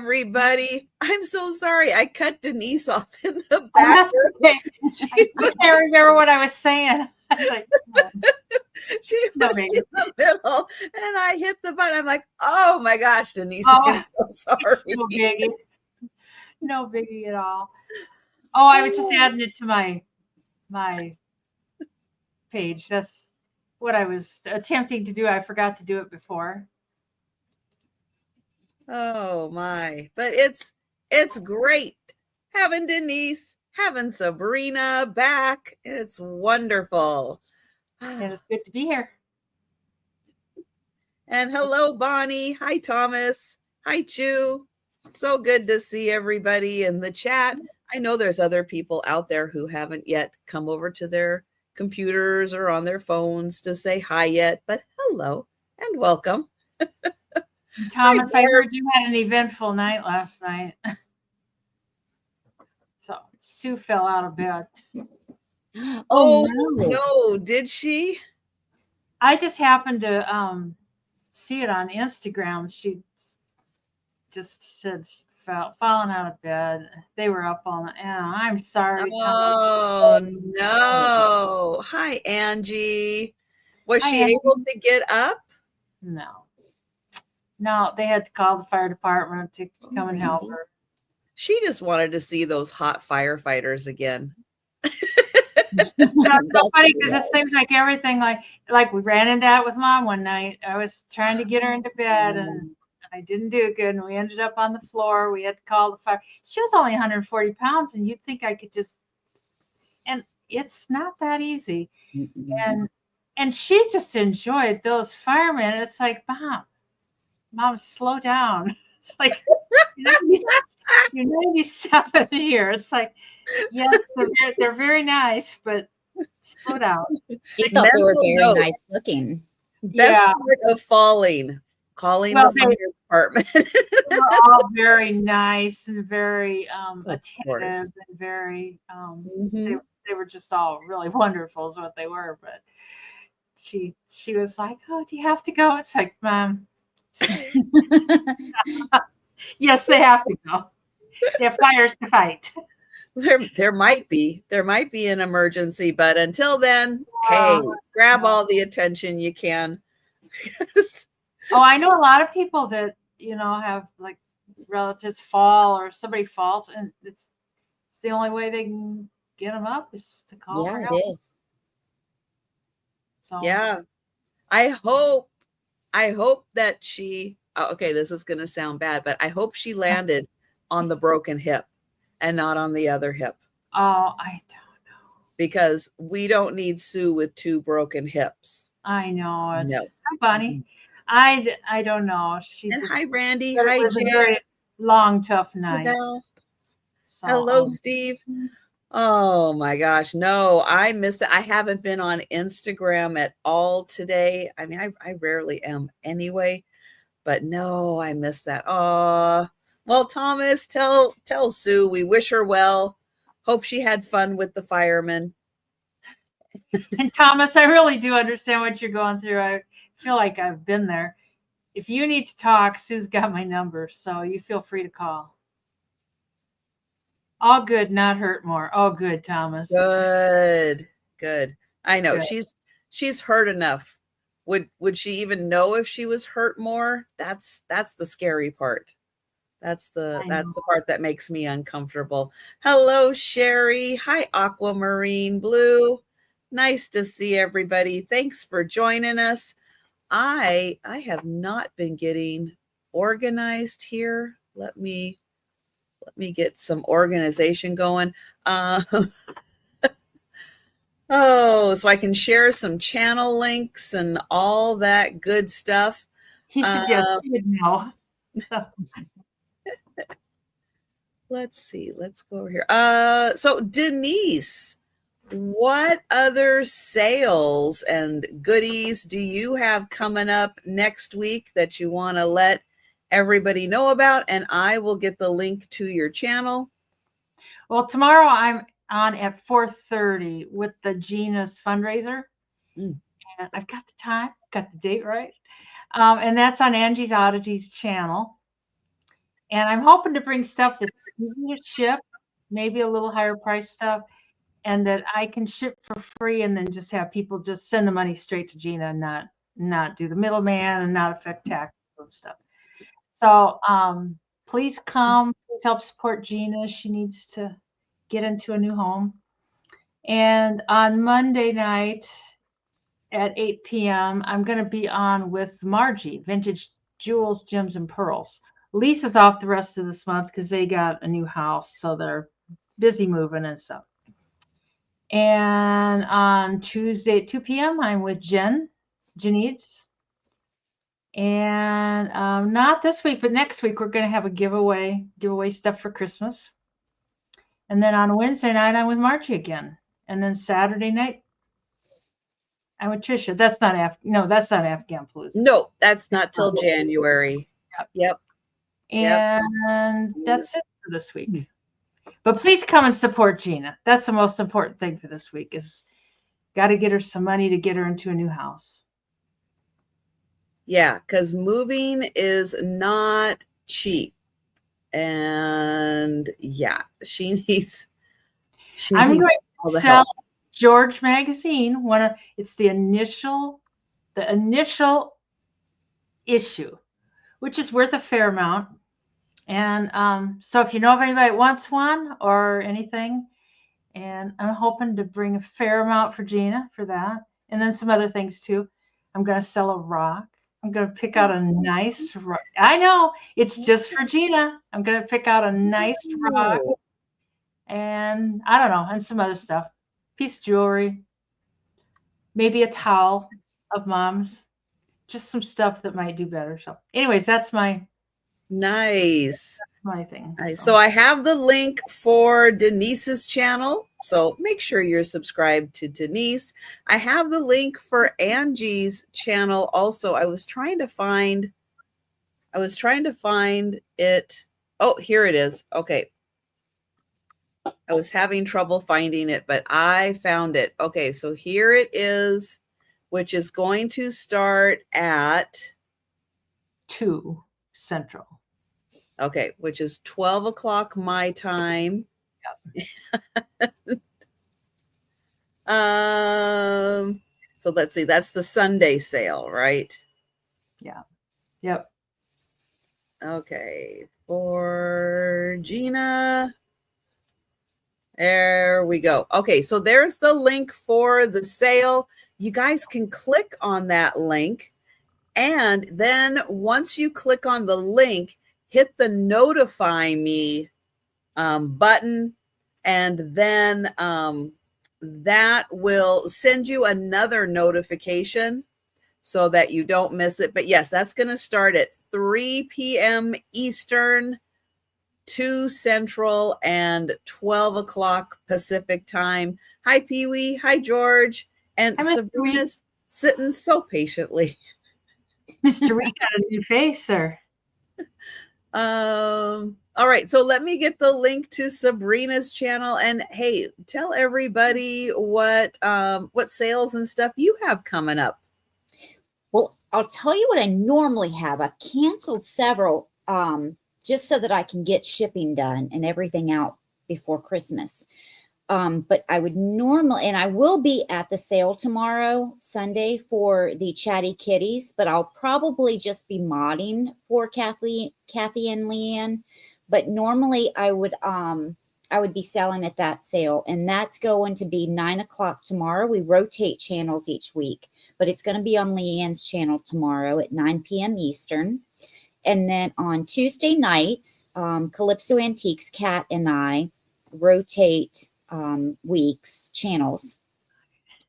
everybody. I'm so sorry. I cut Denise off in the back. Okay. I can't remember what I was saying. I was like, no. She was in the middle, and I hit the button. I'm like, oh my gosh, Denise, I'm so sorry. No biggie. No biggie at all. Oh, I was just adding it to my page. That's what I was attempting to do. I forgot to do it before. Oh my, but it's great having Denise, having Sabrina back. It's wonderful. And it's good to be here. And hello, Bonnie. Hi, Thomas. Hi, Chu. So good to see everybody in the chat. I know there's other people out there who haven't yet come over to their computers or on their phones to say hi yet, but hello and welcome. Thomas, I heard you had an eventful night last night. So Sue fell out of bed. Oh no, did she? I just happened to see it on Instagram. She just said she fallen out of bed. They were up all night. Yeah, I'm sorry. Oh no. Hi, Angie. Was she able to get up? No, they had to call the fire department to come and help her. She just wanted to see those hot firefighters again. That's so funny because it seems like everything, like we ran into that with Mom one night. I was trying to get her into bed and I didn't do good, and we ended up on the floor. We had to call the fire. She was only 140 pounds, and you'd think I could just, and it's not that easy. And she just enjoyed those firemen. It's like, Mom, slow down. It's like, you're 97 here. It's like, yes, they're very nice, but slow down. She thought they were very nice looking. Best part of calling the fire department. They were all very nice and very attentive and very, they were just all really wonderful is what they were. But she was like, oh, do you have to go? It's like, Mom. Yes, they have to go. They have fires to fight. There might be an emergency, but until then, hey, grab all the attention you can. Oh, I know a lot of people that, have like relatives fall or somebody falls, and it's the only way they can get them up is to call for help. It is. So yeah, I hope that she, okay, this is going to sound bad, but I hope she landed on the broken hip and not on the other hip. Oh, I don't know. Because we don't need Sue with 2 broken hips. I know. No. Hi, Bonnie. I don't know. Hi, Randy. Hi, it was a very long, tough night. So, hello, Steve. Oh my gosh. No, I missed it. I haven't been on Instagram at all today. I mean, I rarely am anyway, but no, I missed that. Oh, well, Thomas, tell Sue we wish her well. Hope she had fun with the firemen. And Thomas, I really do understand what you're going through. I feel like I've been there. If you need to talk, Sue's got my number, so you feel free to call. All good, not hurt more. Oh, good, Thomas. Good. I know she's hurt enough. Would she even know if she was hurt more? That's the scary part. That's the part that makes me uncomfortable. Hello, Sherry. Hi, Aquamarine Blue. Nice to see everybody. Thanks for joining us. I have not been getting organized here. Let me get some organization going. So I can share some channel links and all that good stuff. He suggests you know. Let's see. Let's go over here. So Denise, what other sales and goodies do you have coming up next week that you want to let everybody know about? And I will get the link to your channel. Well, tomorrow I'm on at 4:30 with the Gina's fundraiser. And I've got the time, got the date right. And that's on Angie's Oddities channel. And I'm hoping to bring stuff that's easy to ship, maybe a little higher price stuff, and that I can ship for free and then just have people just send the money straight to Gina and not do the middleman and not affect taxes and stuff. So please come, please help support Gina. She needs to get into a new home. And on Monday night at 8 p.m., I'm going to be on with Margie, Vintage Jewels, Gems, and Pearls. Lisa's off the rest of this month because they got a new house, so they're busy moving and stuff. And on Tuesday at 2 p.m., I'm with Janice. And not this week, but next week, we're going to have a giveaway stuff for Christmas. And then on Wednesday night, I'm with Margie again. And then Saturday night, I'm with Trisha. That's not Afghan Palooza. No, that's not till January. Yep. And that's it for this week. But please come and support Gina. That's the most important thing for this week is got to get her some money to get her into a new house. Yeah, because moving is not cheap. And yeah, she needs I'm going all to the sell help. George magazine. It's the initial issue, which is worth a fair amount. And so if you know of anybody that wants one or anything, and I'm hoping to bring a fair amount for Gina for that. And then some other things too. I'm going to sell a rock. I'm going to pick out a nice rock. I know it's just for Gina. I'm going to pick out a nice rock. And I don't know, and some other stuff. Piece of jewelry. Maybe a towel of Mom's. Just some stuff that might do better. So anyways, that's my thing. Nice. So I have the link for Denise's channel. So make sure you're subscribed to Denise. I have the link for Angie's channel also. I was trying to find it. Oh, here it is. Okay. I was having trouble finding it, but I found it. Okay, so here it is, which is going to start at 2 Central. Okay, which is 12 o'clock my time. Yep. So let's see, that's the Sunday sale, right? Yeah. Yep. Okay, for Gina. There we go. Okay, so there's the link for the sale. You guys can click on that link. And then once you click on the link, hit the notify me button. And then that will send you another notification so that you don't miss it. But yes, that's going to start at 3 p.m. Eastern, 2 Central, and 12 o'clock Pacific time. Hi, Pee-wee. Hi, George. And Sabrina's sitting so patiently. Mr. Reed got a new face, sir. All right, so let me get the link to Sabrina's channel, and hey, tell everybody what sales and stuff you have coming up. Well, I'll tell you what I normally have. I've canceled several just so that I can get shipping done and everything out before Christmas. But I would normally, and I will be at the sale tomorrow, Sunday, for the Chatty Kitties, but I'll probably just be modding for Kathy and Leanne. But normally I would be selling at that sale, and that's going to be 9 o'clock tomorrow. We rotate channels each week, but it's going to be on Leanne's channel tomorrow at 9 p.m. Eastern. And then on Tuesday nights, Calypso Antiques, Kat and I rotate weeks channels,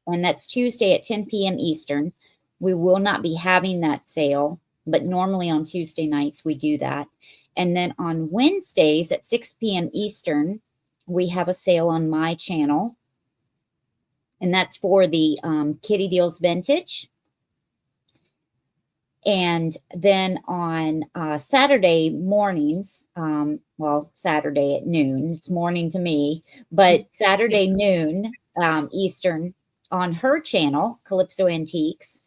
and that's Tuesday at 10 p.m. Eastern. We will not be having that sale, but normally on Tuesday nights we do that. And then on Wednesdays at 6 p.m. Eastern, we have a sale on my channel, and that's for the Kitty Deals Vintage. And then on Saturday mornings, Saturday at noon, it's morning to me, but Saturday noon Eastern on her channel, Calypso Antiques,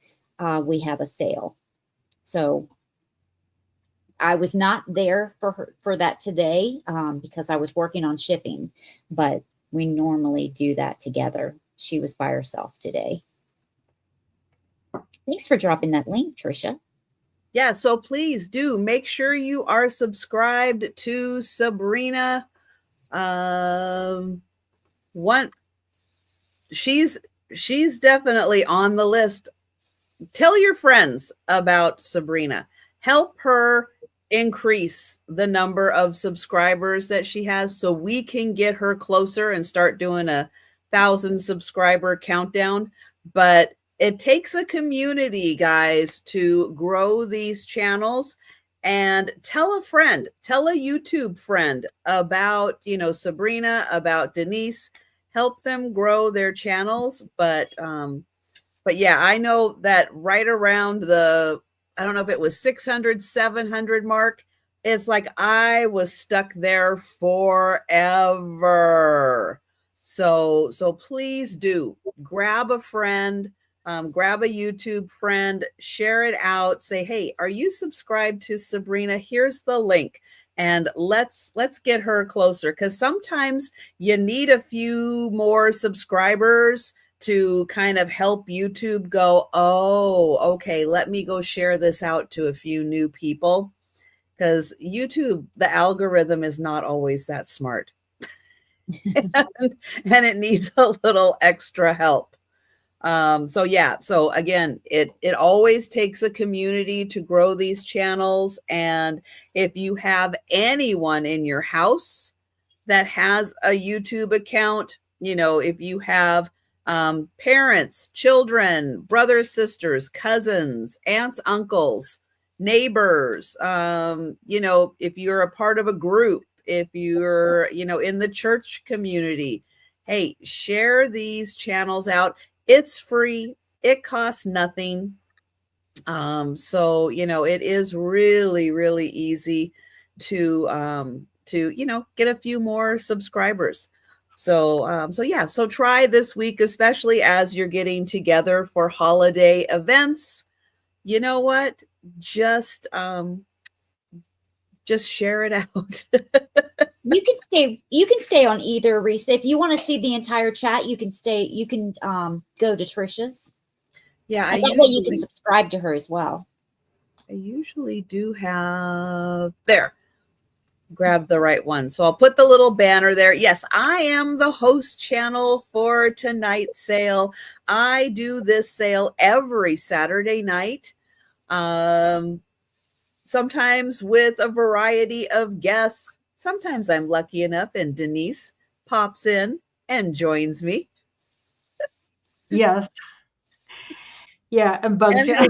we have a sale. So I was not there for that today because I was working on shipping, but we normally do that together. She was by herself today. Thanks for dropping that link, Trisha. Yeah, so please do make sure you are subscribed to Sabrina. She's definitely on the list. Tell your friends about Sabrina. Help her increase the number of subscribers that she has so we can get her closer and start doing a 1,000 subscriber countdown. But it takes a community, guys, to grow these channels. And tell a friend, tell a YouTube friend about, Sabrina, about Denise. Help them grow their channels. But yeah, I know that right around I don't know if it was 600, 700 mark, it's like I was stuck there forever. So please do grab a friend, grab a YouTube friend, share it out, say, hey, are you subscribed to Sabrina? Here's the link. And let's get her closer, because sometimes you need a few more subscribers to kind of help YouTube go, oh, okay, let me go share this out to a few new people. Because YouTube, the algorithm is not always that smart. and it needs a little extra help. So again, it always takes a community to grow these channels. And if you have anyone in your house that has a YouTube account, if you have parents, children, brothers, sisters, cousins, aunts, uncles, neighbors, if you're a part of a group, if you're, in the church community, hey, share these channels out. It's free. It costs nothing. So, it is really, really easy to get a few more subscribers. So try this week, especially as you're getting together for holiday events. You know what? Just share it out. You can stay on either, Risa. If you want to see the entire chat, you can go to Trisha's. Yeah. And that way you can subscribe to her as well. I usually do have there. Grab the right one. So I'll put the little banner there. Yes, I am the host channel for tonight's sale. I do this sale every Saturday night. Sometimes with a variety of guests. Sometimes I'm lucky enough and Denise pops in and joins me. Yes. Yeah, and bugs you.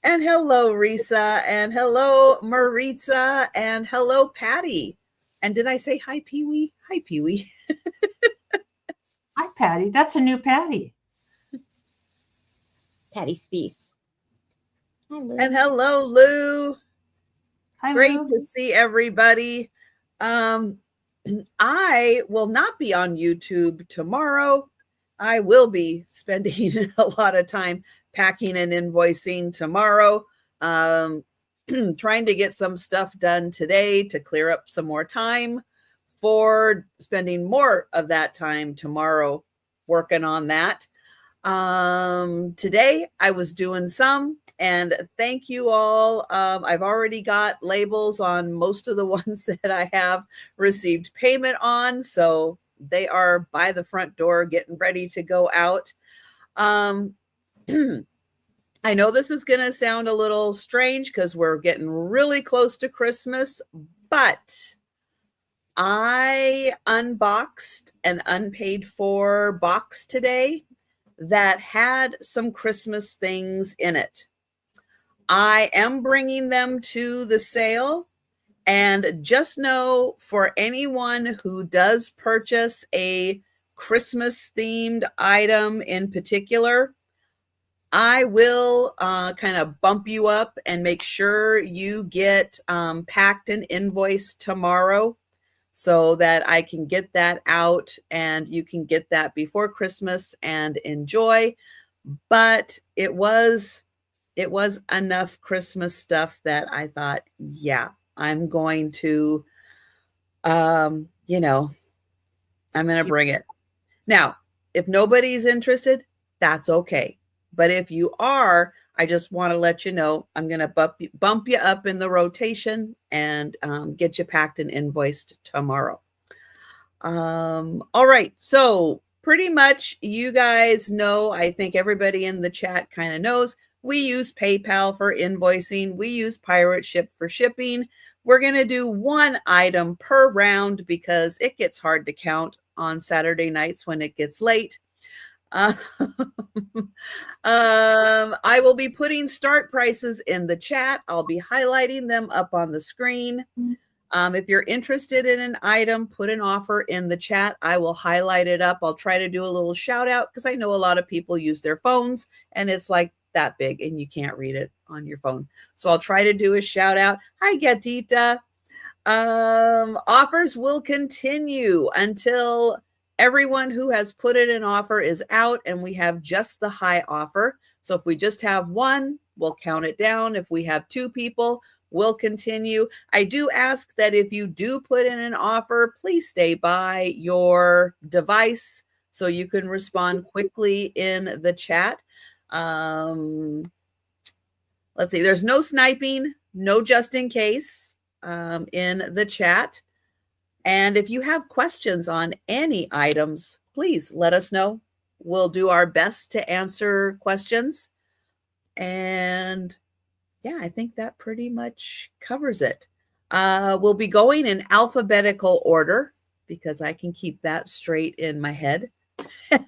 And hello, Risa, and hello, Maritza, and hello, Patty. And did I say hi, Pee-wee? Hi, Pee-wee. Hi, Patty. That's a new Patty. Patty Spees. Hi, Lou. And hello, Lou. Hi, Great Lou. to see everybody. I will not be on YouTube tomorrow. I will be spending a lot of time packing and invoicing tomorrow. Trying to get some stuff done today to clear up some more time for spending more of that time tomorrow working on that. Today I was doing some, and thank you all. I've already got labels on most of the ones that I have received payment on, so they are by the front door getting ready to go out. I know this is going to sound a little strange because we're getting really close to Christmas, but I unboxed an unpaid for box today that had some Christmas things in it. I am bringing them to the sale, and just know for anyone who does purchase a Christmas themed item in particular, I will kind of bump you up and make sure you get packed and invoiced tomorrow so that I can get that out and you can get that before Christmas and enjoy. But it was enough Christmas stuff that I thought, yeah, I'm going to, you know, I'm going to bring it. Now, if nobody's interested, that's okay. But if you are, I just want to let you know, I'm going to bump you up in the rotation and get you packed and invoiced tomorrow. All right. So pretty much you guys know, I think everybody in the chat kind of knows, we use PayPal for invoicing. We use Pirate Ship for shipping. We're going to do one item per round because it gets hard to count on Saturday nights when it gets late. I will be putting start prices in the chat. I'll be highlighting them up on the screen. If you're interested in an item, put an offer in the chat. I will highlight it up. I'll try to do a little shout out because I know a lot of people use their phones and it's like that big and you can't read it on your phone. So I'll try to do a shout out. Hi, Gatita. Offers will continue until everyone who has put in an offer is out and we have just the high offer. So if we just have one, we'll count it down. If we have two people, we'll continue. I do ask that if you do put in an offer, please stay by your device so you can respond quickly in the chat. Let's see, there's no sniping, no just in case in the chat. And if you have questions on any items, please let us know. We'll do our best to answer questions. And yeah, I think that pretty much covers it. We'll be going in alphabetical order because I can keep that straight in my head.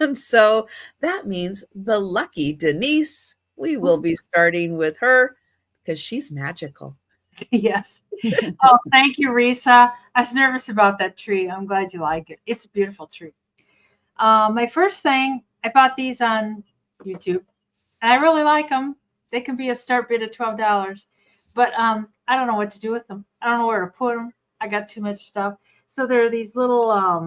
And so that means the lucky Denise, we will be starting with her because she's magical. Yes. Oh, thank you, Risa. I was nervous about that tree. I'm glad you like it. It's a beautiful tree. My first thing, I bought these on YouTube. And I really like them. They can be a start bid of $12. But I don't know what to do with them. I don't know where to put them. I got too much stuff. So there are these little, I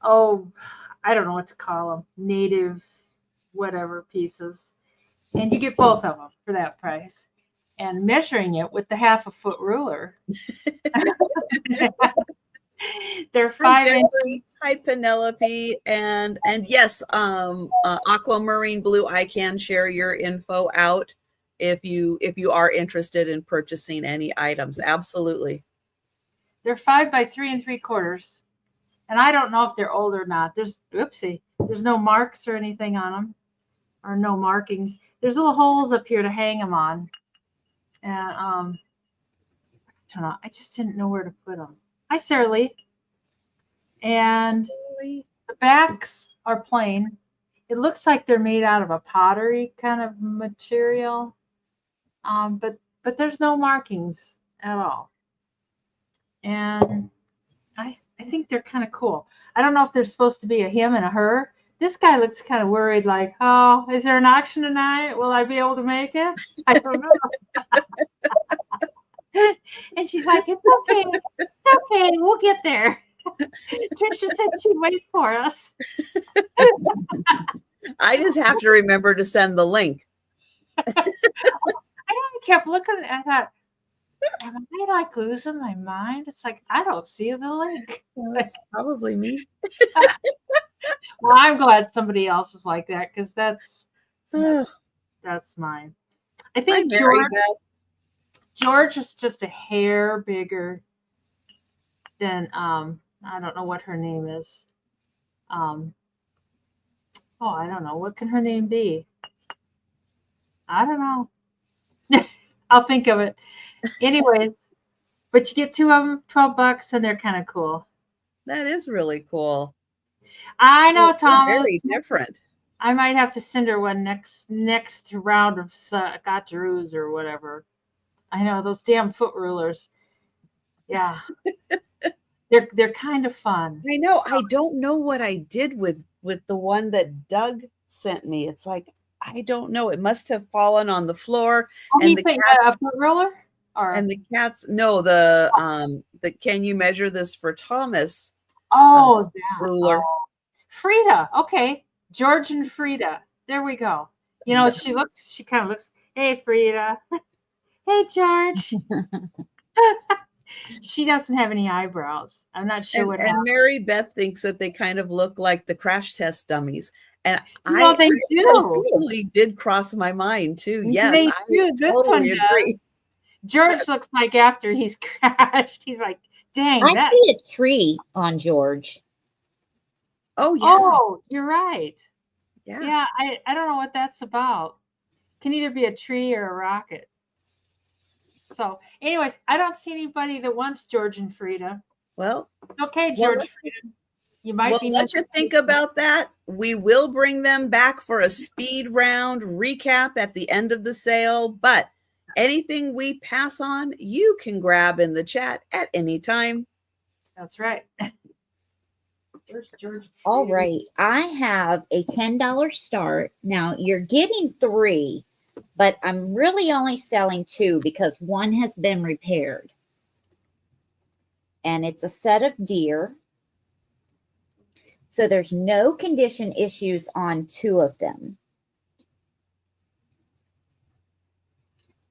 don't know what to call them. Native whatever pieces. And you get both of them for that price. And measuring it with the 1/2 foot ruler. They're 5 inches. Hi, Penelope. And yes, aquamarine blue, I can share your info out if you are interested in purchasing any items. Absolutely. They're 5 by 3 3/4. And I don't know if they're old or not. There's no marks or anything on them, or no markings. There's little holes up here to hang them on. And I don't know. I just didn't know where to put them. Hi, Sarah Lee. And the backs are plain. It looks like they're made out of a pottery kind of material. But there's no markings at all. And I think they're kind of cool. I don't know if there's supposed to be a him and a her. This guy looks kind of worried, like, oh, is there an auction tonight? Will I be able to make it? I don't know. And she's like, it's okay, we'll get there. Trisha said she'd wait for us. I just have to remember to send the link. I kept looking, I thought, am I like losing my mind? It's like, I don't see the link. Well, that's probably me. Well, I'm glad somebody else is like that, because that's mine. I think George is just a hair bigger than I don't know what her name is. I don't know. What can her name be? I don't know. I'll think of it. Anyways, but you get 2 of them, $12, and they're kind of cool. That is really cool. I know, Thomas. Very different. I might have to send her one next round of gotcharoos or whatever. I know, those damn foot rulers. Yeah. They're kind of fun. I know. I don't know what I did with the one that Doug sent me. It's like, I don't know. It must have fallen on the floor. Oh, and you think a foot ruler? And the cats, no, the can you measure this for Thomas? Oh, ruler. Oh. Frida. Okay. George and Frida. There we go. You know, she kind of looks, hey, Frida. Hey, George. She doesn't have any eyebrows. I'm not sure what And happened. Mary Beth thinks that they kind of look like the crash test dummies. And No, they do. actually did cross my mind too. Yes, They I do. This one totally agree. does. George looks like after he's crashed. He's like, dang, I that. see a tree on George. Oh, yeah. Oh, you're right. Yeah. Yeah, I don't know what that's about. Can either be a tree or a rocket. So, anyways, I don't see anybody that wants George and Frida. Well, It's okay, George Frida. You might be let you think about that. We will bring them back for a speed round recap at the end of the sale, but anything we pass on, you can grab in the chat at any time. That's right. Where's George? All right. I have a $10 start. Now you're getting 3, but I'm really only selling 2 because one has been repaired. And it's a set of deer. So there's no condition issues on 2 of them.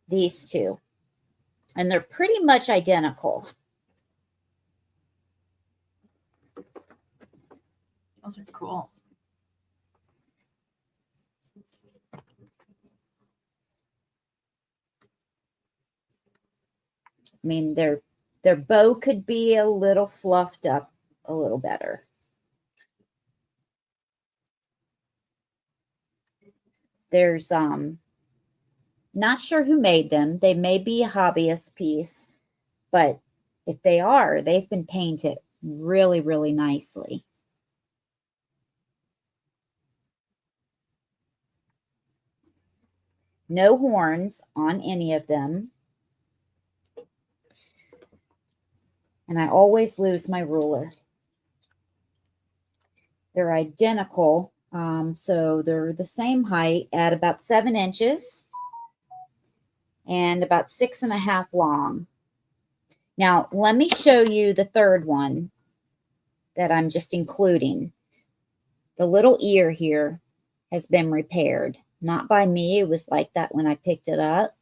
These 2. And they're pretty much identical. Those are cool. I mean, their bow could be a little fluffed up a little better. There's not sure who made them. They may be a hobbyist piece, but if they are, they've been painted really, really nicely. No horns on any of them. And I always lose my ruler. They're identical. So they're the same height at about 7 inches and about 6.5 long. Now, let me show you the third one that I'm just including. The little ear here has been repaired. Not by me. It was like that when I picked it up.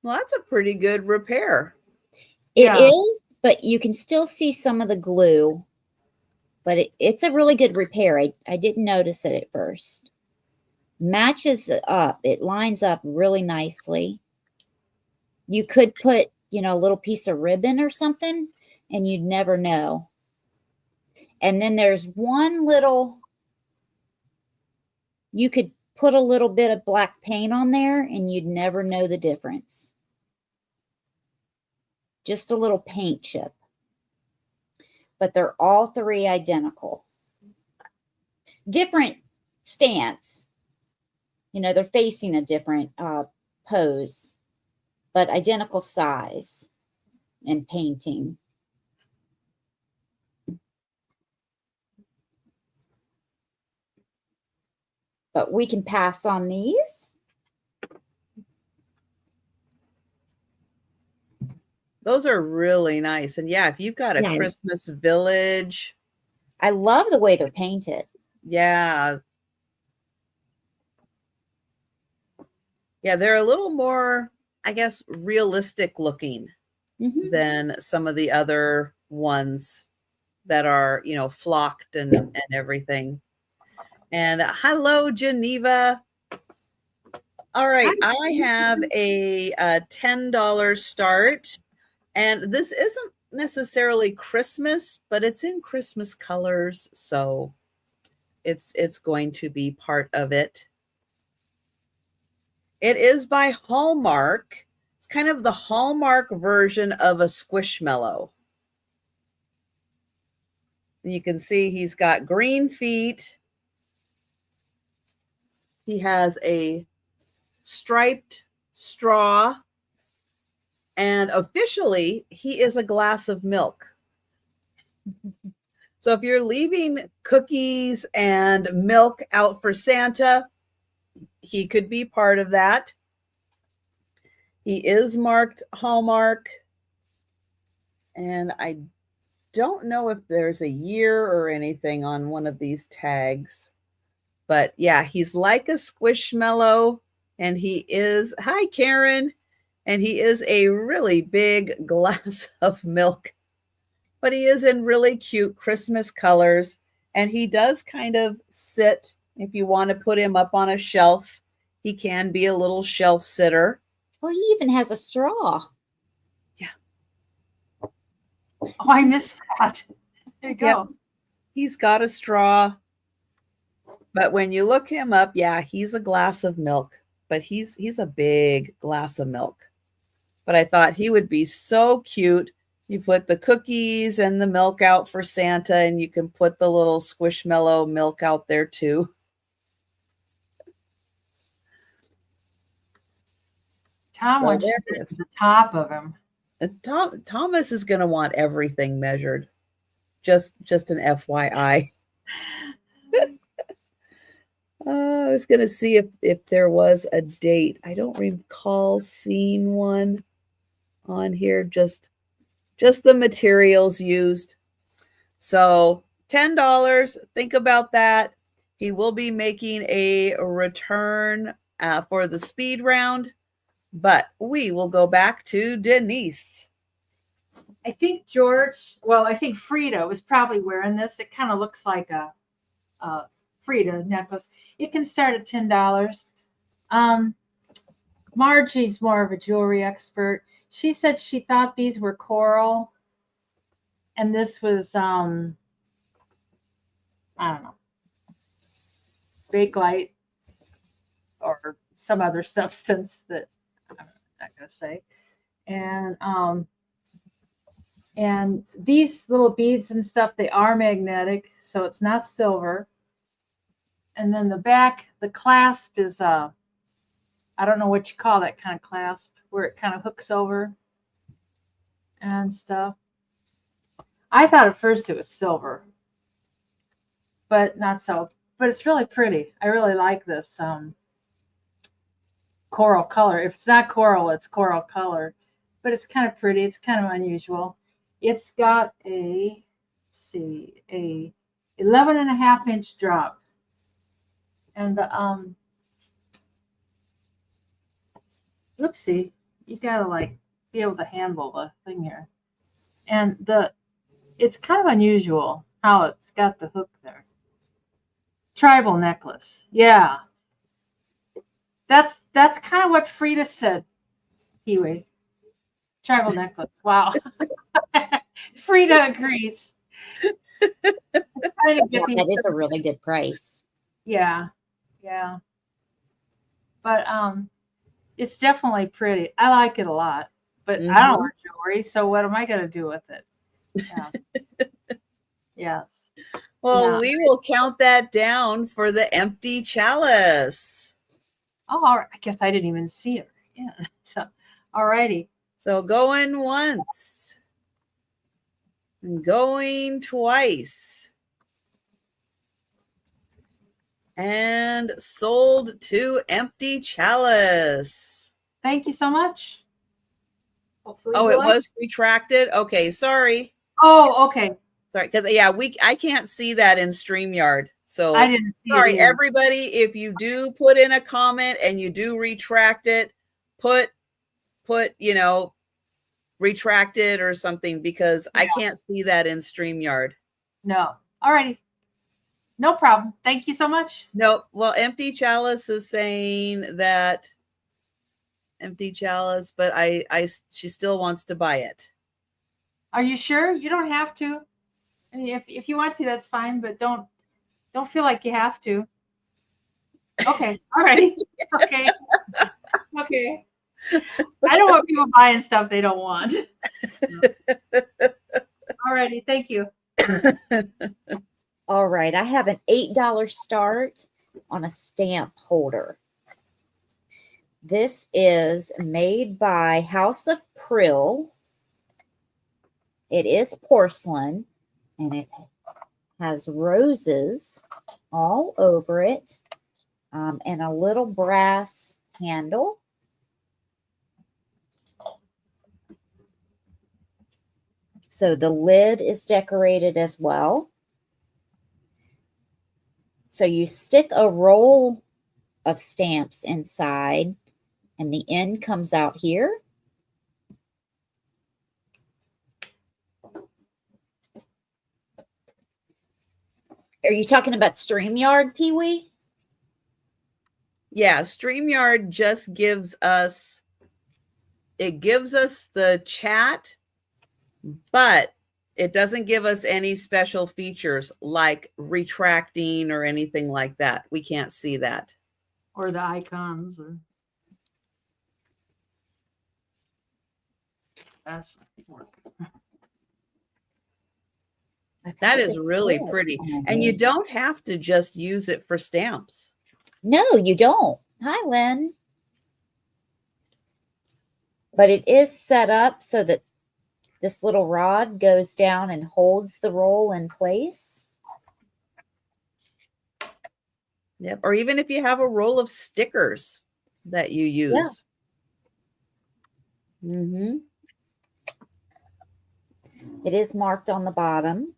Well, that's a pretty good repair. It is, but you can still see some of the glue. But it's a really good repair. I didn't notice it at first. Matches up. It lines up really nicely. You could put, a little piece of ribbon or something, and you'd never know. And then there's one little, you could put a little bit of black paint on there, and you'd never know the difference. Just a little paint chip. But they're all 3 identical. Different stance. They're facing a different pose, but identical size and painting. But we can pass on these. Those are really nice. And yeah, if you've got a Christmas village. I love the way they're painted. Yeah. Yeah, they're a little more, I guess, realistic looking than some of the other ones that are, flocked and everything. And hello, Geneva. All right, I have a $10 start. And this isn't necessarily Christmas, but it's in Christmas colors, so it's going to be part of it. It is by Hallmark. It's kind of the Hallmark version of a Squishmallow. You can see he's got green feet. He has a striped straw. And officially, he is a glass of milk. So if you're leaving cookies and milk out for Santa, he could be part of that. He is marked Hallmark. And I don't know if there's a year or anything on one of these tags. But yeah, he's like a squishmallow, and he is, hi Karen, and he is a really big glass of milk, but he is in really cute Christmas colors, and he does kind of sit, if you want to put him up on a shelf, he can be a little shelf sitter. Well, he even has a straw. Yeah. Oh, I missed that. There you go. Yep. He's got a straw. But when you look him up, yeah, he's a glass of milk, but he's a big glass of milk. But I thought he would be so cute. You put the cookies and the milk out for Santa, and you can put the little squishmallow milk out there too. Tom So wants there to it get is. to the top of him. And Thomas is going to want everything measured. Just an FYI. I was going to see if there was a date. I don't recall seeing one on here. Just the materials used. So $10. Think about that. He will be making a return for the speed round, but we will go back to Denise. I think I think Frida was probably wearing this. It kind of looks like a Frida necklace. It can start at $10. Margie's more of a jewelry expert. She said she thought these were coral, and this was I don't know, Bakelite or some other substance that I'm not gonna say. And these little beads and stuff, they are magnetic, so it's not silver. And then the back, the clasp is I don't know what you call that kind of clasp, where it kind of hooks over and stuff. I thought at first it was silver, but not so. But it's really pretty. I really like this coral color. If it's not coral, it's coral color. But it's kind of pretty. It's kind of unusual. It's got a 11.5-inch drop. And the oopsie, you gotta like be able to handle the thing here. And it's kind of unusual how it's got the hook there. Tribal necklace. Yeah. That's kind of what Frida said, Kiwi. Tribal necklace. Wow. Frida agrees. That is a really good price. Yeah. But it's definitely pretty. I like it a lot. But I don't wear jewelry, so what am I going to do with it? Yeah. Yes. Well, we will count that down for the empty chalice. Oh, all right. I guess I didn't even see it. Yeah. So, all righty. So going once and going twice. And sold to empty chalice. Thank you so much. Hopefully it was retracted. Okay, sorry. Oh, okay. Sorry, because I can't see that in StreamYard. So I didn't see sorry, it either. everybody. If you do put in a comment and you do retract it, put retracted or something, because I can't see that in StreamYard. No. All righty. No problem. Thank you so much. No, well, Empty Chalice is saying that Empty Chalice, but she still wants to buy it. Are you sure? You don't have to. I mean, if you want to, that's fine, but don't feel like you have to. Okay. All righty. Okay. Okay. I don't want people buying stuff they don't want. All righty. Thank you. All right. I have an $8 start on a stamp holder. This is made by House of Prill. It is porcelain, and it has roses all over it, and a little brass handle. So the lid is decorated as well. So you stick a roll of stamps inside and the end comes out here. Are you talking about StreamYard, Pee-wee? Yeah, StreamYard just gives us, it gives us the chat, but it doesn't give us any special features like retracting or anything like that. We can't see that. Or the icons. Or that's work. That is really pretty. And you don't have to just use it for stamps. No, you don't. Hi, Lynn. But it is set up so that this little rod goes down and holds the roll in place. Yep. Or even if you have a roll of stickers that you use. Yeah. Mm-hmm. It is marked on the bottom.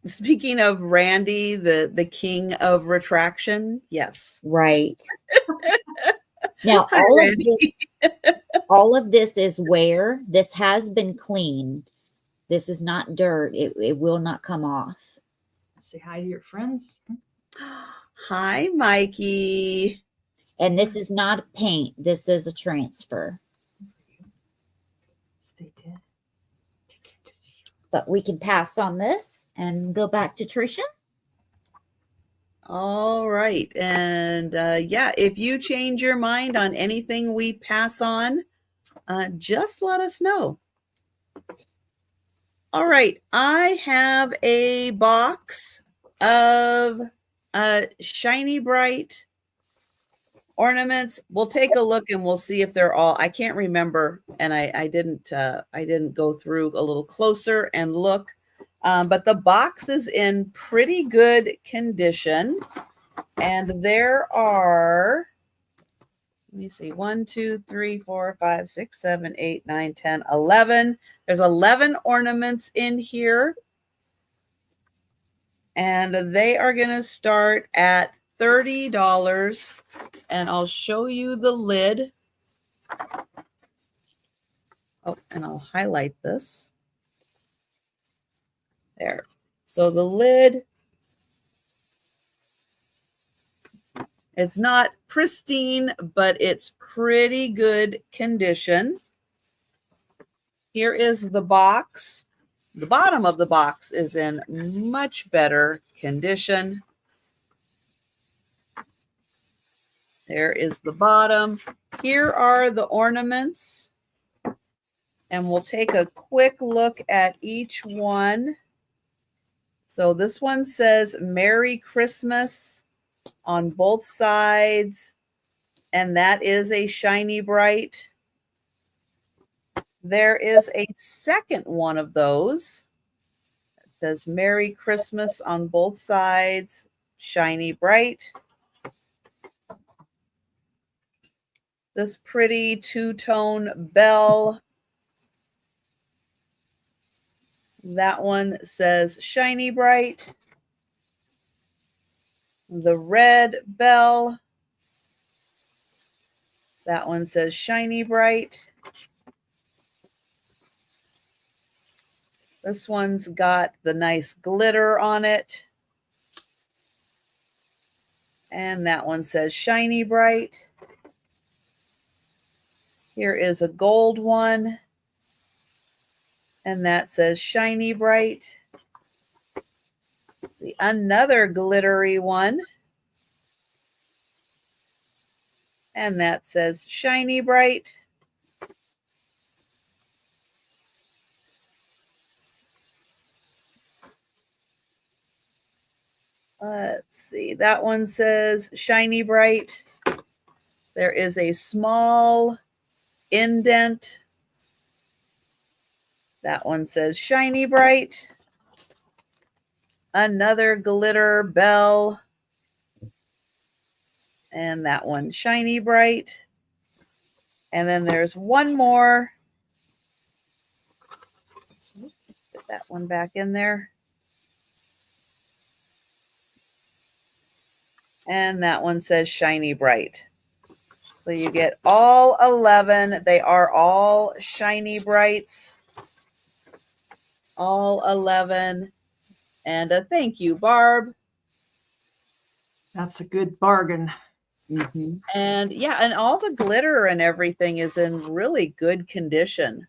Speaking of Randy, the king of retraction, yes. Right. Now, Hi, all of this is wear. This has been cleaned. This is not dirt. It will not come off. Say hi to your friends. Hi, Mikey. And this is not a paint. This is a transfer. They did. But we can pass on this and go back to Trisha. All right. And yeah, if you change your mind on anything we pass on, just let us know. All right. I have a box of shiny bright ornaments. We'll take a look and we'll see if they're all, I can't remember. And I didn't go through a little closer and look, but the box is in pretty good condition. And there are, let me see, 1, 2, 3, 4, 5, 6, 7, 8, 9, 10, 11. There's 11 ornaments in here. And they are going to start at $30. And I'll show you the lid. Oh, and I'll highlight this. There. So the lid, it's not pristine, but it's pretty good condition. Here is the box. The bottom of the box is in much better condition. There is the bottom. Here are the ornaments. And we'll take a quick look at each one. So this one says Merry Christmas on both sides. And that is a shiny bright. There is a second one of those. It says Merry Christmas on both sides, shiny bright. This pretty two-tone bell. That one says shiny bright. The red bell. That one says shiny bright. This one's got the nice glitter on it. And that one says shiny bright. Here is a gold one. And that says shiny bright. See, another glittery one. And that says shiny bright. Let's see, that one says shiny bright. There is a small indent. That one says shiny bright. Another glitter bell. And that one shiny bright. And then there's one more. Put that one back in there. And that one says shiny bright. So you get all 11. They are all shiny brights. All 11. And a thank you, Barb. That's a good bargain. Mm-hmm. And yeah, and all the glitter and everything is in really good condition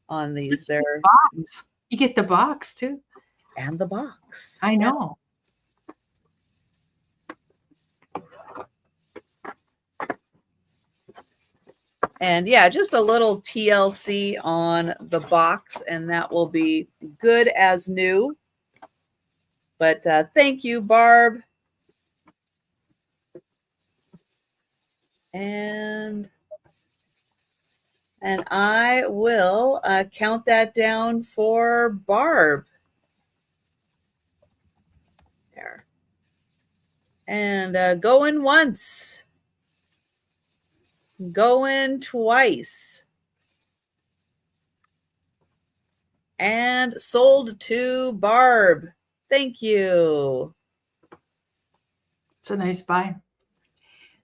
on these. They're Box. You get the box too. and the box. I know. And yeah, just a little TLC on the box, and that will be good as new. But thank you, Barb. And I will count that down for Barb. There. And going once. Going twice. And sold to Barb. Thank you. It's a nice buy.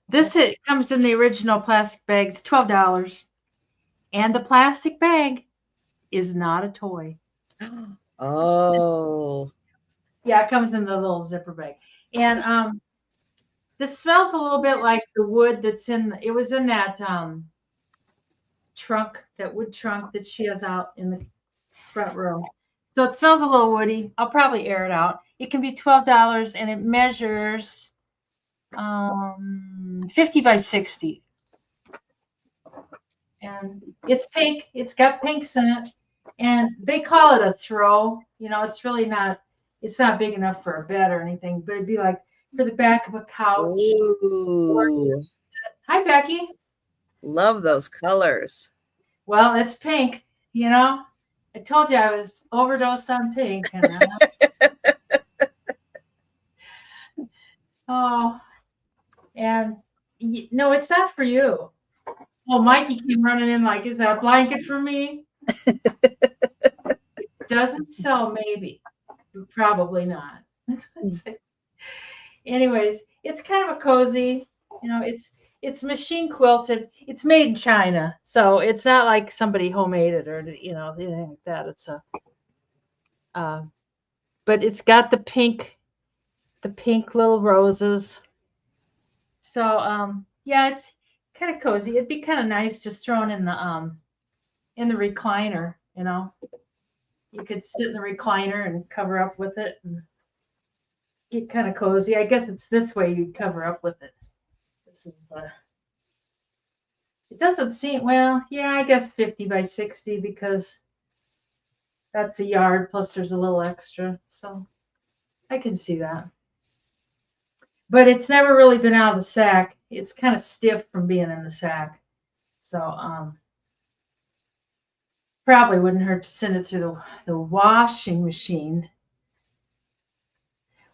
This it comes in the original plastic bags, $12. And the plastic bag is not a toy. Oh. Yeah, it comes in the little zipper bag. And this smells a little bit like the wood that's it was in that trunk, that wood trunk that she has out in the front room. So it smells a little woody. I'll probably air it out. It can be $12 and it measures 50 by 60. And it's pink. It's got pinks in it. And they call it a throw. You know, it's really not, it's not big enough for a bed or anything, but it'd be like for the back of a couch. Ooh. Hi, Becky. Love those colors. Well, it's pink, you know. I told you I was overdosed on pink. And oh, and no, it's not for you. Oh, Mikey came running in like, is that a blanket for me? It doesn't sell, maybe. Probably not. Anyways, it's kind of a cozy, you know, it's machine quilted. It's made in China. So it's not like somebody homemade it or, you know, anything like that. It's but it's got the pink little roses. So, yeah, it's kind of cozy. It'd be kind of nice just thrown in the recliner, you know. You could sit in the recliner and cover up with it and get kind of cozy. I guess it's this way you'd cover up with it. This is it doesn't seem, well, yeah, I guess 50 by 60 because that's a yard plus there's a little extra. So I can see that. But it's never really been out of the sack. It's kind of stiff from being in the sack. So probably wouldn't hurt to send it through the washing machine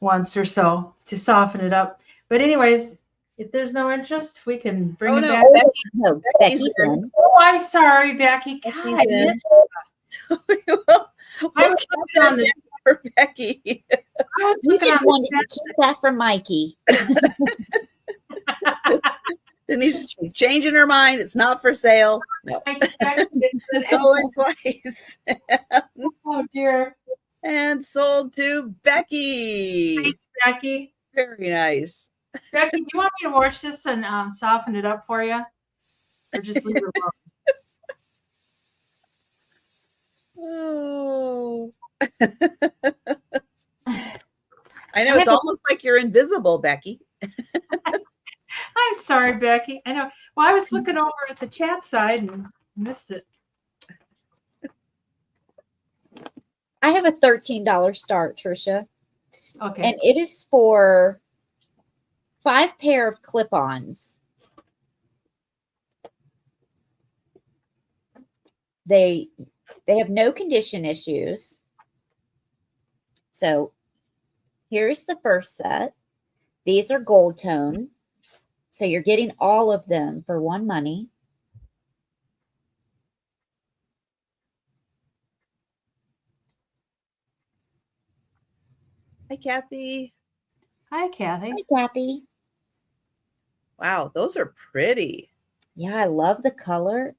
once or so to soften it up. But anyways, if there's no interest, we can bring it back. No, Becky's in. Oh, I'm sorry, Becky. God, I missed we'll count on this for Becky. You just wanted to keep that from Mikey. Denise, she's changing her mind. It's not for sale. No. Going twice. Oh dear. And sold to Becky. Thanks, Becky. Very nice. Becky, do you want me to wash this and soften it up for you? Or just leave it alone? Oh. I know, it's almost like you're invisible, Becky. I'm sorry, Becky. I know. Well, I was looking over at the chat side and missed it. I have a $13 start, Trisha. Okay. And it is for 5 pair of clip-ons. They have no condition issues. So here's the first set. These are gold tone. So you're getting all of them for one money. Hi, Kathy. Hi, Kathy. Hi, Kathy. Wow, those are pretty. Yeah, I love the color and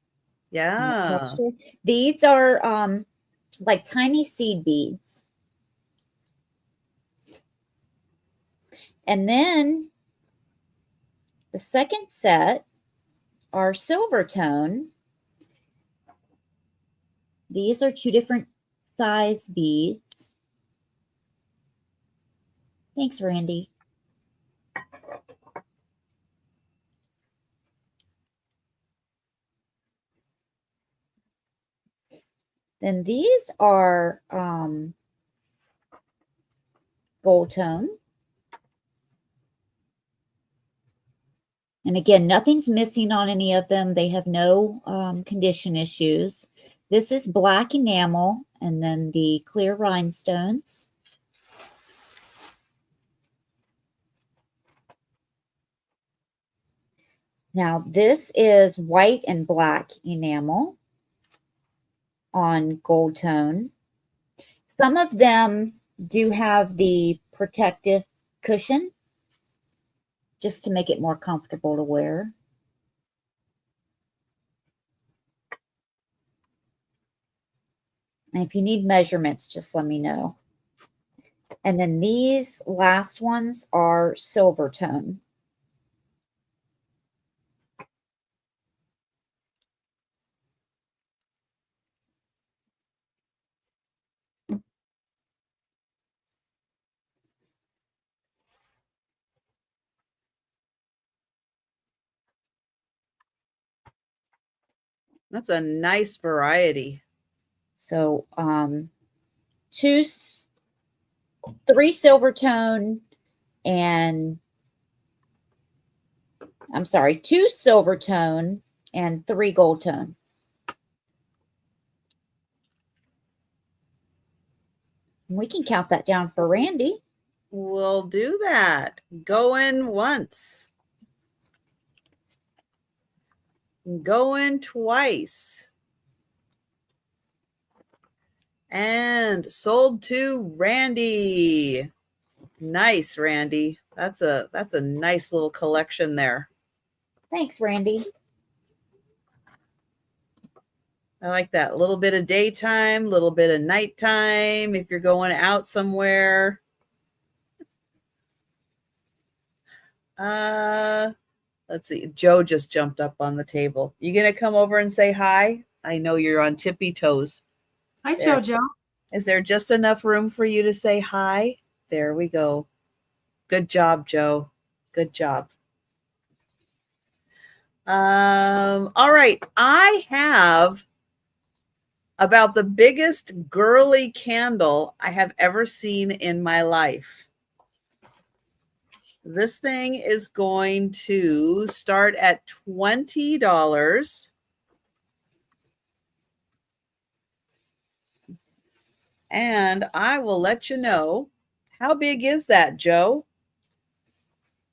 the Yeah. texture. These are like tiny seed beads. And then the second set are silver tone. These are 2 different size beads. Thanks, Randy. Then these are gold tone. And again, nothing's missing on any of them. They have no condition issues. This is black enamel and then the clear rhinestones. Now, this is white and black enamel on gold tone. Some of them do have the protective cushion just to make it more comfortable to wear. And if you need measurements, just let me know. And then these last ones are silver tone. That's a nice variety. So 3 silver tone and 2 silver tone and 3 gold tone. And we can count that down for Randy. We'll do that. Going once. Going twice. And sold to Randy. Nice, Randy. That's a nice little collection there. Thanks, Randy. I like that. A little bit of daytime, a little bit of nighttime if you're going out somewhere. Let's see. Joe just jumped up on the table. You gonna come over and say hi? I know you're on tippy toes. Hi, There. Jojo. Is there just enough room for you to say hi? There we go. Good job, Joe. Good job. All right. I have about the biggest girly candle I have ever seen in my life. This thing is going to start at $20. And I will let you know. How big is that, Joe?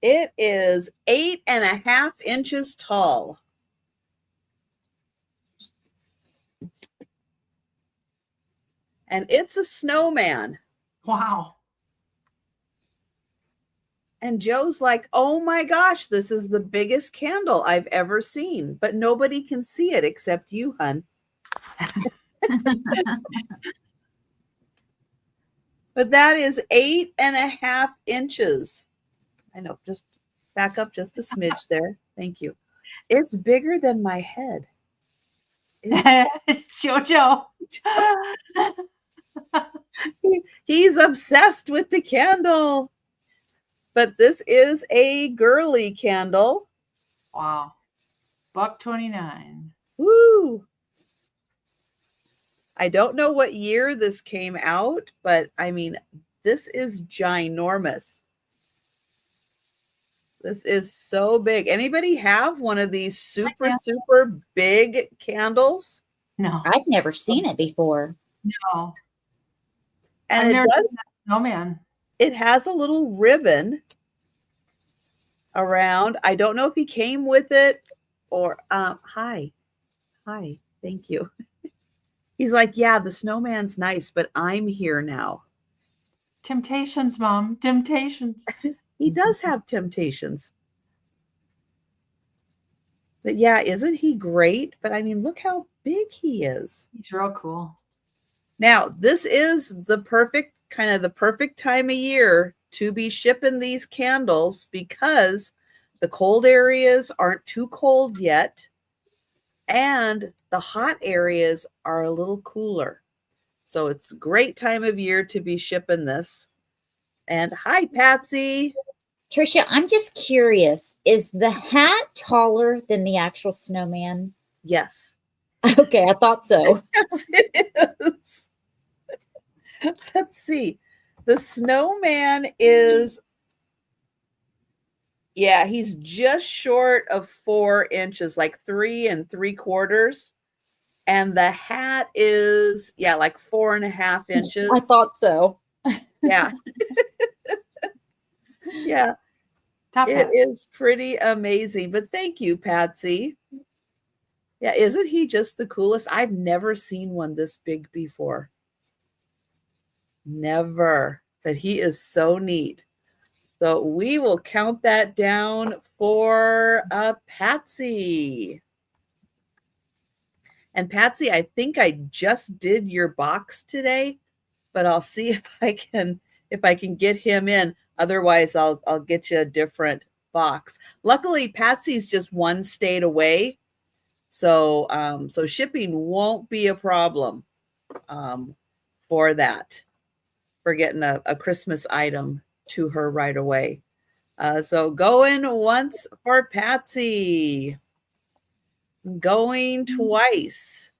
It is 8.5 inches tall. And it's a snowman. Wow. And Joe's like, oh my gosh, this is the biggest candle I've ever seen. But nobody can see it except you, hun. But that is 8.5 inches. I know, just back up just a smidge there. Thank you. It's bigger than my head. Jojo. He's obsessed with the candle. But this is a girly candle. Wow. $1.29. Woo! I don't know what year this came out, but I mean, this is ginormous. This is so big. Anybody have one of these super big candles? No. I've never seen it before. No. And it does. Snowman. It has a little ribbon around. I don't know if he came with it or hi. Thank you. He's like, yeah, the snowman's nice, but I'm here now. Temptations, Mom. Temptations. He does have temptations. But yeah, isn't he great? But I mean, look how big he is. He's real cool. Now, this is the perfect time of year to be shipping these candles because the cold areas aren't too cold yet and the hot areas are a little cooler. So it's a great time of year to be shipping this. And hi, Patsy. Trisha, I'm just curious, is the hat taller than the actual snowman? Yes. Okay, I thought so. Yes, it is. Let's see. The snowman is, yeah, he's just short of 4 inches, like 3 3/4. And the hat is, yeah, like 4.5 inches. I thought so. Yeah. Yeah. Top It hat. is pretty amazing. But thank you, Patsy. Yeah, isn't he just the coolest? I've never seen one this big before. Never. But he is so neat. So we will count that down for Patsy. And Patsy, I think I just did your box today, but I'll see if I can get him in. Otherwise, I'll get you a different box. Luckily, Patsy's just 1 state away, so so shipping won't be a problem for that. For getting a Christmas item to her right away. So going once for Patsy. Going twice.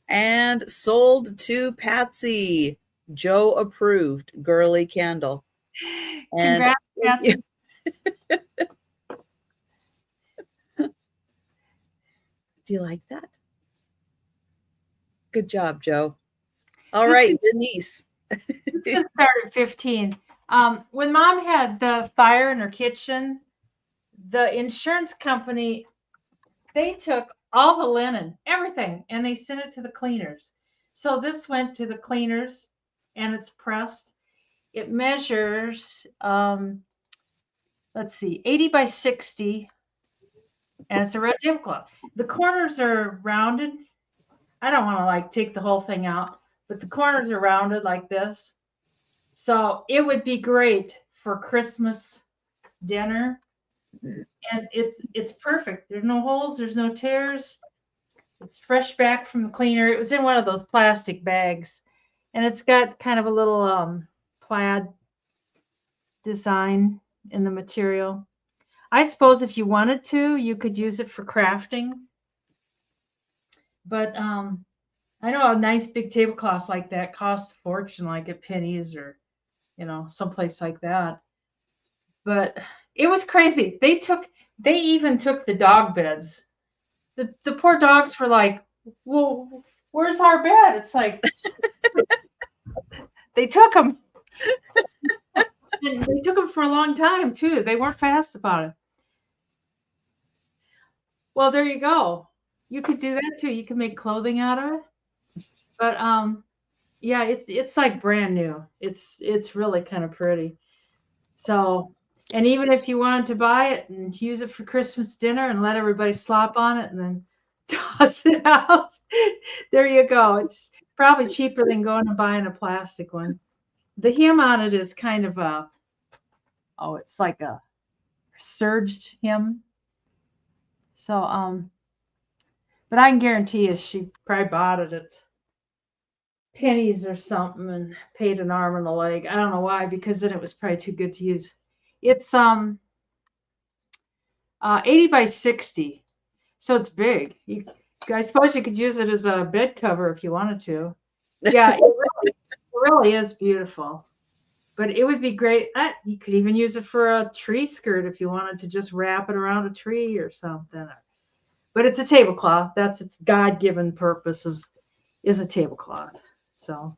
And sold to Patsy. Joe approved. Girly candle. And Congrats, Patsy. do you like that? Good job, Joe. All right, Denise. It's going to start at 15. When Mom had the fire in her kitchen, the insurance company, they took all the linen, everything, and they sent it to the cleaners. So this went to the cleaners, and it's pressed. It measures, let's see, 80 by 60, and it's a red tablecloth. The corners are rounded. I don't want to like take the whole thing out, but the corners are rounded like this. So it would be great for Christmas dinner. And it's perfect. There's no holes, there's no tears. It's fresh back from the cleaner. It was in one of those plastic bags. And it's got kind of a little plaid design in the material. I suppose if you wanted to, you could use it for crafting. But I know a nice big tablecloth like that costs a fortune, like at Penny's or, you know, someplace like that. But it was crazy. They even took the dog beds. The poor dogs were like, well, where's our bed? It's like, they took them. And they took them for a long time, too. They weren't fast about it. Well, there you go. You could do that, too. You can make clothing out of it. But, yeah, it's like brand new. It's really kind of pretty. So, and even if you wanted to buy it and use it for Christmas dinner and let everybody slop on it and then toss it out, there you go. It's probably cheaper than going and buying a plastic one. The hem on it is kind of it's like a serged hem. So, but I can guarantee you she probably bought it at Penny's or something and paid an arm and a leg. I don't know why, because then it was probably too good to use. It's 80 by 60, so it's big. I suppose you could use it as a bed cover if you wanted to. Yeah, it really is beautiful. But it would be great. You could even use it for a tree skirt if you wanted to just wrap it around a tree or something. But it's a tablecloth. That's its God-given purpose is a tablecloth. So.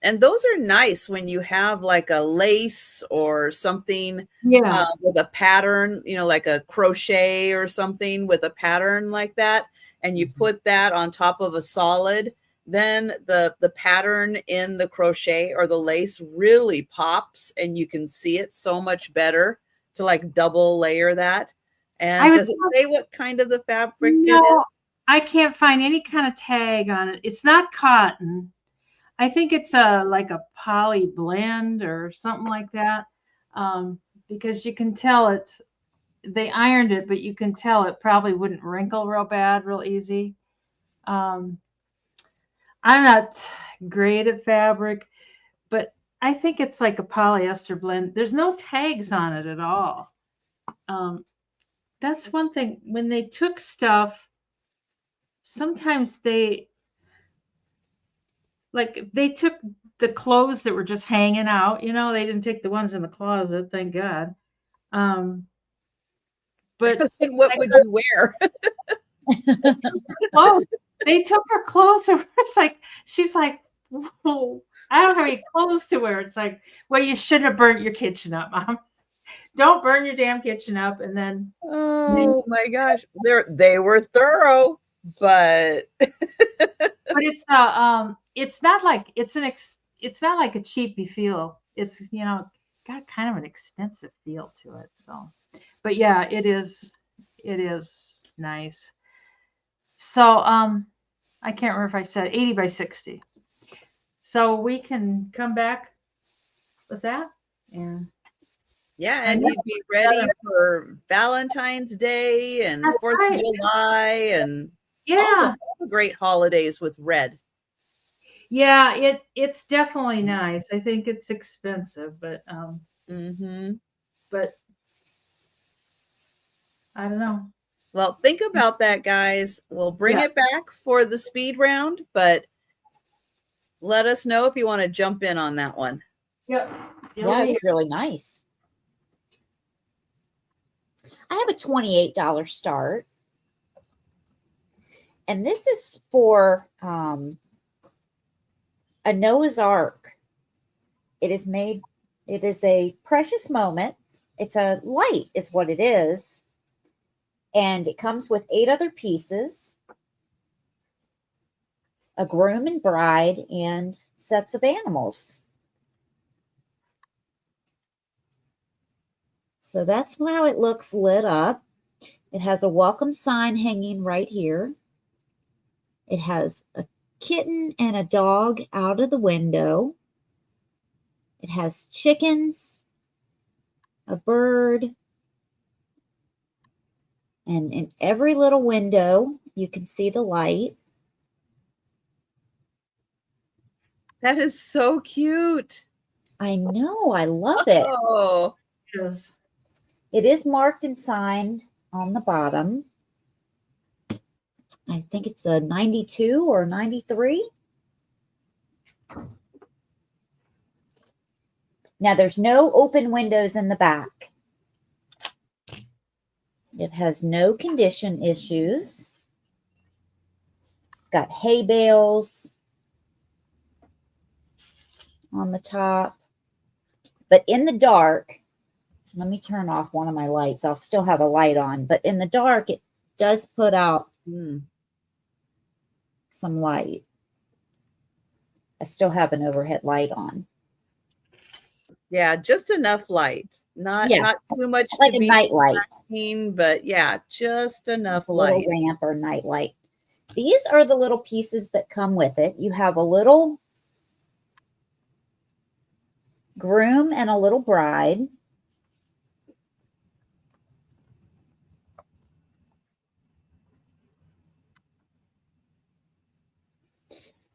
And those are nice when you have like a lace or something with a pattern, you know, like a crochet or something with a pattern like that. And you put that on top of a solid, then the pattern in the crochet or the lace really pops and you can see it so much better. like double layer that? And does it say what kind of the fabric it is? I can't find any kind of tag on it. It's not cotton. I think it's like a poly blend or something like that. Because you can tell they ironed it, but you can tell it probably wouldn't wrinkle real bad, real easy. I'm not great at fabric, but I think it's like a polyester blend. There's no tags on it at all. That's one thing. When they took stuff, sometimes they took the clothes that were just hanging out. You know, they didn't take the ones in the closet, thank God. But what would you wear? Clothes. They took her clothes and it's like, she's like, whoa, I don't have any clothes to wear. It's like, well, you shouldn't have burnt your kitchen up, Mom. Don't burn your damn kitchen up. And then, oh my gosh, they were thorough, but it's not like it's not like a cheapy feel. It's, you know, got kind of an expensive feel to it. So, but yeah, it is nice. So, I can't remember if I said 80 by 60. So we can come back with that. And yeah, and you'd be ready for Valentine's Day and 4th of July and all the great holidays with red. Yeah, it's definitely nice. I think it's expensive, but but I don't know. Well, think about that, guys. We'll bring it back for the speed round, but let us know if you want to jump in on that one. Yep. Yeah, it was really nice. I have a $28 start. And this is for a Noah's Ark. It is a precious moment. It's a light is what it is. And it comes with 8 other pieces, a groom and bride, and sets of animals. So that's how it looks lit up. It has a welcome sign hanging right here. It has a kitten and a dog out of the window. It has chickens, a bird, and in every little window, you can see the light. That is so cute. I know. I love it. Oh, Yes. It is marked and signed on the bottom. I think it's a 92 or 93. Now, there's no open windows in the back. It has no condition issues. It's got hay bales on the top. But in the dark, let me turn off one of my lights. I'll still have a light on. But in the dark, it does put out some light. I still have an overhead light on. Yeah, just enough light. Not too much like to a be night light. But yeah, just enough light. A light. little lamp or night light. These are the little pieces that come with it. You have a little groom and a little bride.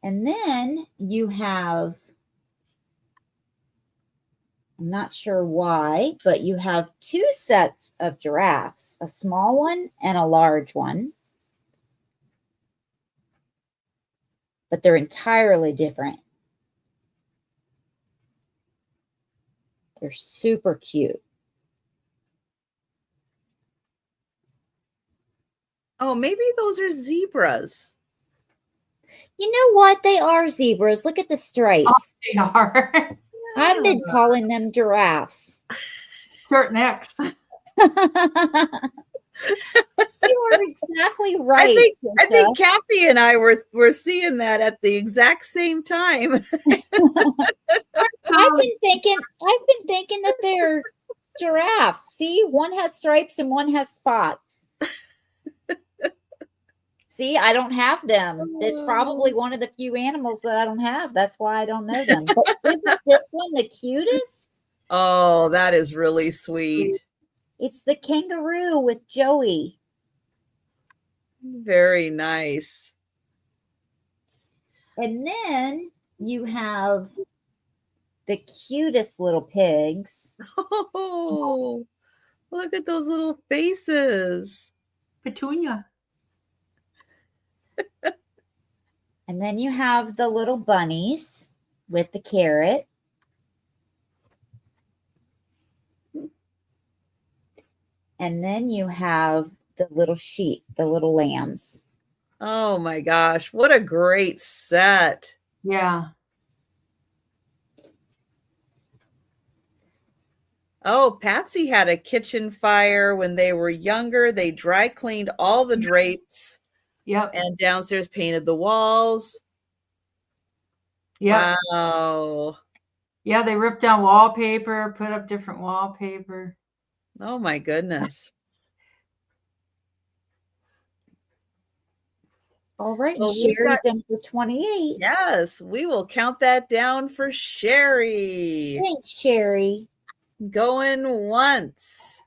And then you have, I'm not sure why, but you have 2 sets of giraffes, a small one and a large one. But they're entirely different. They're super cute. Oh, maybe those are zebras. You know what? They are zebras. Look at the stripes. Oh, they are. I've been calling them giraffes. Short necks. You are exactly right. I think Kathy and I were seeing that at the exact same time. I've been thinking that they're giraffes. See, one has stripes and one has spots. See, I don't have them. It's probably one of the few animals that I don't have. That's why I don't know them. But isn't this one the cutest? Oh, that is really sweet. It's the kangaroo with Joey. Very nice. And then you have the cutest little pigs. Oh, look at those little faces. Petunia. And then you have the little bunnies with the carrot. And then you have the little sheep, the little lambs. Oh my gosh, what a great set. Yeah. Oh, Patsy had a kitchen fire when they were younger. They dry cleaned all the drapes. Yep. And downstairs painted the walls. Yep. Wow. Yeah, they ripped down wallpaper, put up different wallpaper. Oh my goodness. All right, Well, and we've Sherry's got- in for 28. Yes, we will count that down for Sherry. Thanks, Sherry. Going once.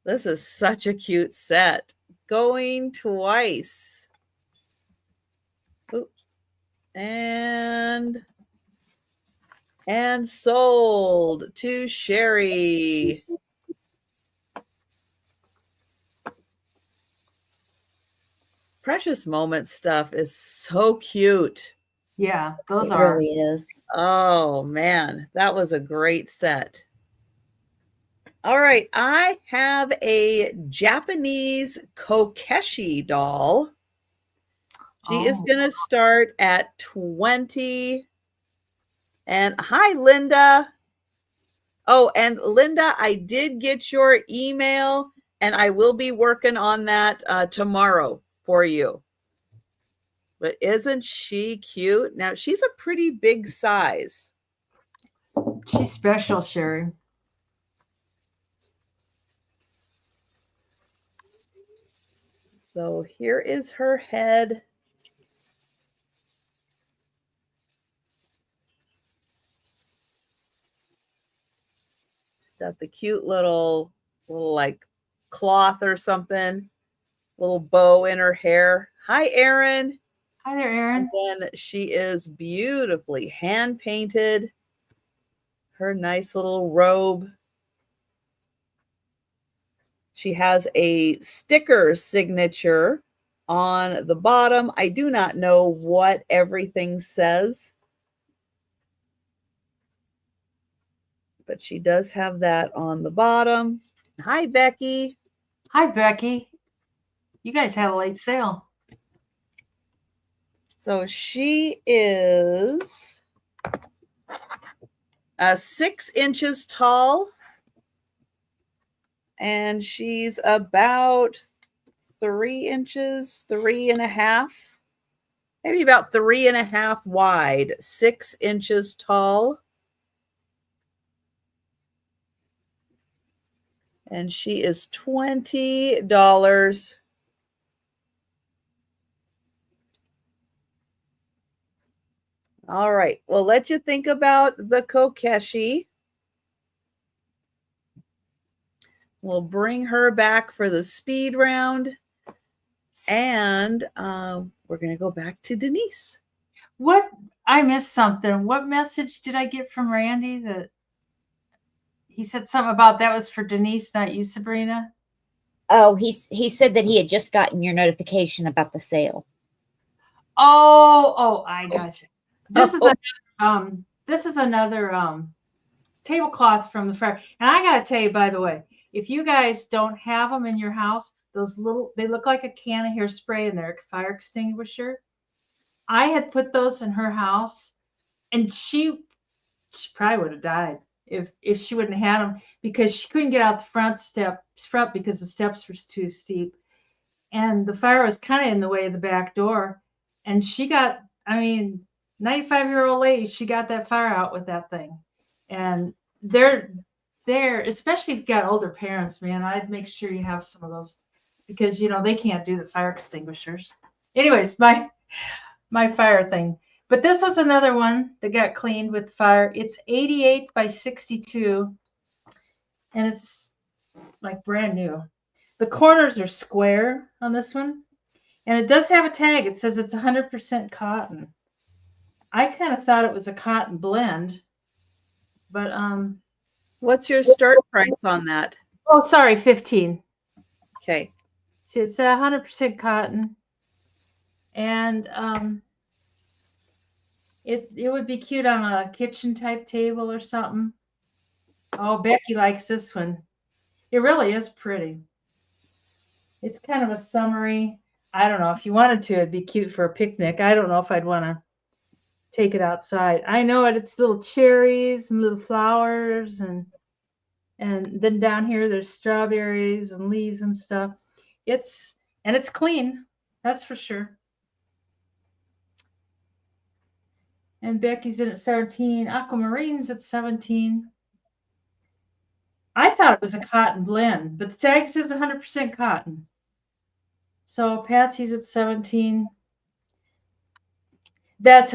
This is such a cute set. Going twice. Oops. And sold to Sherry. Precious Moments stuff is so cute. Yeah, those It are. really is. Oh man, that was a great set. All right, I have a Japanese Kokeshi doll. She is going to start at 20. And hi, Linda. Oh, and Linda, I did get your email, and I will be working on that tomorrow for you. But isn't she cute? Now, she's a pretty big size. She's special, Sherry. So here is her head. Got the cute little like cloth or something, little bow in her hair. Hi, Erin. Hi there, Erin. And then she is beautifully hand painted. Her nice little robe. She has a sticker signature on the bottom. I do not know what everything says, but she does have that on the bottom. Hi, Becky. Hi, Becky. You guys had a late sale. So she is 6 inches tall, and she's about 3 inches, 3.5, maybe about 3.5 wide, 6 inches tall. And she is $20. All right, we'll let you think about the Kokeshi. We'll bring her back for the speed round. And we're going to go back to Denise. What? I missed something. What message did I get from Randy that he said something about that was for Denise, not you, Sabrina? Oh, he said that he had just gotten your notification about the sale. Oh, I got you. This is another tablecloth from the fair. And I got to tell you, by the way, if you guys don't have them in your house, they look like a can of hairspray and they're a fire extinguisher. I had put those in her house, and she probably would have died if she wouldn't have had them, because she couldn't get out the front because the steps were too steep, and the fire was kind of in the way of the back door. And she got, 95-year-old lady, she got that fire out with that thing. And there, especially if you've got older parents, man, I'd make sure you have some of those because, you know, they can't do the fire extinguishers. Anyways, my fire thing. But this was another one that got cleaned with fire. It's 88 by 62, and it's like brand new. The corners are square on this one, and it does have a tag. It says it's 100% cotton. I kind of thought it was a cotton blend, but what's your start price on that? oh, sorry, 15. Okay. See, it's 100% cotton, and it would be cute on a kitchen type table or something. Oh, Becky likes this one. It really is pretty. It's kind of a summery. I don't know if you wanted to, it'd be cute for a picnic. I don't know if I'd want to take it outside. I know it. It's little cherries and little flowers, and then down here there's strawberries and leaves and stuff. It's clean, that's for sure. And Becky's in at 17. Aquamarine's at 17. I thought it was a cotton blend, but the tag says 100% cotton. So Patsy's at 17. That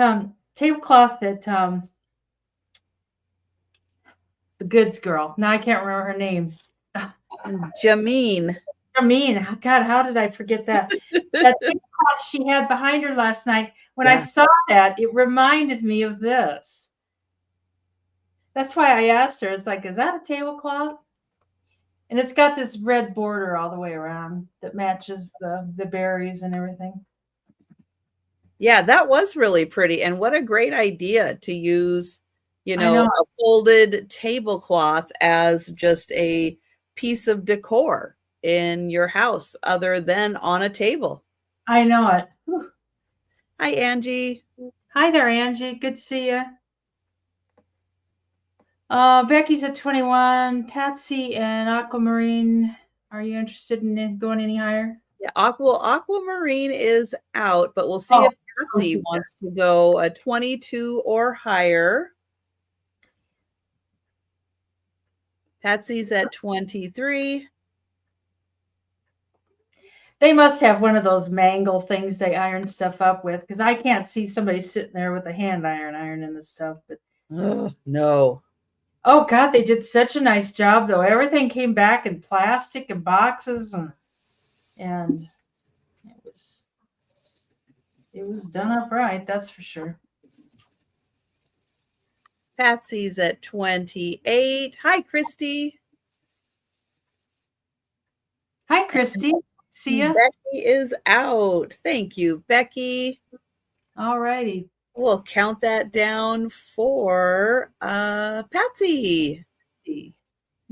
tablecloth that the goods girl. Now I can't remember her name. Jameen. Jameen. God, how did I forget that? That tablecloth she had behind her last night. When I saw that, it reminded me of this. That's why I asked her. It's like, is that a tablecloth? And it's got this red border all the way around that matches the berries and everything. Yeah, that was really pretty. And what a great idea to use, you know, a folded tablecloth as just a piece of decor in your house other than on a table. I know it. Whew. Hi, Angie. Hi there, Angie. Good to see you. Becky's at 21. Patsy and Aquamarine. Are you interested in going any higher? Yeah, Aquamarine is out, but we'll see if Patsy wants to go a 22 or higher. Patsy's at 23. They must have one of those mangle things they iron stuff up with, because I can't see somebody sitting there with a hand ironing this stuff. But no. Oh God, they did such a nice job though. Everything came back in plastic and boxes, and it was done up right, that's for sure. Patsy's at 28. Hi, Christy. Hi, Christy. See ya. Becky is out. Thank you, Becky. All righty. We'll count that down for Patsy.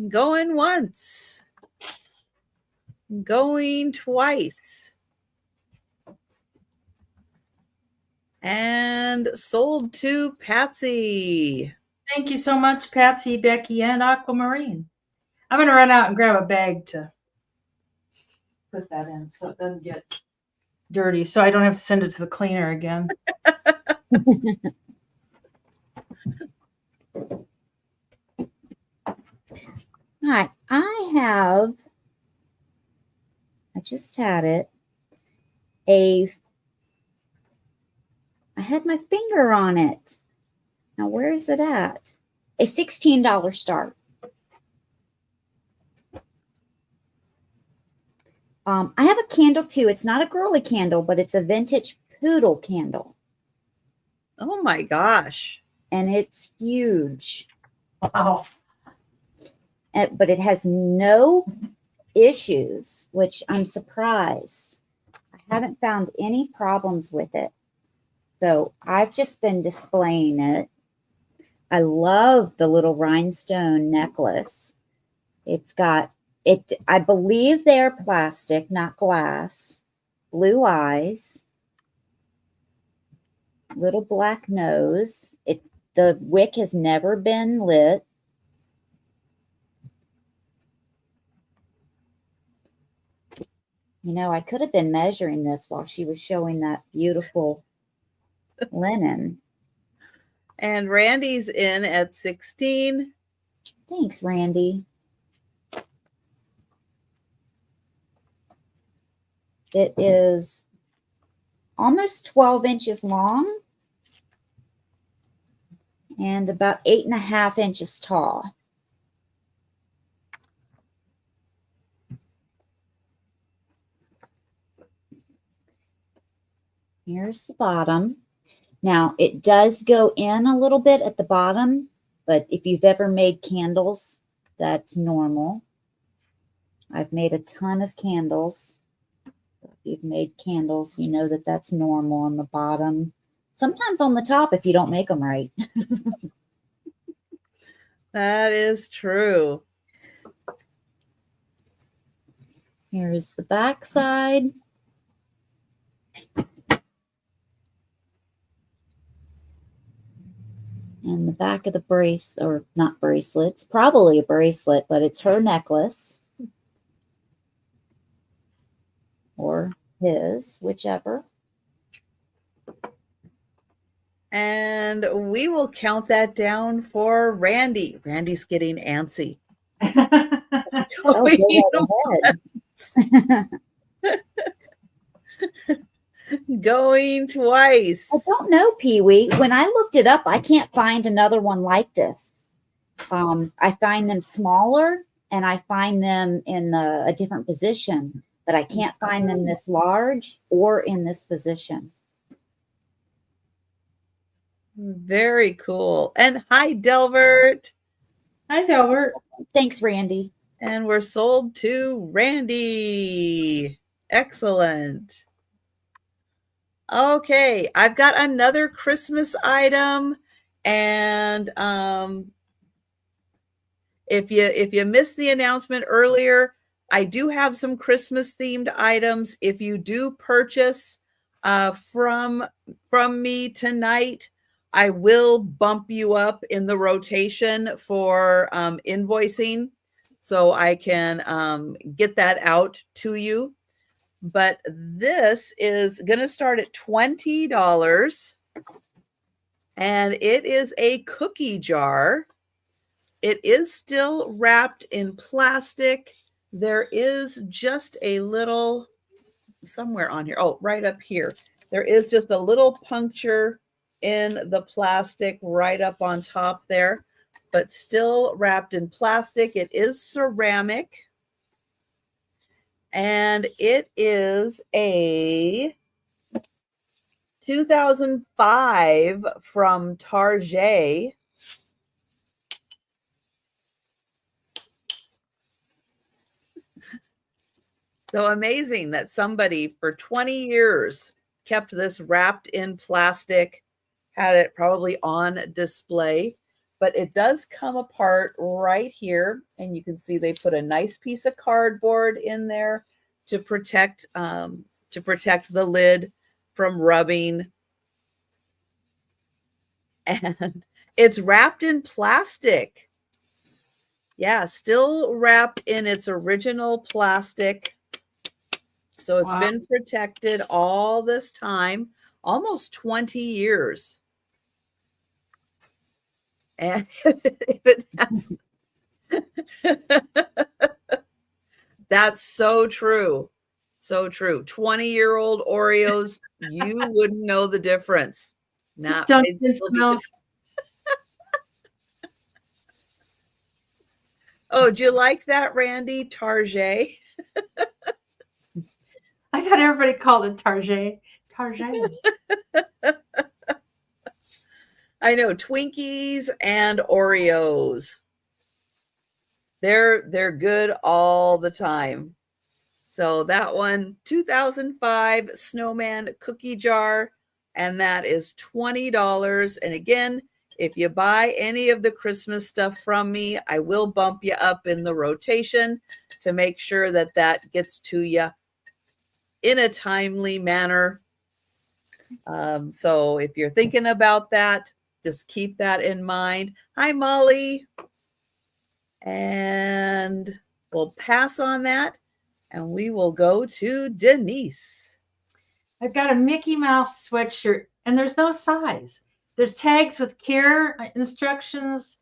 Going once. Going twice. And sold to Patsy. Thank you so much, Patsy, Becky, and Aquamarine. I'm going to run out and grab a bag to put that in so it doesn't get dirty, so I don't have to send it to the cleaner again. Hi, I just had it. I had my finger on it. Now, where is it at? A $16 start. I have a candle too. It's not a girly candle, but it's a vintage poodle candle. Oh my gosh. And it's huge. Wow. But it has no issues, which I'm surprised. I haven't found any problems with it. So I've just been displaying it. I love the little rhinestone necklace. It's got it. I believe they're plastic, not glass. Blue eyes. Little black nose. The wick has never been lit. You know, I could have been measuring this while she was showing that beautiful linen. And Randy's in at 16. Thanks, Randy. It is almost 12 inches long and about 8.5 inches tall. Here's the bottom. Now, it does go in a little bit at the bottom, but if you've ever made candles, that's normal. I've made a ton of candles. If you've made candles, you know that that's normal on the bottom. Sometimes on the top if you don't make them right. That is true. Here's the back side. And the back of the brace, or not bracelets, probably a bracelet, but it's her necklace. Or his, whichever. And we will count that down for Randy. Randy's getting antsy. Going twice. I don't know, Pee-wee. When I looked it up, I can't find another one like this. I find them smaller, and I find them in a different position, but I can't find them this large or in this position. Very cool. And hi, Delbert. Hi, Delbert. Thanks, Randy. And we're sold to Randy. Excellent. Okay, I've got another Christmas item, and if you missed the announcement earlier, I do have some Christmas themed items. If you do purchase from me tonight, I will bump you up in the rotation for invoicing, so I can get that out to you. But this is going to start at $20, and it is a cookie jar. It is still wrapped in plastic. There is just a little, somewhere on here, oh, right up here. There is just a little puncture in the plastic right up on top there, but still wrapped in plastic. It is ceramic. And it is a 2005 from Target. So amazing that somebody for 20 years kept this wrapped in plastic, had it probably on display. But it does come apart right here, and you can see they put a nice piece of cardboard in there to protect the lid from rubbing. And it's wrapped in plastic. Yeah, still wrapped in its original plastic. So it's been protected all this time, almost 20 years. And that's so true. So true. 20-year-old Oreos, you wouldn't know the difference. Just don't smell. Oh, do you like that, Randy? Target. I thought everybody called it Target. Target. I know, Twinkies and Oreos. They're good all the time. So that one, 2005 Snowman cookie jar, and that is $20. And again, if you buy any of the Christmas stuff from me, I will bump you up in the rotation to make sure that that gets to you in a timely manner. So if you're thinking about that, just keep that in mind. Hi, Molly. And we'll pass on that, and we will go to Denise. I've got a Mickey Mouse sweatshirt, and there's no size. There's tags with care instructions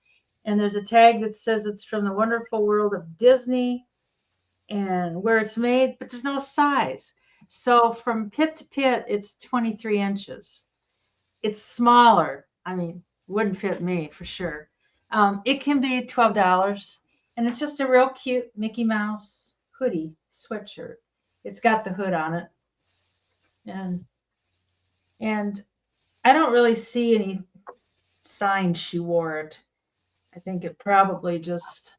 And there's a tag that says it's from the wonderful world of Disney and where it's made, but there's no size. So from pit to pit, it's 23 inches. It's smaller. I mean, wouldn't fit me for sure. It can be $12, and it's just a real cute Mickey Mouse hoodie sweatshirt. It's got the hood on it, and I don't really see any signs she wore it. I think it probably just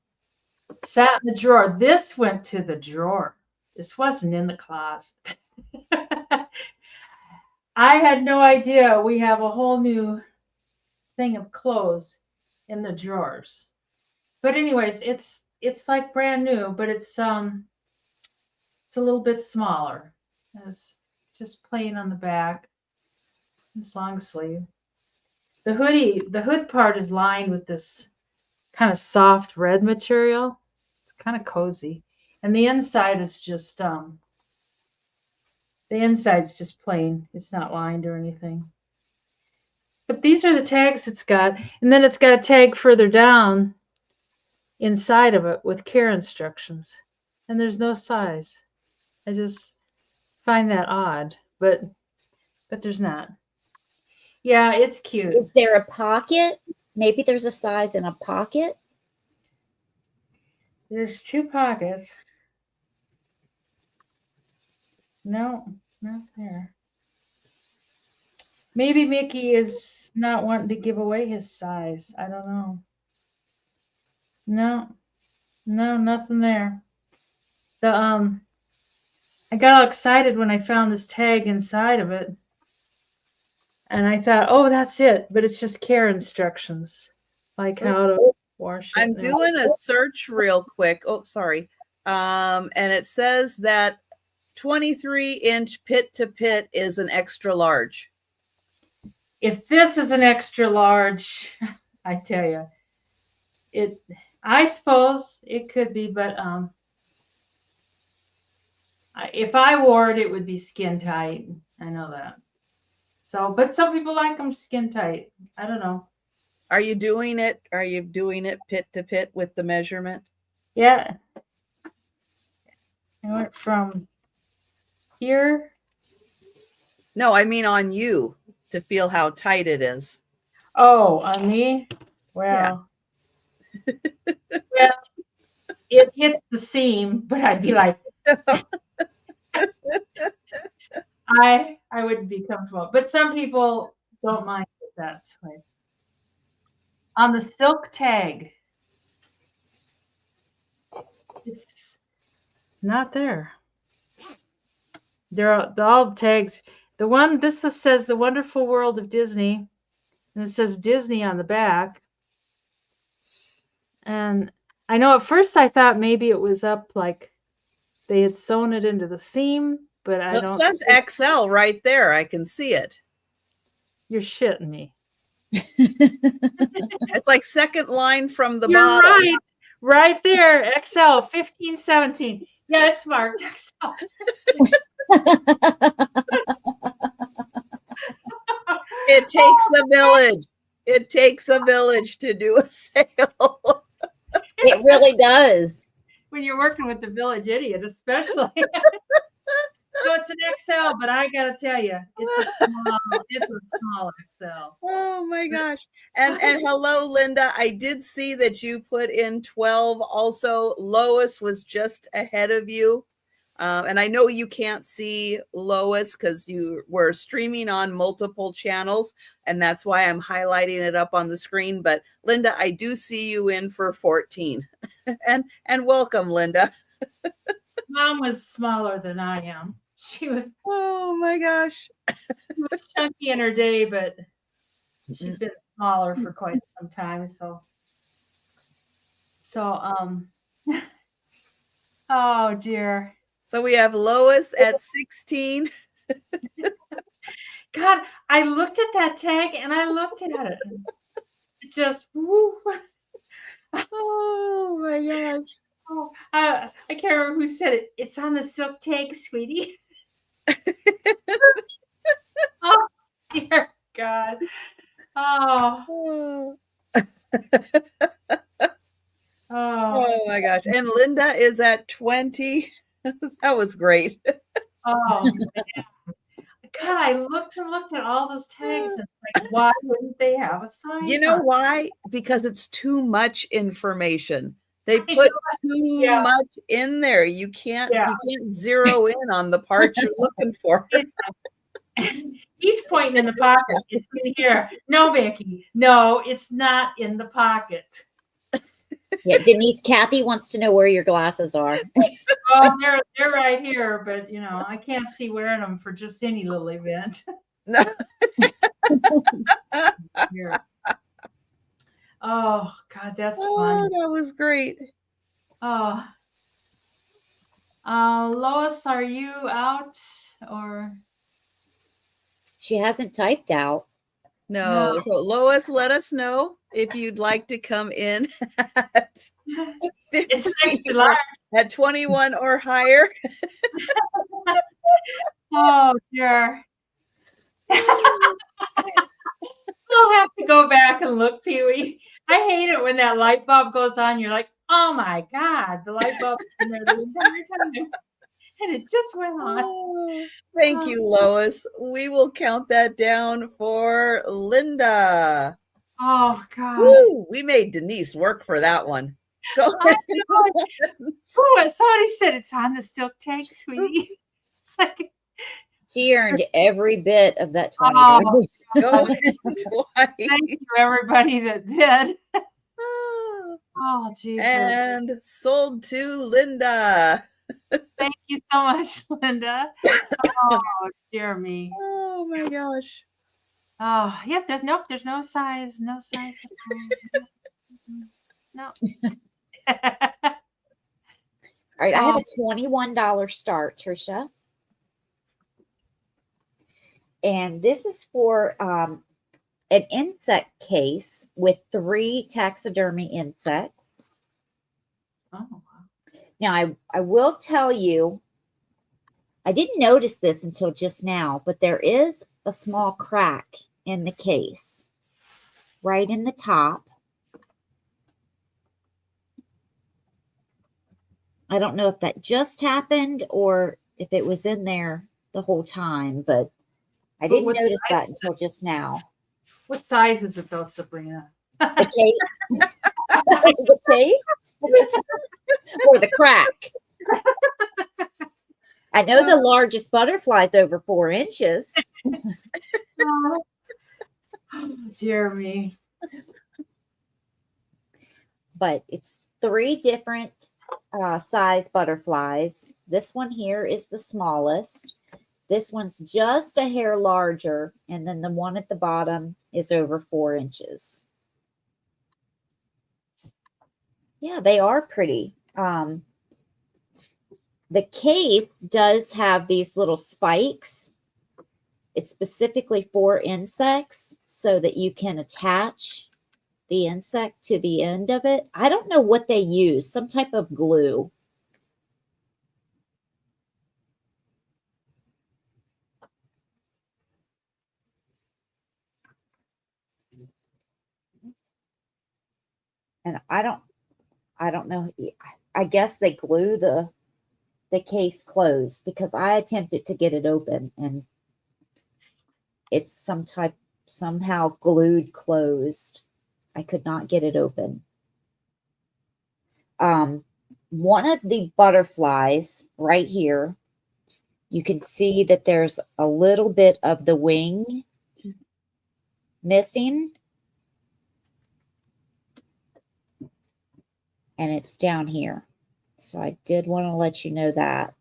sat in the drawer. This went to the drawer. This wasn't in the closet. I had no idea we have a whole new thing of clothes in the drawers. But anyways, it's like brand new, but it's a little bit smaller. It's just plain on the back. It's long sleeve. The hood part is lined with this kind of soft red material. It's kind of cozy. And the inside is just the inside's just plain. It's not lined or anything. But these are the tags it's got. And then it's got a tag further down inside of it with care instructions. And there's no size. I just find that odd. But there's not. Yeah, it's cute. Is there a pocket? Maybe there's a size in a pocket. There's 2 pockets. No, not there. Maybe Mickey is not wanting to give away his size. I don't know. No, nothing there. I got all excited when I found this tag inside of it. And I thought, oh, that's it. But it's just care instructions, like how to wash it. I'm doing a search real quick. Oh, sorry. And it says that 23-inch pit to pit is an extra large. If this is an extra large, I tell you, I suppose it could be, but if I wore it, it would be skin tight. I know that. So, but some people like them skin tight. I don't know. Are you doing it? Are you doing it pit to pit with the measurement? Yeah. I went from here. No, I mean on you to feel how tight it is. Oh, on me? Well, well, it hits the seam, but I'd be like, I wouldn't be comfortable. But some people don't mind it that way. On the silk tag, it's not there. There are all the tags. The one this says the wonderful world of Disney, and it says Disney on the back. And I know at first I thought maybe it was up like they had sewn it into the seam, but I don't. It says XL right there. I can see it. You're shitting me. It's like second line from the You're bottom. right there. XL 15-17. Yeah, it's marked XL. It takes a village. It takes a village to do a sale. It really does. When you're working with the village idiot, especially. So it's an XL, but I gotta tell you, it's a small XL. Oh my gosh. And hello, Linda. I did see that you put in 12 also. Lois was just ahead of you. And I know you can't see Lois because you were streaming on multiple channels, and that's why I'm highlighting it up on the screen. But Linda, I do see you in for 14. and welcome, Linda. Mom was smaller than I am. She was, oh my gosh. She was chunky in her day, but she's been smaller for quite some time. So oh dear. So we have Lois at 16. God, I looked at that tag and I looked at it. It just, woo. Oh my gosh. Oh, I can't remember who said it. It's on the silk tag, sweetie. Oh, dear God. Oh. Oh, Oh my gosh. And Linda is at 20. That was great. oh, man. God, I looked and looked at all those tags, and it's like, why wouldn't they have a You size know on? why? Because it's too much information. They I put know. too Yeah, much in there. You can't zero in on the part you're looking for. He's pointing in the pocket. It's in here. No, Becky. No, it's not in the pocket. Yeah, Denise, Kathy wants to know where your glasses are. Oh, they're right here, but I can't see wearing them for just any little event. No. Here. Oh God, that's Oh, fun. that was great. Oh, Lois, are you out or She hasn't typed out. No. So Lois, let us know if you'd like to come in at It's an 15 extra large. at 21 or higher. Oh dear. We'll have to go back and look, Pee-wee. I hate it when that light bulb goes on. You're like, oh my God, the light bulb in there the entire time. And it just went on. Oh, thank you, Lois. We will count that down for Linda. Oh God. Woo, we made Denise work for that one. Go ahead. Oh, somebody said it's on the silk tag, sweetie. It's like, She earned every bit of that $20. Go ahead twice. thank you, everybody that did. Oh, Jesus. And sold to Linda. Thank you so much, Linda. Oh, dear me. Oh my gosh. Oh, yeah, there's no size. No size. No. All right, I have a $21 start, Trisha. And this is for an insect case with 3 taxidermy insects. Oh, wow. Now, I will tell you, I didn't notice this until just now, but there is a small crack in the case right in the top. I don't know if that just happened or if it was in there the whole time, but I didn't notice that until just now. What size is it though, Sabrina? The case? The case? Or the crack? I know the largest butterfly is over 4 inches. Oh, dear me. But it's 3 different size butterflies. This one here is the smallest. This one's just a hair larger. And then the one at the bottom is over 4 inches. Yeah, they are pretty. The case does have these little spikes. It's specifically for insects so that you can attach the insect to the end of it. I don't know what they use, some type of glue. And I don't know. I guess they glue the case closed because I attempted to get it open and it's somehow glued closed. I could not get it open. One of the butterflies right here, you can see that there's a little bit of the wing missing. And it's down here. So I did want to let you know that.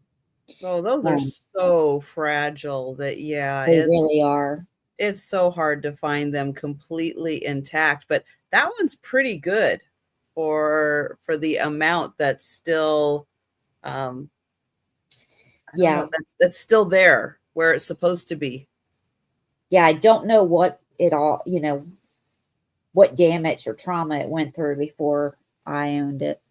Oh, those are so fragile that, yeah. They really are. It's so hard to find them completely intact. But that one's pretty good for the amount that's still, that's still there where it's supposed to be. Yeah, I don't know what it all, what damage or trauma it went through before I owned it.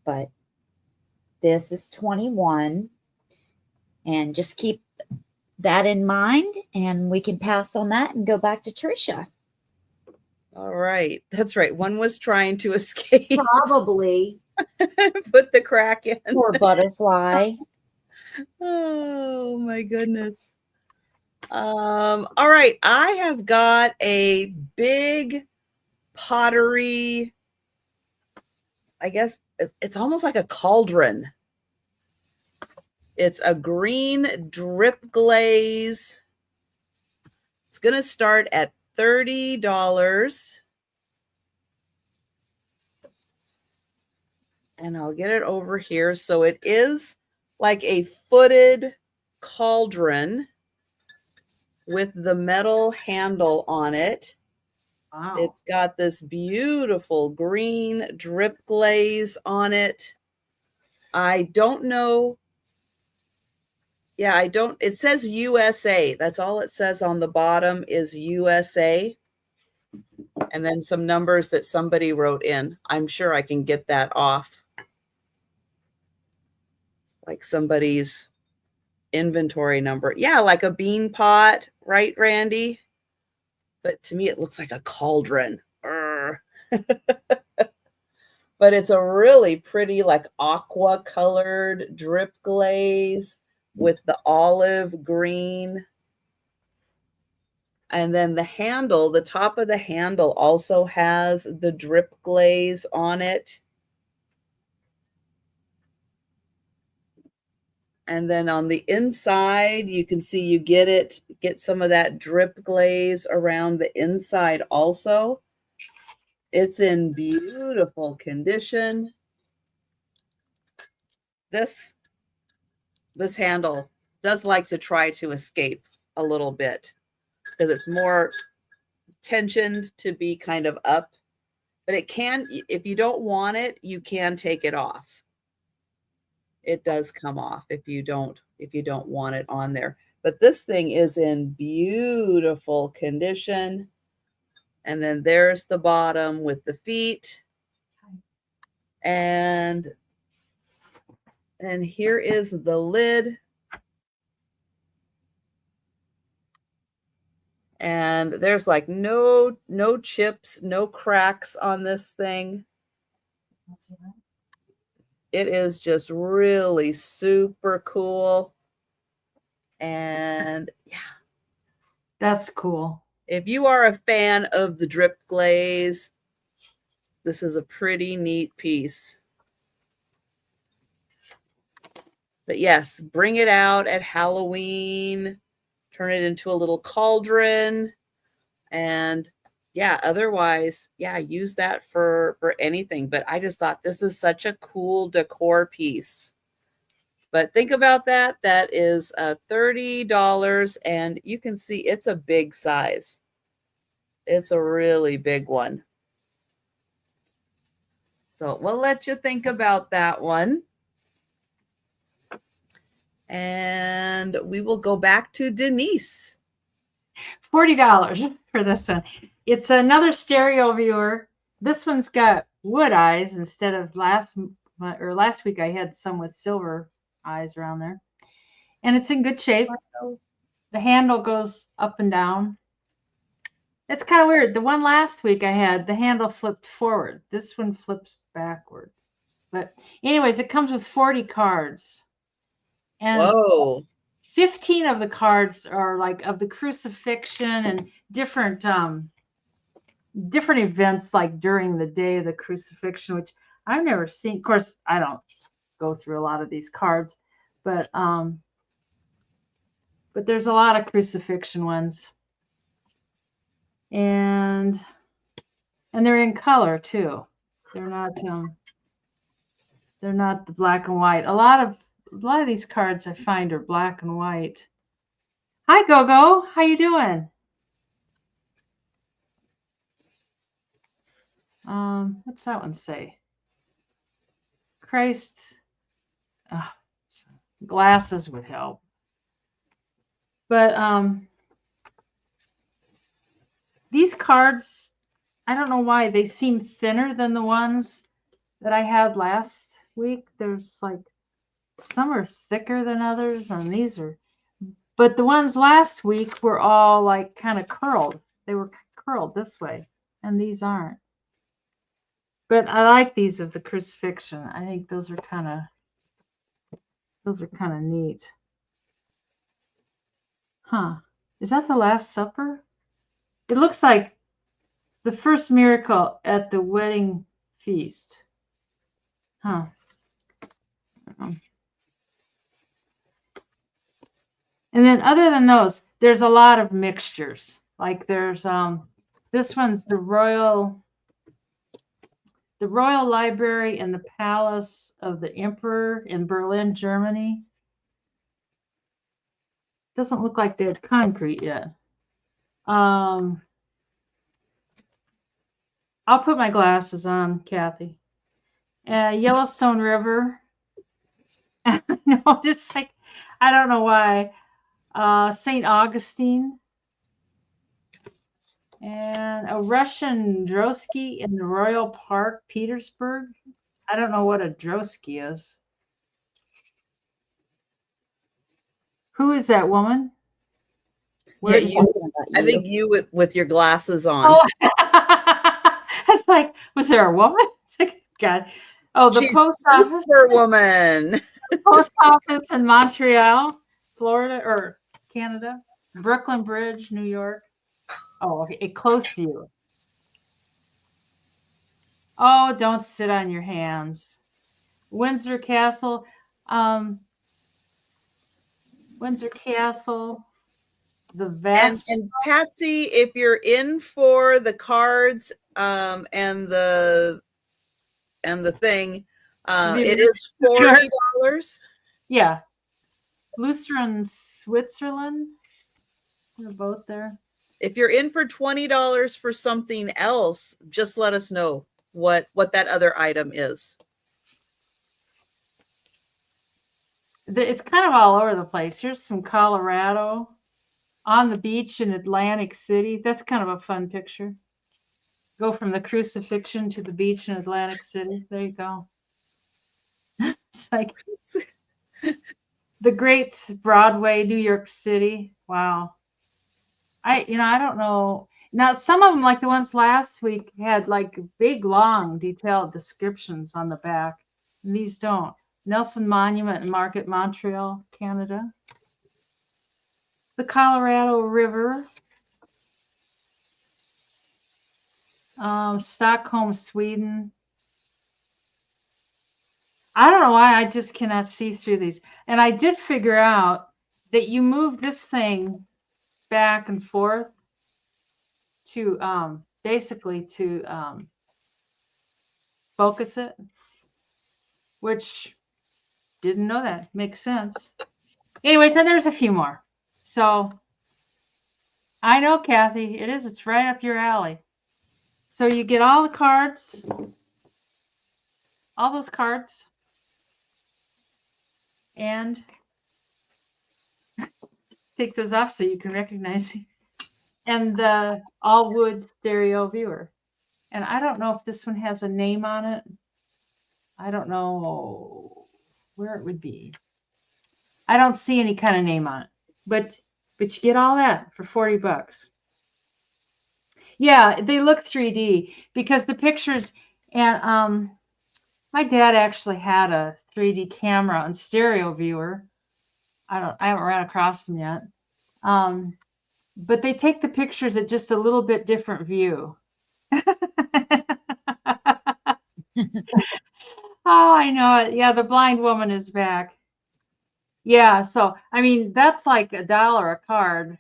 But this is 21. And just keep that in mind, and we can pass on that and go back to Trisha. All right. That's right. One was trying to escape. Probably. Put the crack in. Poor butterfly. Oh my goodness. All right. I have got a big pottery. I guess it's almost like a cauldron. It's a green drip glaze. It's going to start at $30. And I'll get it over here. So it is like a footed cauldron with the metal handle on it. Wow. It's got this beautiful green drip glaze on it. I don't know. Yeah, I don't. It says USA. That's all it says on the bottom is USA. And then some numbers that somebody wrote in. I'm sure I can get that off. Like somebody's inventory number. Yeah, like a bean pot, right, Randy? But to me, it looks like a cauldron. But it's a really pretty, like aqua colored drip glaze with the olive green. And then the handle, the top of the handle also has the drip glaze on it. And then on the inside, you can see you get some of that drip glaze around the inside also. It's in beautiful condition. This handle does like to try to escape a little bit because it's more tensioned to be kind of up. But it can, if you don't want it, you can take it off. It does come off if you don't want it on there. But this thing is in beautiful condition. And then there's the bottom with the feet. And here is the lid. And there's like no chips, no cracks on this thing. It is just really super cool. And yeah. That's cool. If you are a fan of the drip glaze, this is a pretty neat piece. But yes, bring it out at Halloween, turn it into a little cauldron, and yeah, otherwise, yeah, use that for anything. But I just thought this is such a cool decor piece. But think about that. That is $30, and you can see it's a big size. It's a really big one. So we'll let you think about that one. And we will go back to Denise. $40 for this one. It's another stereo viewer. This one's got wood eyes instead of last week I had some with silver eyes around there. And it's in good shape. The handle goes up and down. It's kind of weird. The one last week I had, the handle flipped forward. This one flips backward. But anyways, it comes with 40 cards. And whoa. 15 of the cards are like of the crucifixion and different events like during the day of the crucifixion, which I've never seen. Of course, I don't go through a lot of these cards, but there's a lot of crucifixion ones. And they're in color too. They're not the black and white. A lot of these cards I find are black and white. Hi, Gogo. How you doing? What's that one say? Christ. Glasses would help. But these cards, I don't know why they seem thinner than the ones that I had last week. There's like some are thicker than others, and these are But the ones last week were all like kind of curled. They were curled this way, and these aren't. But I like these of the crucifixion. I think those are kind of neat. Huh. Is that the Last Supper? It looks like the first miracle at the wedding feast. Huh. And then other than those, there's a lot of mixtures. Like there's this one's the Royal Library in the Palace of the Emperor in Berlin, Germany. Doesn't look like they had concrete yet. I'll put my glasses on, Kathy. Yellowstone River. No, just like, I don't know why. St. Augustine. And a Russian drosky in the Royal Park, Petersburg. I don't know what a drosky is. Who is that woman? Yeah, I think you with your glasses on. Oh, it's like, was there a woman? It's like, God. Oh, the She's post office. woman. Post office in Montreal, Florida, or Canada. Brooklyn Bridge, New York. Oh, okay. A close view. Oh, don't sit on your hands. Windsor Castle. Windsor Castle. The vast. And Patsy, if you're in for the cards and the thing, it is $40. Yeah. Lucerne, Switzerland. They're both there. If you're in for $20 for something else, just let us know what that other item is. It's kind of all over the place. Here's some Colorado on the beach in Atlantic City. That's kind of a fun picture. Go from the crucifixion to the beach in Atlantic City. There you go. It's like the great Broadway, New York City. Wow. I don't know. Now, some of them, like the ones last week, had like big, long, detailed descriptions on the back. And these don't. Nelson Monument and Market, Montreal, Canada. The Colorado River. Stockholm, Sweden. I don't know why I just cannot see through these. And I did figure out that you move this thing back and forth to basically to focus it, which didn't know that. Makes sense. Anyways, and there's a few more. So I know, Kathy, it is. It's right up your alley. So you get all the cards, all those cards, and take those off so you can recognize it. And the all wood stereo viewer. And I don't know if this one has a name on it. I don't know where it would be. I don't see any kind of name on it. But you get all that for $40. Yeah, they look 3D because the pictures, and my dad actually had a 3D camera and stereo viewer. I haven't ran across them yet. But they take the pictures at just a little bit different view. Oh, I know it. Yeah, the blind woman is back. Yeah, so I mean that's like $1 a card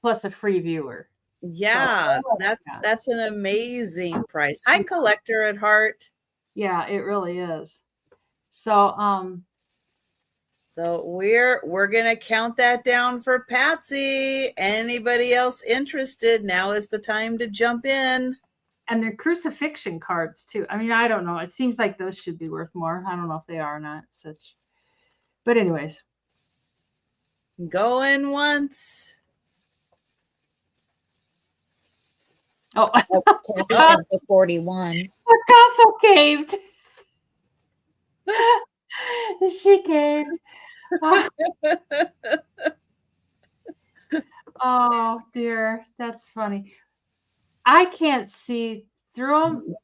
plus a free viewer. Yeah, so, that's an amazing price. Hi, collector at heart. Yeah, it really is. So so we're gonna count that down for Patsy. Anybody else interested? Now is the time to jump in. And they're crucifixion cards too. I mean, I don't know. It seems like those should be worth more. I don't know if they are or not. Such, but anyways, going once. Oh, Kathy said 41. Picasso caved. She caved. Oh dear, that's funny. I can't see through them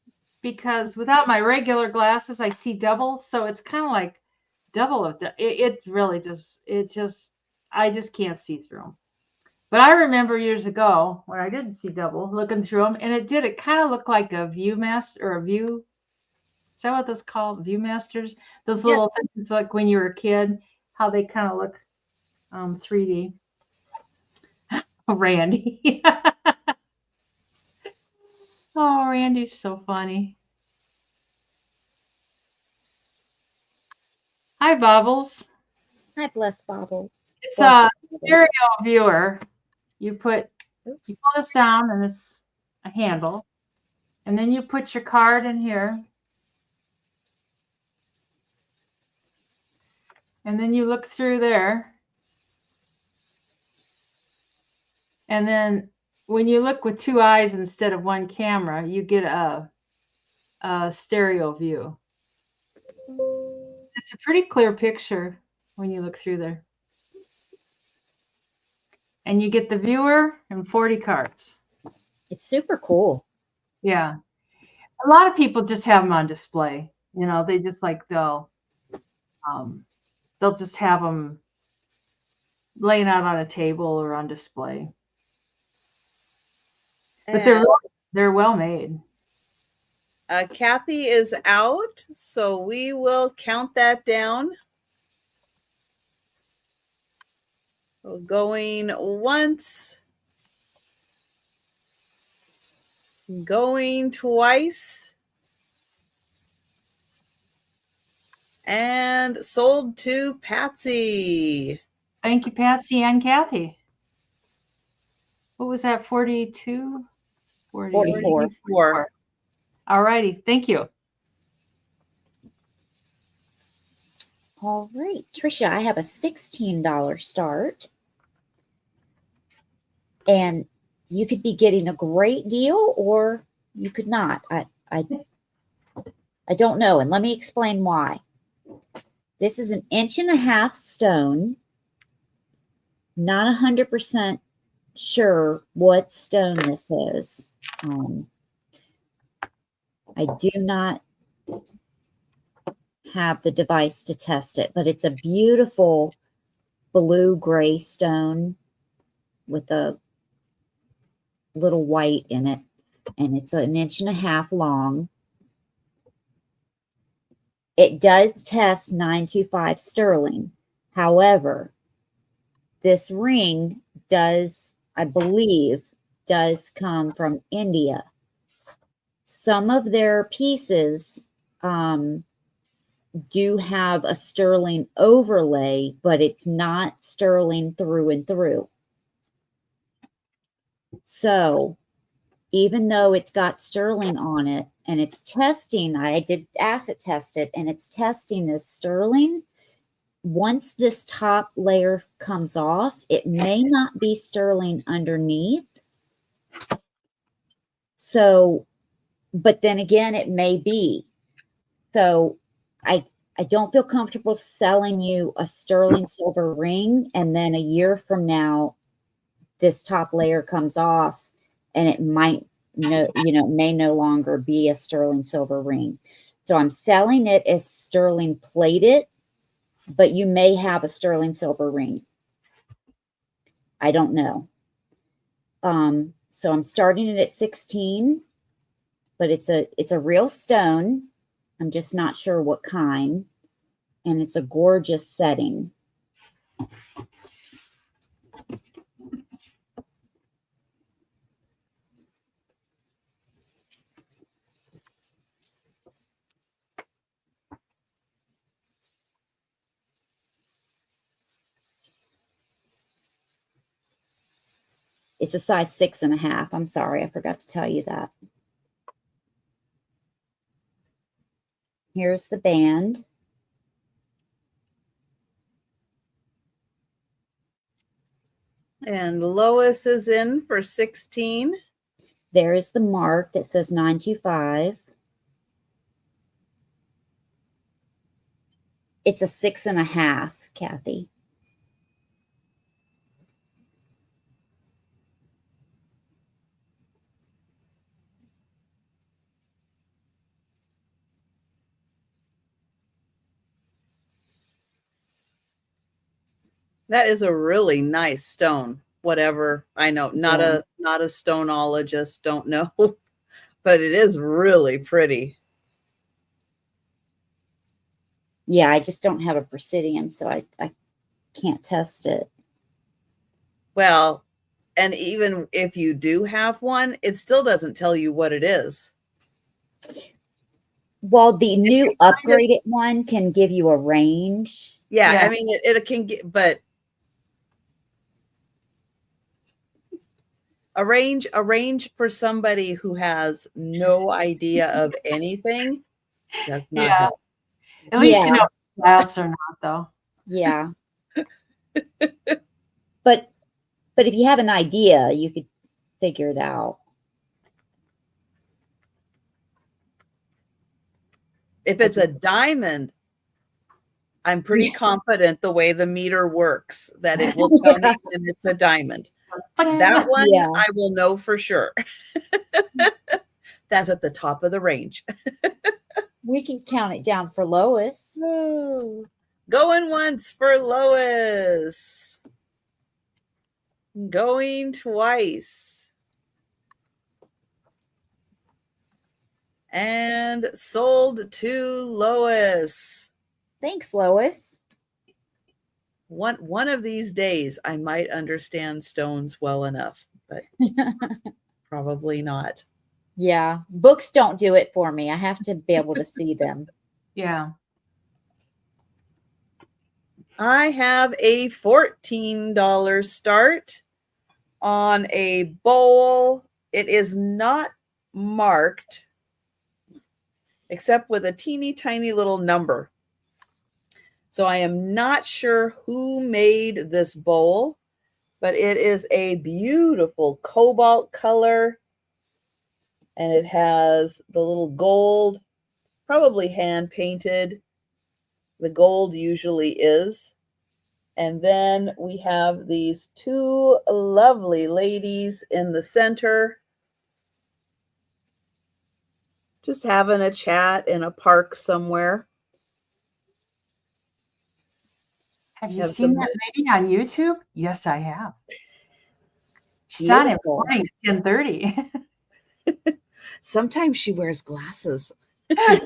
because without my regular glasses, I see double. So it's kind of like double of it really just I just can't see through them. But I remember years ago when I didn't see double, looking through them, and it kind of looked like a ViewMaster or a View. Is that what those called? ViewMasters? Those little things like when you were a kid, how they kind of look 3D. Oh, Randy. Oh, Randy's so funny. Hi, Bubbles. Hi, bless Bobbles. It's Bless a stereo viewer. You pull this down, and it's a handle, and then you put your card in here, and then you look through there, and then when you look with two eyes instead of one camera, you get a stereo view. It's a pretty clear picture when you look through there. And you get the viewer and 40 cards. It's super cool. Yeah. A lot of people just have them on display. You know, they just like they'll just have them laying out on a table or on display. But they're well made. Kathy is out, so we will count that down. We're going once, going twice, and sold to Patsy. Thank you, Patsy and Kathy. What was that, 42? 44. All righty. Thank you. All right, Trisha, I have a $16 start. And you could be getting a great deal or you could not. I don't know. And let me explain why. This is 1.5 inch stone. Not 100% sure what stone this is. I do not have the device to test it, but it's a beautiful blue gray stone with a little white in it, and it's 1.5 inches long. It does test 925 sterling. However, this ring does, I believe, does come from India. Some of their pieces do have a sterling overlay, but it's not sterling through and through. So even though it's got sterling on it and it's testing, I did acid test it, and it's testing as sterling. Once this top layer comes off, it may not be sterling underneath. So, but then again, it may be. So I don't feel comfortable selling you a sterling silver ring, and then a year from now, this top layer comes off, and it might may no longer be a sterling silver ring. So I'm selling it as sterling plated, but you may have a sterling silver ring. I don't know. So I'm starting it at 16, but it's a real stone. I'm just not sure what kind, and it's a gorgeous setting. It's a size 6.5. I'm sorry, I forgot to tell you that. Here's the band. And Lois is in for 16. There is the mark that says 925. It's a 6.5, Kathy. That is a really nice stone. Whatever. I know, not Yeah. a stoneologist, don't know, but it is really pretty. Yeah, I just don't have a Presidium, so I can't test it. Well, and even if you do have one, it still doesn't tell you what it is. Well, the new kind of- upgraded one can give you a range. Yeah, Yeah. I mean, it can get, but a range for somebody who has no idea of anything does not Yeah. help. At least you Yeah. know if glass or not, though. Yeah. But if you have an idea, you could figure it out. If it's a diamond, I'm pretty confident the way the meter works that it will tell me when it's a diamond. That one Yeah. I will know for sure. That's at the top of the range. We can count it down for Lois. Oh, going once for Lois. Going twice. And sold to Lois. Thanks, Lois. One of these days, I might understand stones well enough, but probably not. Yeah, books don't do it for me. I have to be able to see them. Yeah. I have a $14 start on a bowl. It is not marked except with a teeny tiny little number. So I am not sure who made this bowl, but it is a beautiful cobalt color. And it has the little gold, probably hand painted. The gold usually is. And then we have these two lovely ladies in the center, just having a chat in a park somewhere. Have you Have seen some- that lady on YouTube? Yes, I have. She's Beautiful. on Emporium at 10:30. Sometimes she wears glasses. I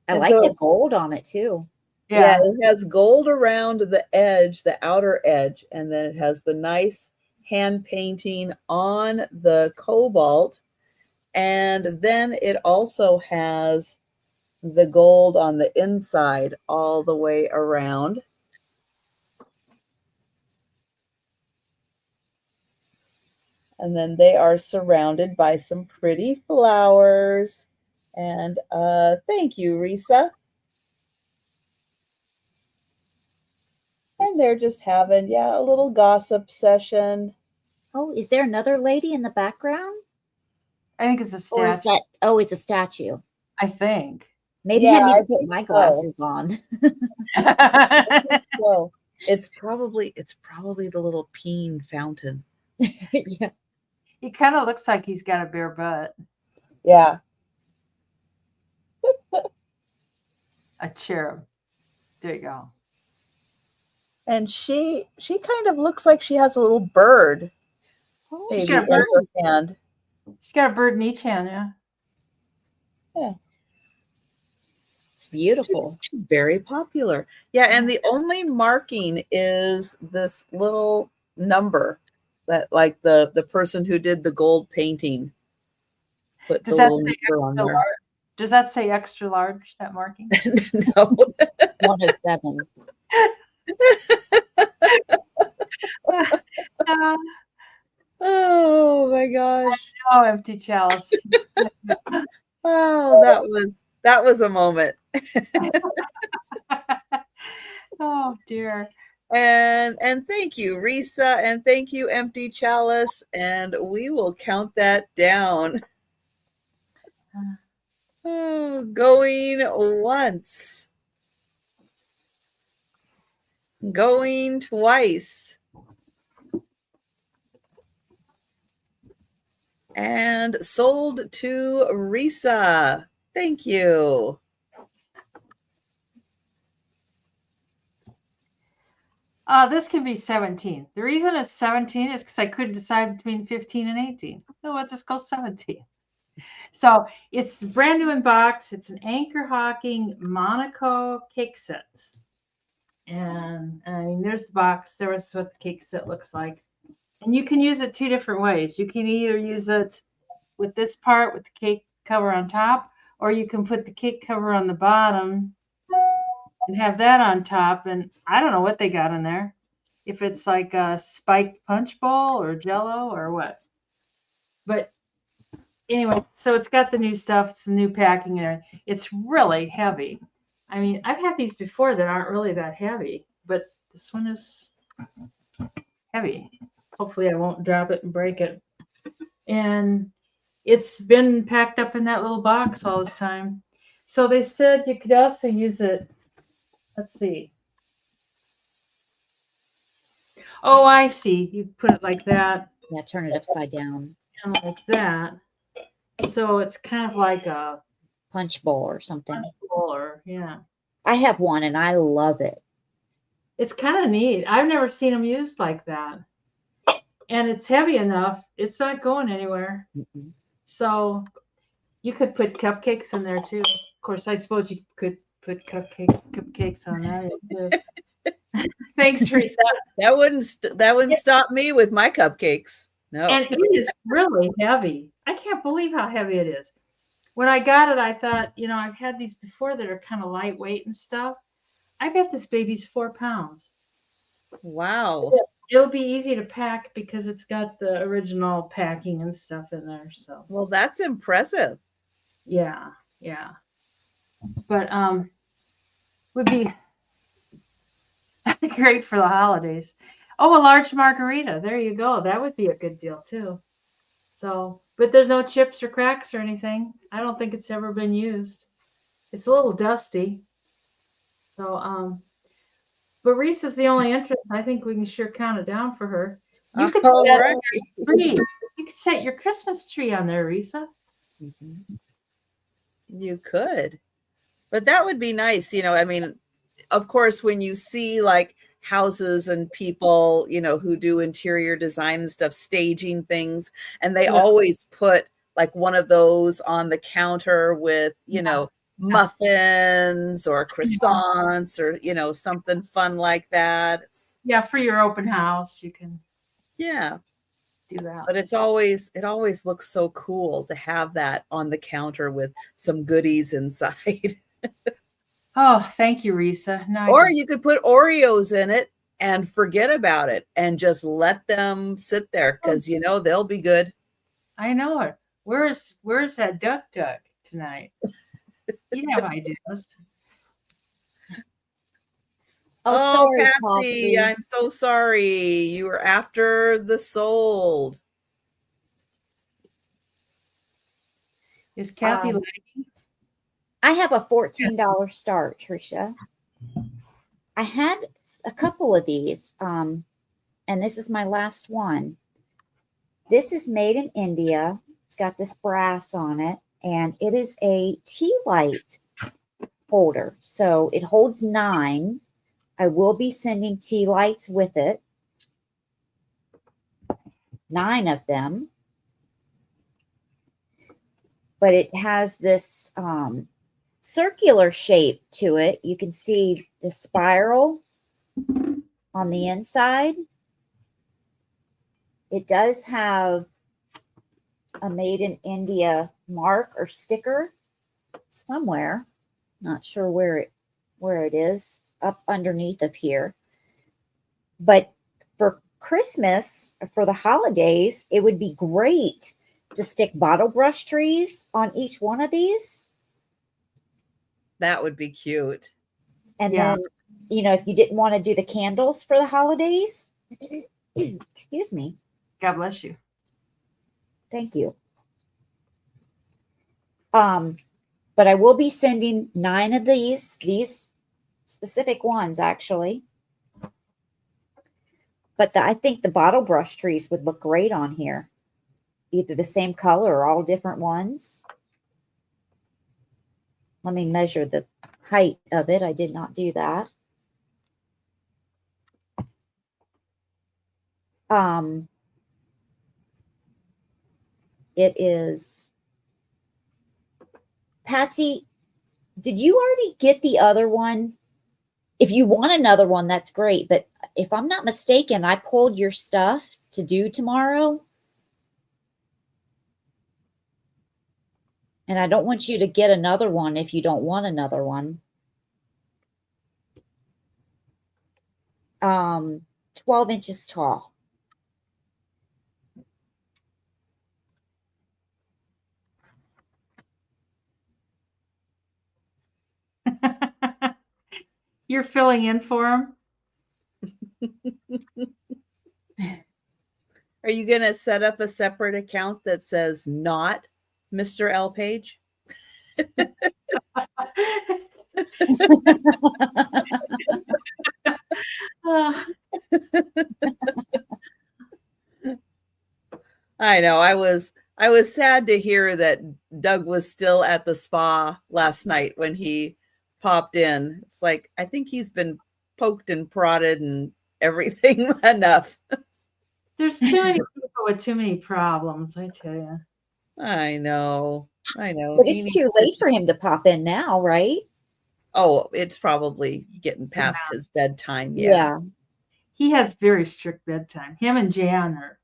And like so- the gold on it too. Yeah, it has gold around the edge, the outer edge, and then it has the nice hand painting on the cobalt. And then it also has the gold on the inside all the way around. And then they are surrounded by some pretty flowers. And thank you, Risa. And they're just having, a little gossip session. Oh, is there another lady in the background? I think it's a Or is statue. that, oh, it's a statue. I think. Maybe Yeah, I need I to put think my so. glasses on. So it's probably the little peen fountain. Yeah. He kind of looks like he's got a bare butt. Yeah. A cherub. There you go. And she kind of looks like she has a little bird Oh, maybe got a in bird. her hand. She's got a bird in each hand, yeah. Yeah. it's beautiful. She's very popular. Yeah, and the only marking is this little number that, like, the person who did the gold painting put Does the that little say number on extra there. large? Does that say extra large, that marking? No. 107. Oh my gosh. Oh, empty chalice. Oh, that was a moment. Oh dear. And thank you, Risa, and thank you, Empty Chalice, and we will count that down. Oh, going once. Going twice. And sold to Risa. Thank you. This can be 17. The reason it's 17 is because I couldn't decide between 15 and 18. No, I'll just go 17. So it's brand new in box. It's an Anchor Hawking Monaco cake set. And I mean, there's the box. There's what the cake set looks like. And you can use it two different ways. You can either use it with this part with the cake cover on top, or you can put the cake cover on the bottom and have that on top. And I don't know what they got in there. If it's like a spiked punch bowl or Jello or what. But anyway, so it's got the new stuff. It's the new packing and everything. It's really heavy. I mean, I've had these before that aren't really that heavy, but this one is heavy. Hopefully I won't drop it and break it. And it's been packed up in that little box all this time. So they said you could also use it. Let's see. Oh, I see. You put it like that. Yeah, turn it upside down. And like that. So it's kind of like a Punch bowl or something. punch bowl, or yeah. I have one and I love it. It's kind of neat. I've never seen them used like that. And it's heavy enough. It's not going anywhere. Mm-mm. So you could put cupcakes in there too. Of course, I suppose you could put cupcakes on that too. Thanks, Risa. That wouldn't stop me with my cupcakes. No. And it is really heavy. I can't believe how heavy it is. When I got it, I thought, you know, I've had these before that are kind of lightweight and stuff. I bet this baby's 4 pounds. Wow. It'll be easy to pack because it's got the original packing and stuff in there. So, Well, that's impressive. yeah. But would be great for the holidays. Oh, a large margarita. There you go. That would be a good deal too. So, but there's no chips or cracks or anything. I don't think it's ever been used. It's a little dusty. So, but Reese is the only entrant. I think we can sure count it down for her. You could All set right. your tree. You could set your Christmas tree on there, Risa. Mm-hmm. You could. But that would be nice. You know, I mean, of course, when you see like houses and people, you know, who do interior design and stuff, staging things, and they always put like one of those on the counter with, you know, muffins or croissants or, you know, something fun like that. Yeah, for your open house, you can do that. But it always looks so cool to have that on the counter with some goodies inside. Oh, thank you, Risa. Or you could put Oreos in it and forget about it and just let them sit there because, you know, they'll be good. I know it. Where's that duck tonight? You have ideas. Oh, sorry, Patsy, Poppy. I'm so sorry. You were after the sold. Is Kathy lagging? I have a $14 start, Trisha. I had a couple of these, and this is my last one. This is made in India. It's got this brass on it, and it is a Tealight holder. So it holds 9. I will be sending Tealights with it. 9 of them. But it has this circular shape to it. You can see the spiral on the inside. It does have a made in India mark or sticker somewhere. Not sure where it is, up underneath of here. But for Christmas, for the holidays, it would be great to stick bottle brush trees on each one of these. That would be cute. And then, you know, if you didn't want to do the candles for the holidays, excuse me. God bless you. Thank you. But I will be sending 9 of these specific ones, actually. But I think the bottle brush trees would look great on here. Either the same color or all different ones. Let me measure the height of it. I did not do that. It is, Patsy, did you already get the other one? If you want another one, that's great. But if I'm not mistaken, I pulled your stuff to do tomorrow. And I don't want you to get another one if you don't want another one. 12 inches tall. You're filling in for him? Are you going to set up a separate account that says not Mr. L Page? I know. I was sad to hear that Doug was still at the spa last night when he popped in. It's like, I think he's been poked and prodded and everything enough. There's too many people with too many problems, I tell you. I know. But it's too late for him to pop in now, right? Oh, it's probably getting past his bedtime. Yeah. He has very strict bedtime. Him and Jan are.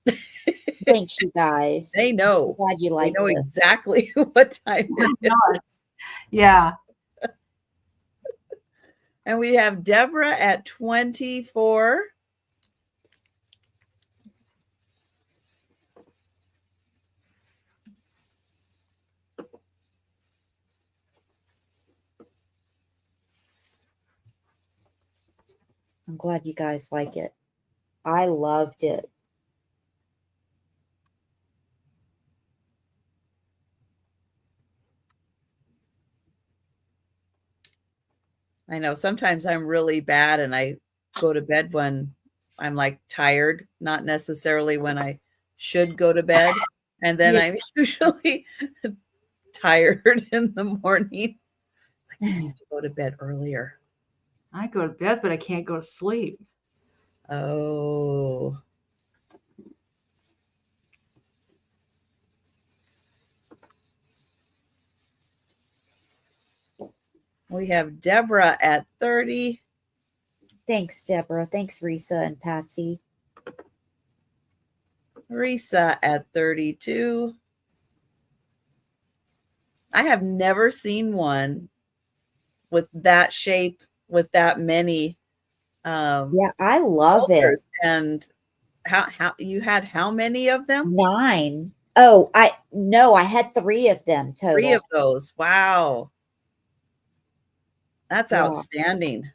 Thanks, you guys. They know. I'm glad you like They know this. exactly what time it is. Yeah. And we have Deborah at 24. I'm glad you guys like it. I loved it. I know sometimes I'm really bad and I go to bed when I'm like tired, not necessarily when I should go to bed. And then I'm usually tired in the morning. It's like I need to go to bed earlier. I go to bed, but I can't go to sleep. Oh. We have Deborah at 30. Thanks, Deborah. Thanks, Risa and Patsy. Risa at 32. I have never seen one with that shape, with that many. Yeah, I love it. And how you had how many of them? 9. Oh, I had 3 of them total. 3 of those. Wow. That's outstanding.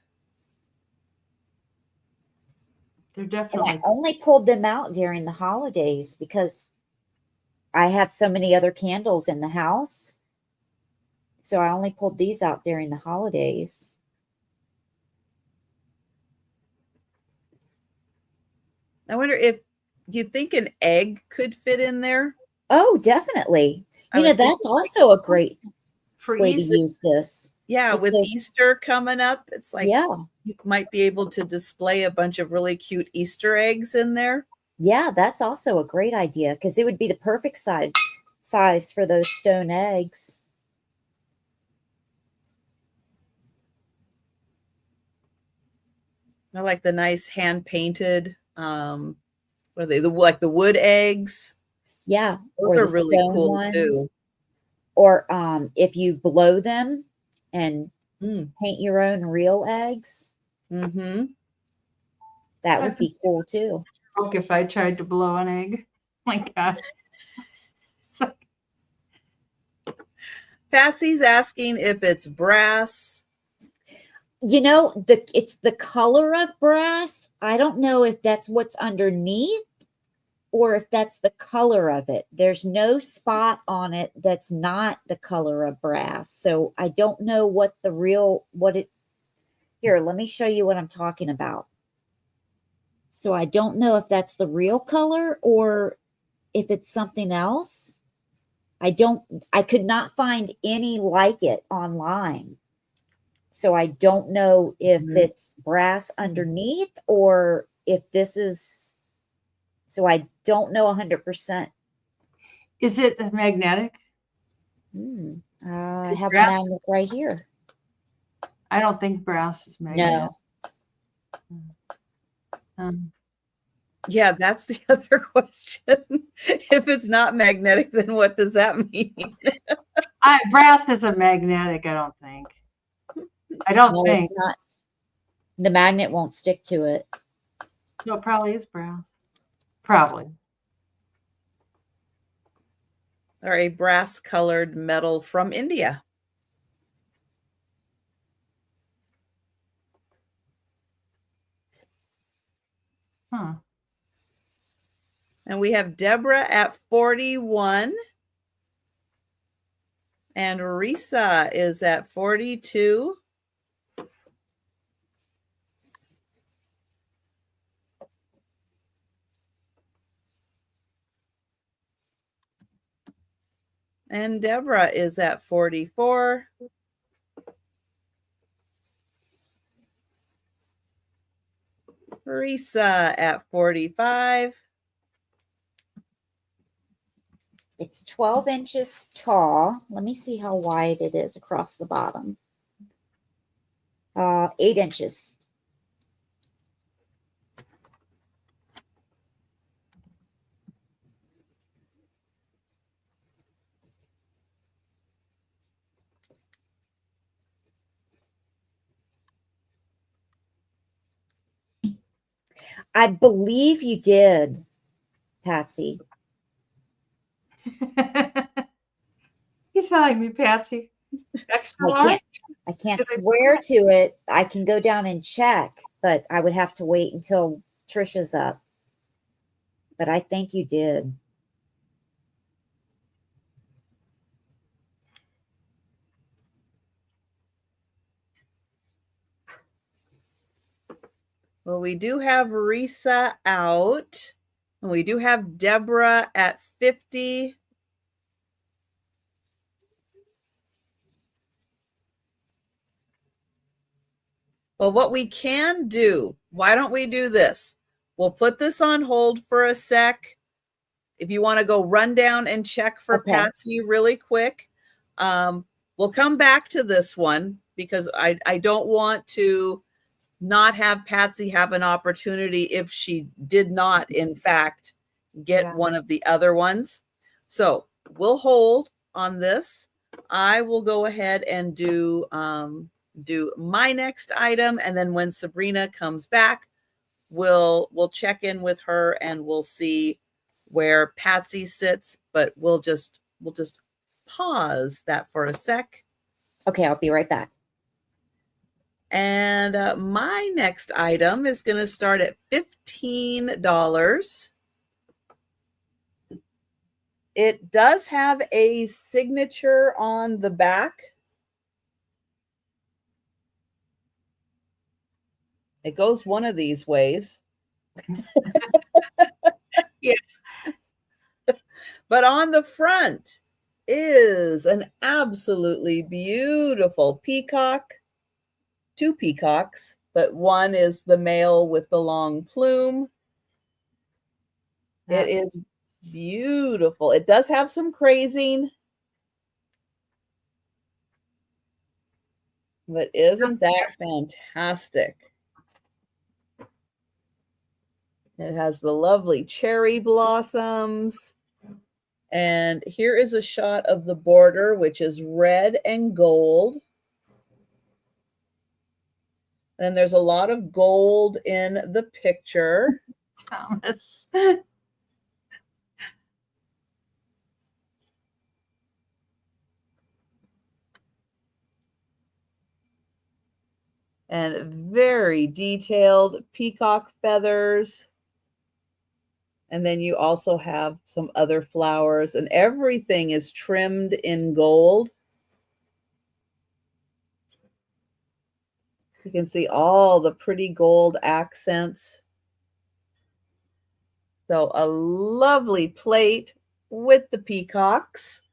They're definitely. And I only pulled them out during the holidays because I have so many other candles in the house. So I only pulled these out during the holidays. I wonder if you think an egg could fit in there. Oh, definitely. You know, that's also a great way to use this. Yeah, Just with Easter coming up, it's like you might be able to display a bunch of really cute Easter eggs in there. Yeah, that's also a great idea because it would be the perfect size for those stone eggs. I like the nice hand painted, what are they? Like the wood eggs. Yeah, those are really cool too. Or if you blow them and paint your own real eggs, that would be cool too. If I tried to blow an egg, my God. Patsy's asking if it's brass. You know, it's the color of brass. I don't know if that's what's underneath or if that's the color of it. There's no spot on it that's not the color of brass. So I don't know what here, let me show you what I'm talking about. So I don't know if that's the real color or if it's something else. I could not find any like it online. So I don't know if it's brass underneath or if this is So I don't know 100%. Is it magnetic? I have a magnet right here. I don't think brass is magnetic. No. Yeah, that's the other question. If it's not magnetic, then what does that mean? Brass isn't magnetic, I don't think. I don't think. It's not. The magnet won't stick to it. No, it probably is brass. Probably. Or a brass colored metal from India. Huh. And we have Deborah at 41. And Risa is at 42. And Deborah is at 44. Risa at 45. It's 12 inches tall. Let me see how wide it is across the bottom. 8 inches. I believe you did, Patsy. You sound like me, Patsy. Extra large? I can't swear to it. I can go down and check, but I would have to wait until Trisha's up. But I think you did. Well, we do have Risa out. And we do have Deborah at 50. Well, what we can do, why don't we do this? We'll put this on hold for a sec. If you want to go run down and check for Patsy really quick. We'll come back to this one because I don't want to not have Patsy have an opportunity if she did not, in fact, get one of the other ones. So we'll hold on this. I will go ahead and do my next item, and then when Sabrina comes back, we'll check in with her and we'll see where Patsy sits. But we'll just pause that for a sec. Okay, I'll be right back. And my next item is going to start at $15. It does have a signature on the back. It goes one of these ways. Yeah. But on the front is an absolutely beautiful peacock. 2 peacocks, but one is the male with the long plume. It is beautiful. It does have some crazing, but isn't that fantastic? It has the lovely cherry blossoms. And here is a shot of the border, which is red and gold. And there's a lot of gold in the picture. Thomas. And very detailed peacock feathers. And then you also have some other flowers, and everything is trimmed in gold. You can see all the pretty gold accents. So a lovely plate with the peacocks.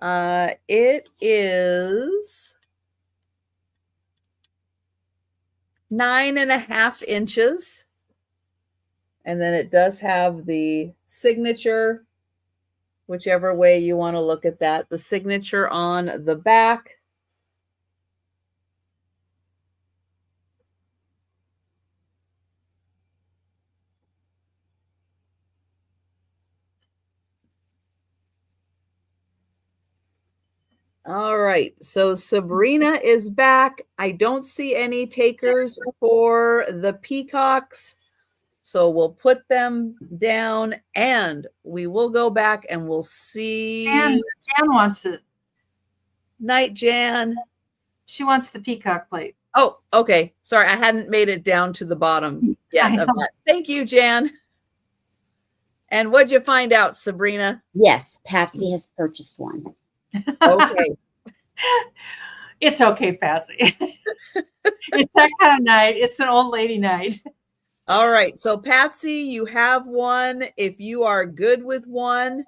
It is 9.5 inches. And then it does have the signature, whichever way you want to look at that, the signature on the back. All right, so Sabrina is back. I don't see any takers for the peacocks, so we'll put them down and we will go back and we'll see. Jan wants it. Night, Jan. She wants the peacock plate. Oh, okay. Sorry, I hadn't made it down to the bottom yet of that. Thank you, Jan. And what'd you find out, Sabrina? Yes, Patsy has purchased one. Okay. It's okay, Patsy. It's that kind of night. It's an old lady night. All right. So, Patsy, you have one. If you are good with one,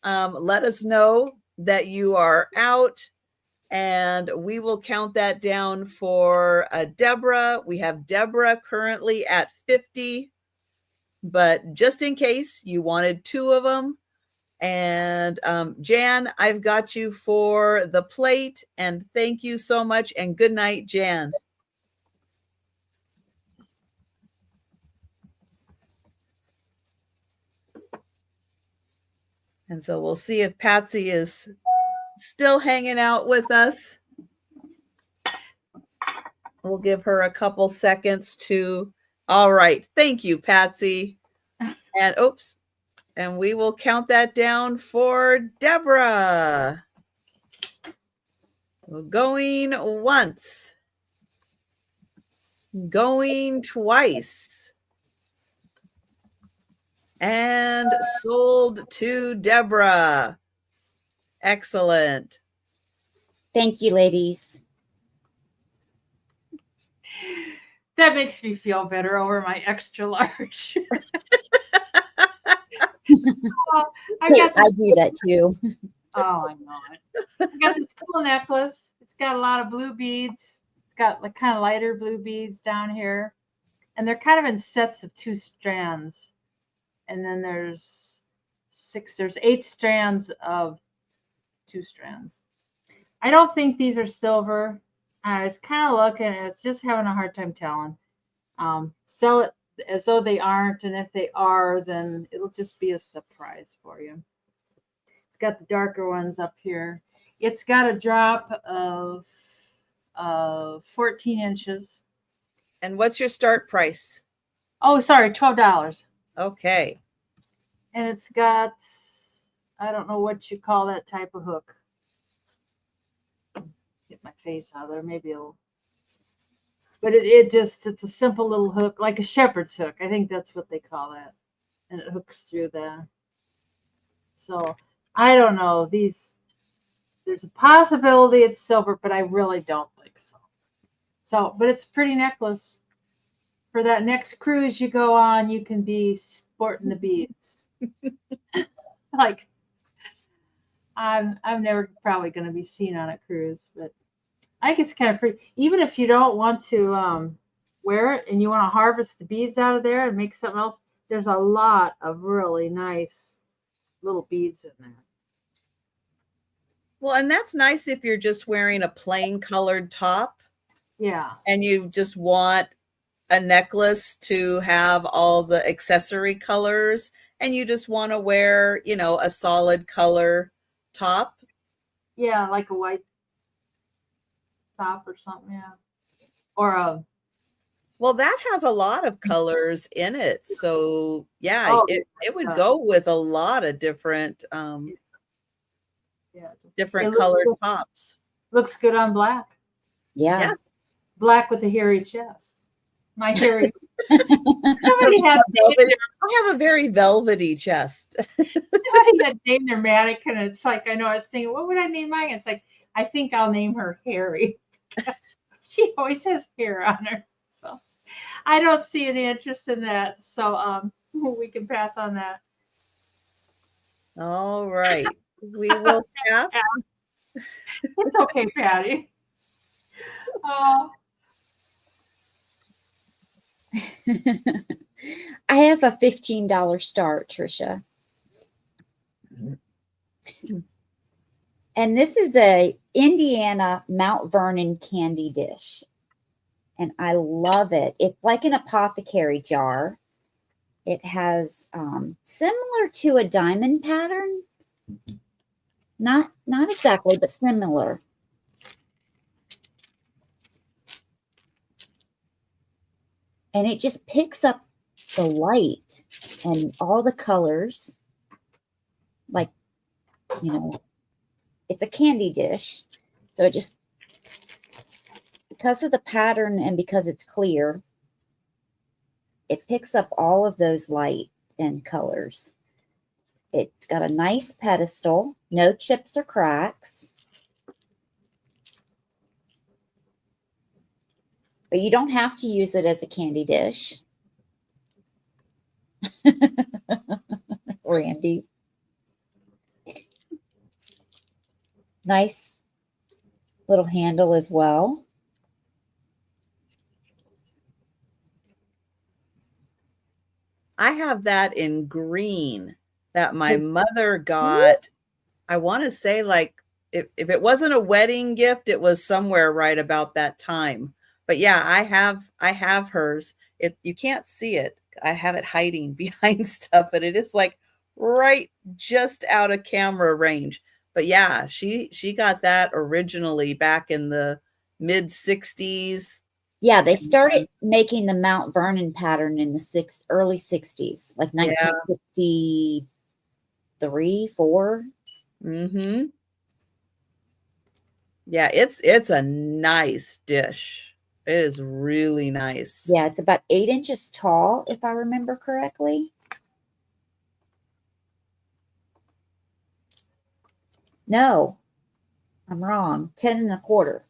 let us know that you are out, and we will count that down for Deborah. We have Deborah currently at 50, but just in case you wanted 2 of them. And Jan, I've got you for the plate, and thank you so much, and good night, Jan. And so we'll see if Patsy is still hanging out with us. We'll give her a couple seconds to. All right. Thank you, Patsy. And oops. And we will count that down for Deborah. Going once. Going twice. And sold to Deborah. Excellent. Thank you, ladies. That makes me feel better over my extra large. I do that too. Oh, I know it. I got this cool necklace. It's got a lot of blue beads. It's got like kind of lighter blue beads down here. And they're kind of in sets of 2 strands. And then there's 8 strands of 2 strands. I don't think these are silver. I was kind of looking and it's just having a hard time telling. Sell it as though they aren't, and if they are, then it'll just be a surprise for you. It's got the darker ones up here. It's got a drop of 14 inches. And what's your start price? Oh, sorry, $12. Okay. And it's got, I don't know what you call that type of hook. Get my face out of there, maybe it'll. But it's a simple little hook, like a shepherd's hook. I think that's what they call that. And it hooks through there. So I don't know. There's a possibility it's silver, but I really don't think so. So, but it's a pretty necklace. For that next cruise you go on, you can be sporting the beads. Like, I'm never probably going to be seen on a cruise, but I think it's kind of pretty. Even if you don't want to wear it and you want to harvest the beads out of there and make something else, there's a lot of really nice little beads in there. Well, and that's nice if you're just wearing a plain colored top. Yeah. And you just want a necklace to have all the accessory colors, and you just want to wear, a solid color top. Yeah, like a white top or something, yeah. Or a. Well, that has a lot of colors in it. So yeah, it would go with a lot of different different colored tops. Looks good on black. Yeah. Yes. Black with a hairy chest. My hairy. Somebody had I have a very velvety chest. Somebody had named their mannequin, and it's like, I know I was thinking, what would I name mine? It's like, I think I'll name her Harry. She always has hair on her. So I don't see any interest in that. So we can pass on that. All right. We will pass. It's okay, Patty. I have a $15 start, Trisha. And this is a Indiana Mount Vernon candy dish. And I love it. It's like an apothecary jar. It has similar to a diamond pattern. Not exactly, but similar. And it just picks up the light and all the colors. Like, you know, it's a candy dish. So it just, because of the pattern and because it's clear, it picks up all of those light and colors. It's got a nice pedestal, no chips or cracks. But you don't have to use it as a candy dish. Randy. Nice little handle as well. I have that in green that my mother got. I want to say, like, if it wasn't a wedding gift, it was somewhere right about that time. But yeah, I have hers. You can't see it. I have it hiding behind stuff, but it is like right just out of camera range. But yeah, she got that originally back in the mid 60s. Yeah, they started making the Mount Vernon pattern in the early 60s, like 1963, 4. Mm-hmm. Yeah, it's a nice dish. It is really nice. Yeah, it's about 8 inches tall, if I remember correctly. No, I'm wrong. 10 1/4.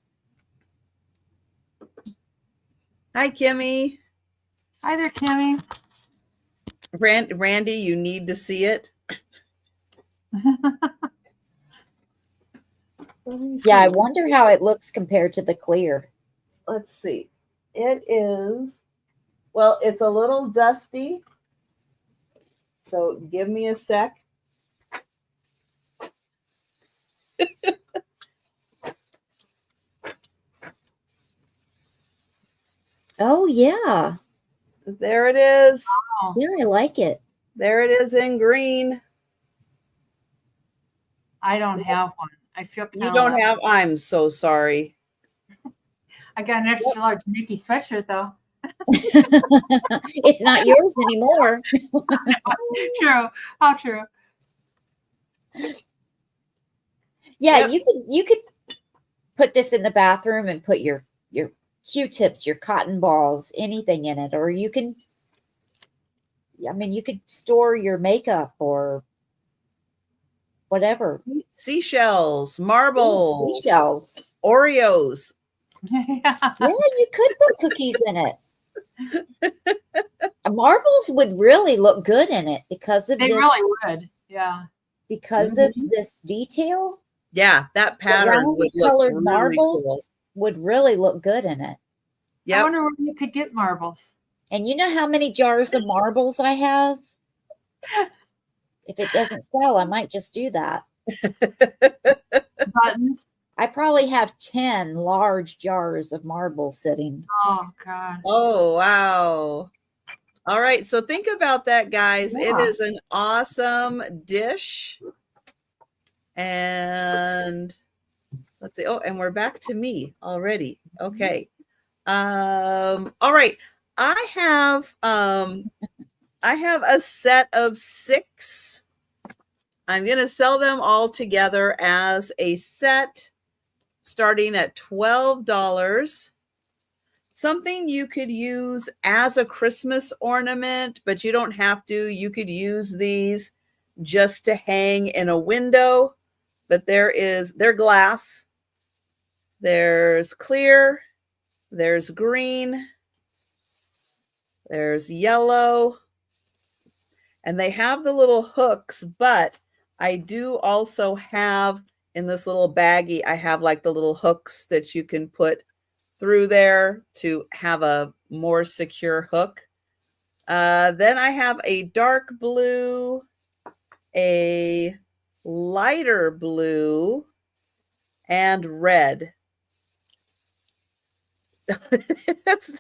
Hi, Kimmy. Hi there, Kimmy. Randy, you need to see it. Yeah, I wonder how it looks compared to the clear. Let's see. It is, well, it's a little dusty. So give me a sec. Oh, yeah. There it is. Oh, Yeah, I like it. There it is in green. I don't have one. I feel kind You of don't have, I'm so sorry. I got an extra large Mickey sweatshirt though. It's not yours anymore. True. How true. Yeah, Yep. you could put this in the bathroom and put your Q-tips, your cotton balls, anything in it, or you can, I mean, you could store your makeup or whatever. Seashells, marbles, Seashells. Oreos. Yeah. Yeah, you could put cookies in it. Marbles would really look good in it because of They this. really would. Yeah. Because of this detail. Yeah, that pattern would look colored really marbles cool. would really look good in it. I Yep. wonder where you could get marbles. And you know how many jars of marbles I have? If it doesn't sell, I might just do that. Buttons. I probably have 10 large jars of marble sitting. Oh God. Oh, wow. All right. So think about that, guys. Yeah. It is an awesome dish. And let's see. Oh, and we're back to me already. Okay. All right. I have a set of 6. I'm going to sell them all together as a set starting at $12. Something you could use as a Christmas ornament, but you don't have to. You could use these just to hang in a window, but they're glass. There's clear, there's green, there's yellow, and they have the little hooks, but I do also have in this little baggie, I have like the little hooks that you can put through there to have a more secure hook. Then I have a dark blue, a lighter blue, and red. It's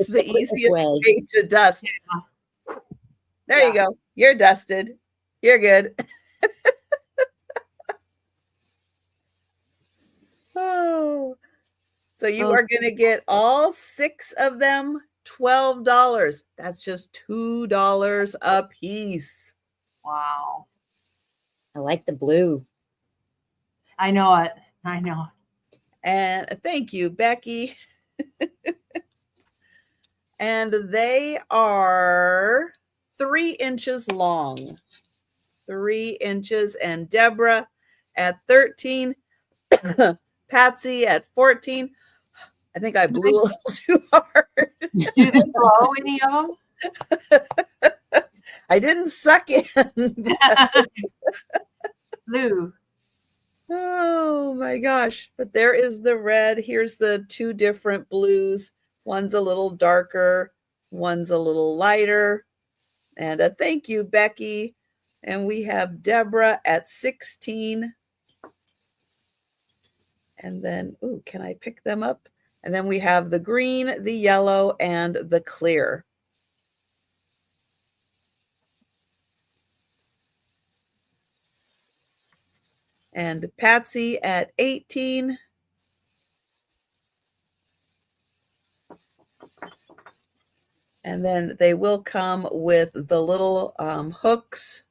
the easiest way to dust. Yeah. There you go. You're dusted. You're good. Oh, so you are going to get all 6 of them, $12. That's just $2 a piece. Wow. I like the blue. I know it. I know. And thank you, Becky. And they are 3 inches long. 3 inches. And Deborah at 13. Patsy at 14. I think I blew a little too hard. Do they blow any of them? I didn't suck in. Blue. Oh my gosh. But there is the red. Here's the 2 different blues. One's a little darker. One's a little lighter. And a thank you, Becky. And we have Deborah at 16. And then, ooh, can I pick them up? And then we have the green, the yellow, and the clear. And Patsy at 18. And then they will come with the little hooks.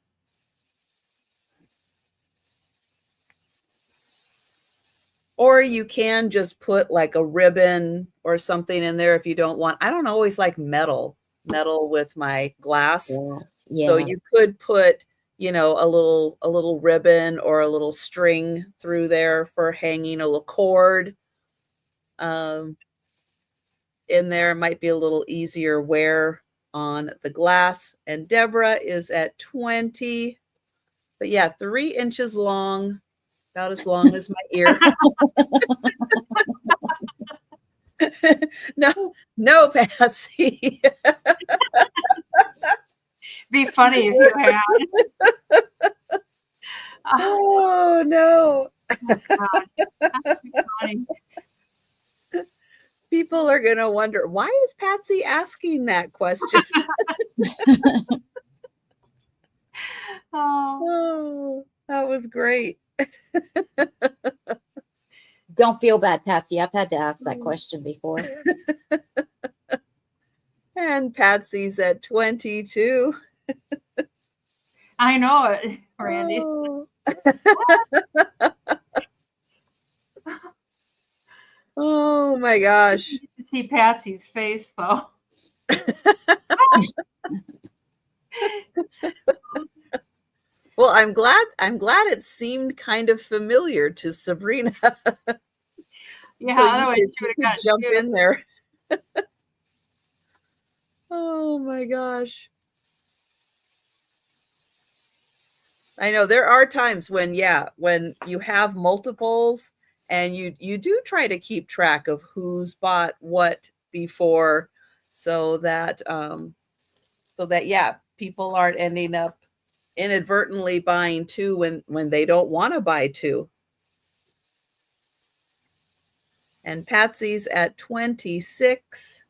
Or you can just put like a ribbon or something in there if you don't want. I don't always like metal with my glass. Yeah. So you could put, you know, a little ribbon or a little string through there for hanging, a little cord in there. It might be a little easier wear on the glass. And Deborah is at 20. But yeah, 3 inches long. About as long as my ear. No, Patsy. Be funny if you had. Oh no. God. That's funny. People are gonna wonder, why is Patsy asking that question? Oh, that was great. Don't feel bad, Patsy. I've had to ask that question before. And Patsy's at 22. I know it, Randy. Oh. Oh my gosh. You get to see Patsy's face though. Well, I'm glad it seemed kind of familiar to Sabrina. Yeah, So otherwise you she would could have got jump in there. Oh my gosh. I know there are times when, when you have multiples and you do try to keep track of who's bought what before, so that people aren't ending up inadvertently buying 2 when they don't want to buy 2. And Patsy's at 26.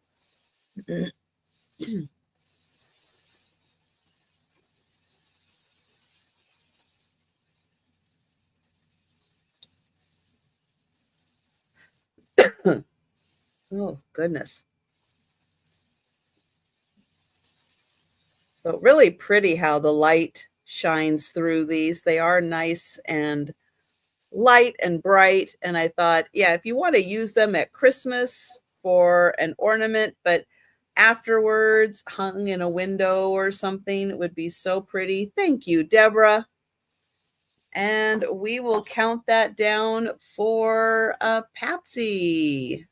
Oh, goodness. So really pretty how the light shines through these. They are nice and light and bright. And I thought, yeah, if you want to use them at Christmas for an ornament, but afterwards hung in a window or something, it would be so pretty. Thank you, Deborah. And we will count that down for Patsy.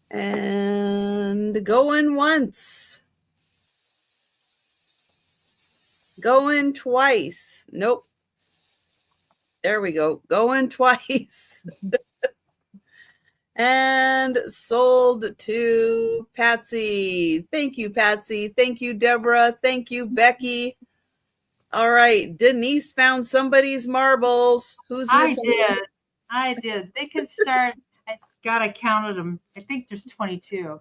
And going once. Going twice. Nope. There we go. Going twice. And sold to Patsy. Thank you, Patsy. Thank you, Deborah. Thank you, Becky. All right. Denise found somebody's marbles. Who's missing? I did. They can start. I counted them. I think there's 22.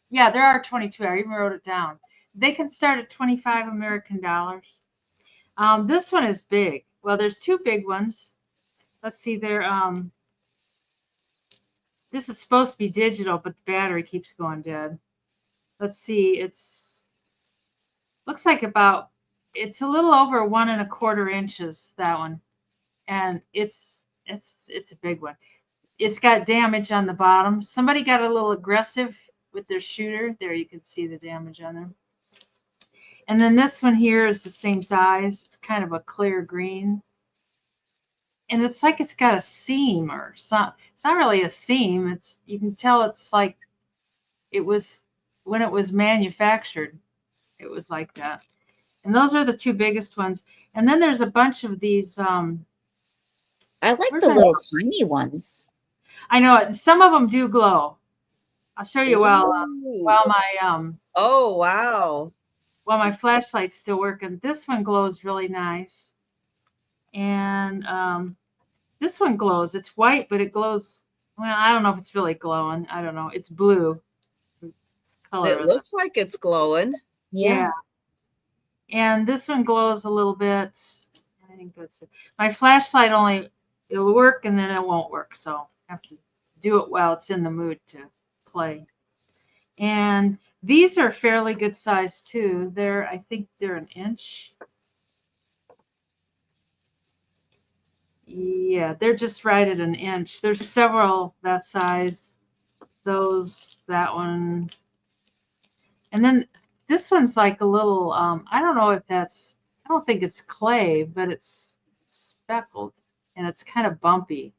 Yeah, there are 22. I even wrote it down. They can start at 25 American dollars. This one is big. Well, there's two big ones. Let's see. This is supposed to be digital, but the battery keeps going dead. Let's see. Looks like it's a little over 1¼ inches, that one. And it's a big one. It's got damage on the bottom. Somebody got a little aggressive with their shooter. There you can see the damage on them. And then this one here is the same size. It's kind of a clear green. And it's like it's got a seam or something. It's not really a seam. You can tell it's like it was when it was manufactured. It was like that. And those are the two biggest ones. And then there's a bunch of these. I like the little tiny ones. I know it. Some of them do glow. I'll show you while my oh wow. While my flashlight's still working. This one glows really nice. And this one glows. It's white, but it glows. Well, I don't know if it's really glowing. I don't know. It's blue. It's color it looks like it's glowing. Yeah. And this one glows a little bit. I think that's it. My flashlight it'll work and then it won't work. So I have to do it while it's in the mood to play. And these are fairly good size too. I think they're 1 inch. Yeah, they're just right at 1 inch. There's several that size. That one. And then this one's like a little, I don't know if I don't think it's clay, but it's speckled and it's kind of bumpy.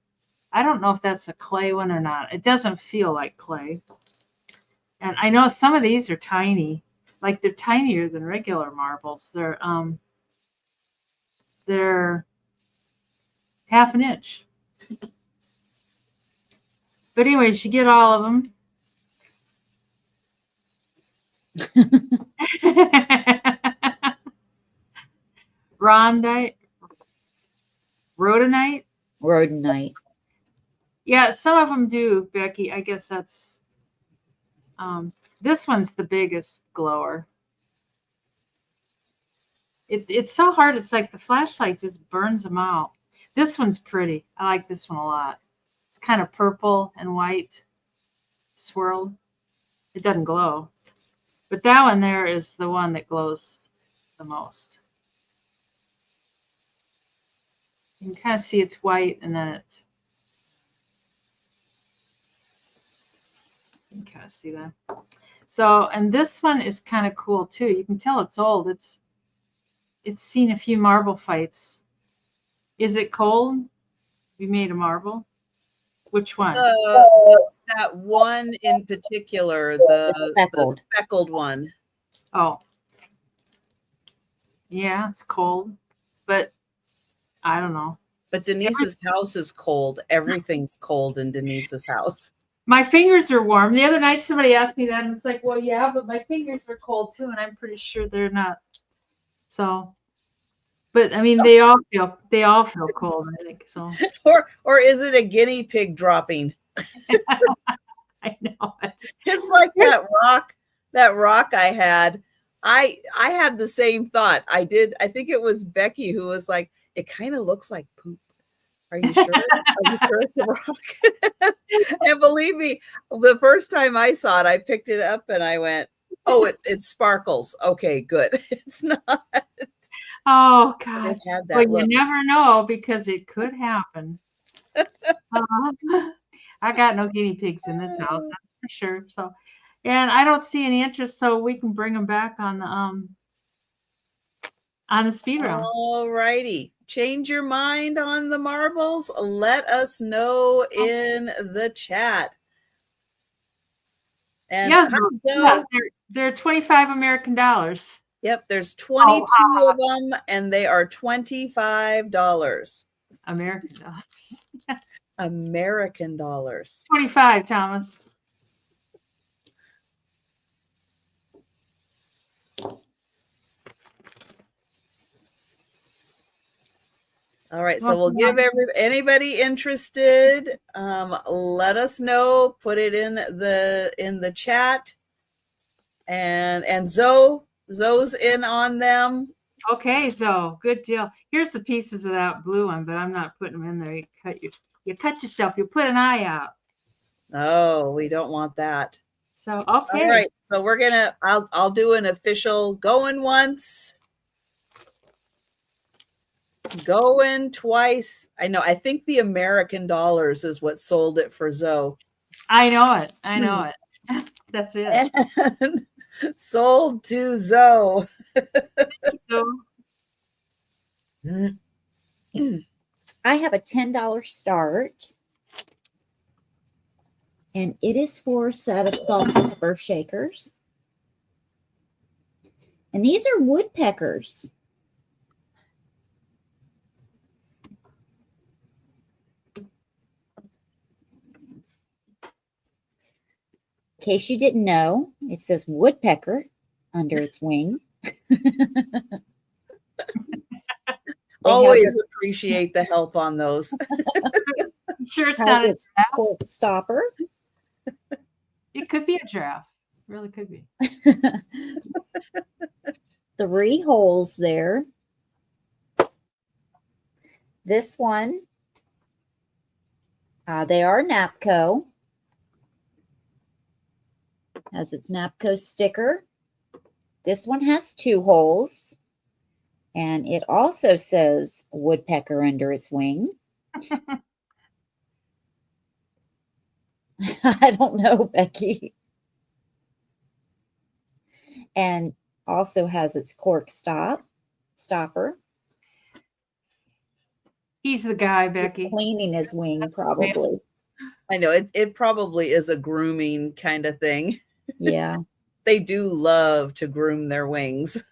I don't know if that's a clay one or not. It doesn't feel like clay. And I know some of these are tiny, like they're tinier than regular marbles. They're 1/2 inch. But anyways, you get all of them. Rhodonite. Yeah, some of them do, Becky. I guess that's this one's the biggest glower. It's so hard. It's like the flashlight just burns them out. This one's pretty. I like this one a lot. It's kind of purple and white swirled. It doesn't glow. But that one there is the one that glows the most. You can kind of see it's white and then you can kind of see that. So, and this one is kind of cool too. You can tell it's old. It's seen a few marble fights. Is it cold? We made a marble. Which one? That one in particular, the speckled one. Oh. Yeah, it's cold, but I don't know. But Denise's house is cold. Everything's cold in Denise's house. My fingers are warm. The other night somebody asked me that and it's like, well, yeah, but my fingers are cold too, and I'm pretty sure they're not. So, but I mean, they all feel cold, I think. So, or is it a guinea pig dropping? I know it's like that rock I had. I had the same thought. I think it was Becky who was like, it kind of looks like poop. Are you sure? Are you sure it's a rock? And believe me, the first time I saw it, I picked it up and I went, oh, it sparkles. Okay, good. It's not. Oh, God. It had that well, you never know because it could happen. I got no guinea pigs in this house, that's for sure. So, and I don't see any interest, so we can bring them back on the speed round. All righty. Change your mind on the marbles. Let us know in the chat. And yeah, they're 25 American dollars. Yep, there's 22 of them, and they are $25. American dollars. American dollars. 25, Thomas. All right, so we'll give anybody interested, let us know, put it in the chat, and Zoe's in on them. Okay, so good deal. Here's the pieces of that blue one, but I'm not putting them in there. You cut yourself. You put an eye out. Oh, we don't want that. So okay. All right, so we're gonna. I'll do an official going once. Going twice. I know. I think the American dollars is what sold it for Zoe. I know it. I know it. That's it. And sold to Zoe. I have a $10 start. And it is for a set of salt and pepper shakers. And these are woodpeckers. In case you didn't know, it says woodpecker under its wing. Always appreciate the help on those. Sure, it's not a cork stopper. It could be a giraffe. Really could be. 3 holes there. This one, they are Napco. Has its Napco sticker. This one has 2 holes. And it also says woodpecker under its wing. I don't know, Becky. And also has its cork stopper. He's the guy, Becky. He's cleaning his wing, probably. I know it probably is a grooming kind of thing. Yeah. They do love to groom their wings.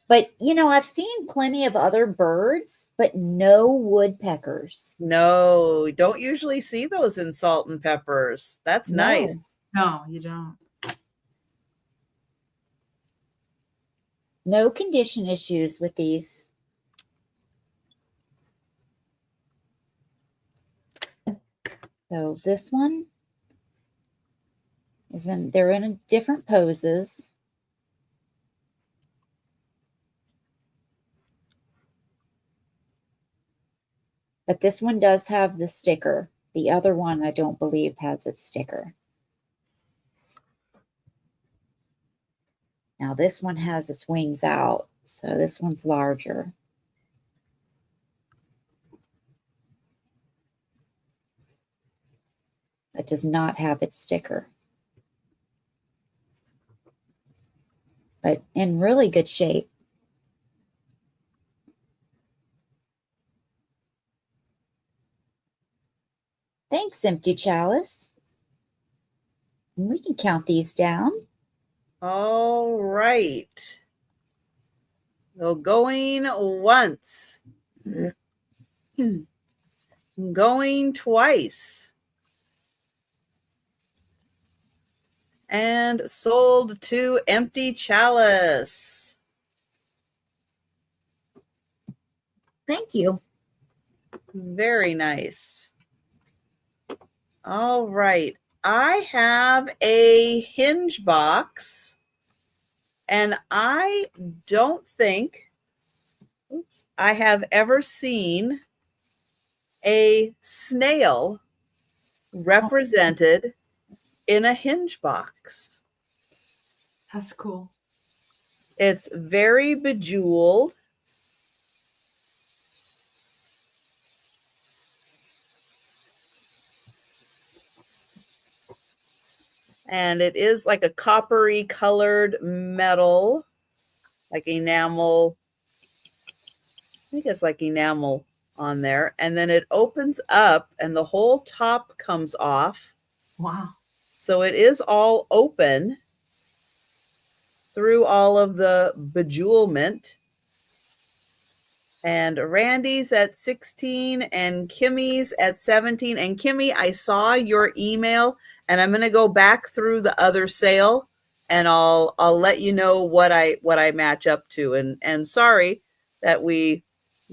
But, you know, I've seen plenty of other birds, but no woodpeckers. No, don't usually see those in salt and peppers. That's nice. No, you don't. No condition issues with these. So this one they're in different poses. But this one does have the sticker. The other one, I don't believe, has its sticker. Now this one has its wings out, so this one's larger. It does not have its sticker. But in really good shape. Thanks, Empty Chalice. And we can count these down. All right. So going once. Going twice. And sold to Empty Chalice. Thank you. Very nice. All right. I have a hinge box, and I don't think I have ever seen a snail represented in a hinge box. That's cool. It's very bejeweled. And it is like a coppery colored metal, like enamel. I think it's like enamel on there. And then it opens up and the whole top comes off. Wow. So it is all open through all of the bejewelment. And Randy's at 16 and Kimmy's at 17. And Kimmy, I saw your email and I'm going to go back through the other sale and I'll let you know what I match up to. And sorry that we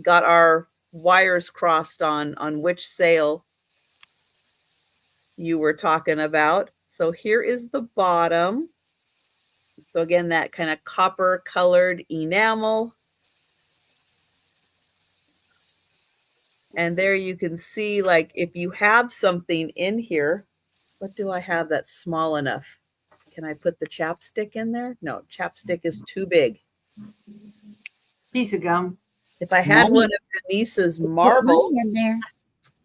got our wires crossed on which sale you were talking about. So here is the bottom. So again, that kind of copper colored enamel. And there you can see, like, if you have something in here, what do I have that's small enough? Can I put the chapstick in there? No, chapstick is too big. Piece of gum. If I had one of Denise's marble, in there,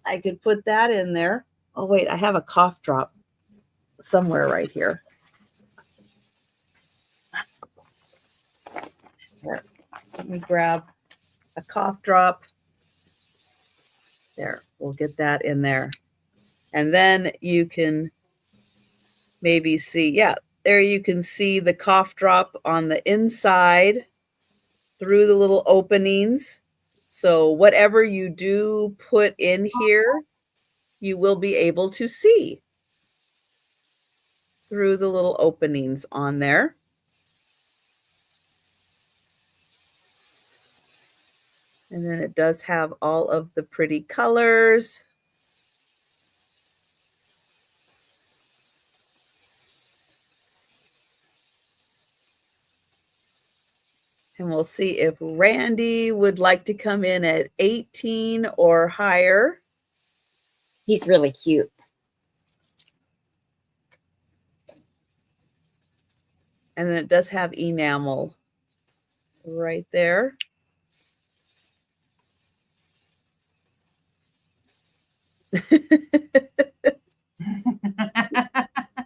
I could put that in there. Oh, wait, I have a cough drop somewhere right here. Here, let me grab a cough drop. There, we'll get that in there. And then you can maybe see, yeah, there you can see the cough drop on the inside through the little openings. So whatever you do put in here, you will be able to see through the little openings on there. And then it does have all of the pretty colors. And we'll see if Randy would like to come in at 18 or higher. he's really cute. And then it does have enamel right there.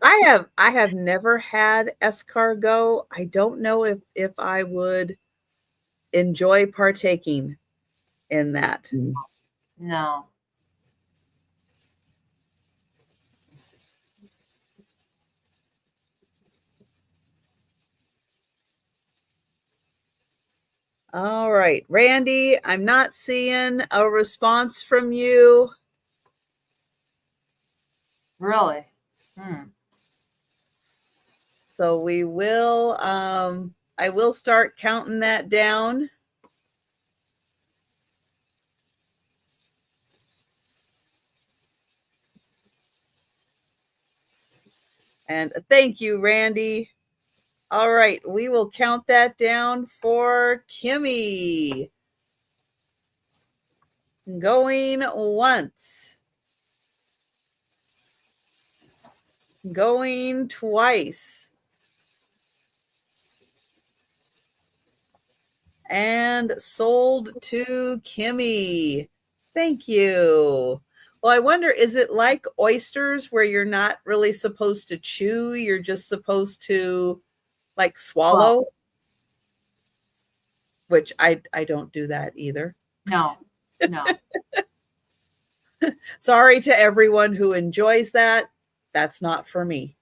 I have never had escargot. I don't know if I would enjoy partaking in that. No. All right, Randy, I'm not seeing a response from you. Really? So we will, I will start counting that down. And thank you, Randy. All right, we will count that down for Kimmy. Going once. Going twice. And sold to Kimmy. Thank you. Well, I wonder, is it like oysters where you're not really supposed to chew? You're just supposed to like swallow? Well, which I don't do that either. no. Sorry to everyone who enjoys that. That's not for me.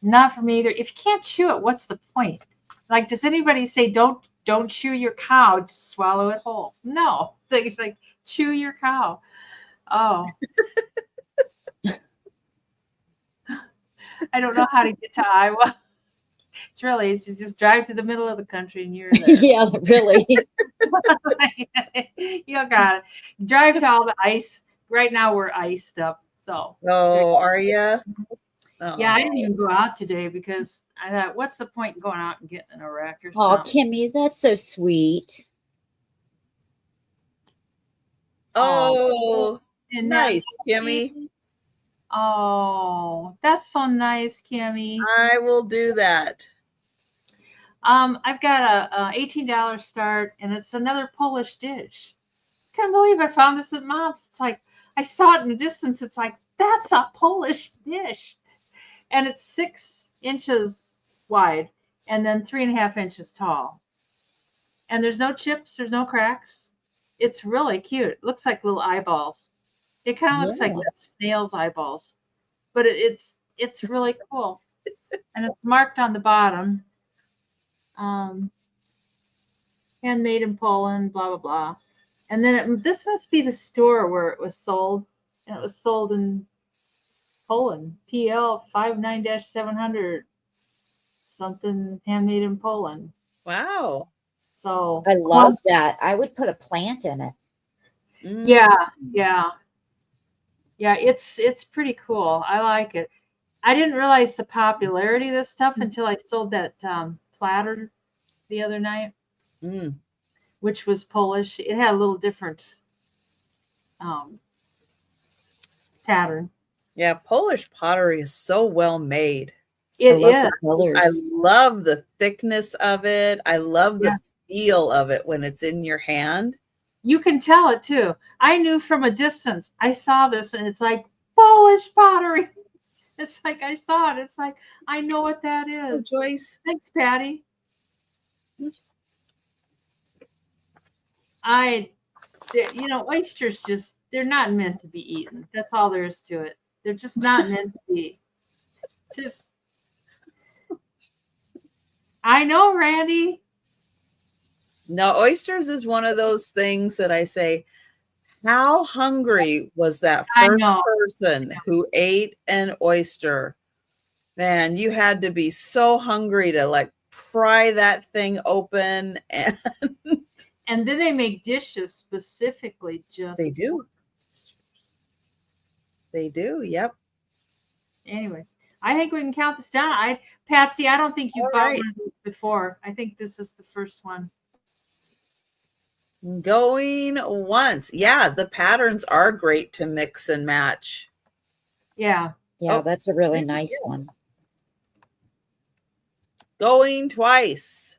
Not for me either. If you can't chew it, what's the point? Like, does anybody say don't chew your cow, just swallow it whole? No. It's like chew your cow. Oh. I don't know how to get to Iowa. It's to just drive to the middle of the country and you're there. Yeah, really. You got it. Drive to all the ice. Right now we're iced up. So. Oh, are you? Oh. Yeah, I didn't even go out today because I thought, what's the point in going out and getting in a wreck or Oh, something? Kimmy, that's so sweet. Oh, and nice, Kimmy. Oh, that's so nice, Kimmy. I will do that. I've got a $18 start, and it's another Polish dish. Can't believe I found this at Mom's. It's like I saw it in the distance. It's like that's a Polish dish, and it's 6 inches wide and then 3.5 inches tall. And there's no chips. There's no cracks. It's really cute. It looks like little eyeballs. It kind of looks like snail's eyeballs, but it's really cool, and it's marked on the bottom. handmade in Poland, blah, blah, blah. And then this must be the store where it was sold. And it was sold in Poland, PL 59-700, something handmade in Poland. Wow. So I love that. I would put a plant in it. Yeah, yeah. Yeah, it's pretty cool. I like it. I didn't realize the popularity of this stuff until I sold that platter the other night, which was Polish. It had a little different pattern. Yeah, Polish pottery is so well made. It I is. I love the thickness of it. I love the feel of it when it's in your hand. You can tell it too. I knew from a distance. I saw this and it's like Polish pottery. It's like I saw it. It's like I know what that is. Oh, Joyce. Thanks, Patty. Oysters they're not meant to be eaten. That's all there is to it. They're just not meant to be. Just I know, Randy. No, oysters is one of those things that I say, how hungry was that first person who ate an oyster? Man, you had to be so hungry to like pry that thing open. And then they make dishes specifically just. They do. They do. Yep. Anyways, I think we can count this down. Patsy, I don't think you've bought one of these before. I think this is the first one. Going once. Yeah, the patterns are great to mix and match. Yeah. Yeah, that's a really nice one. Going twice.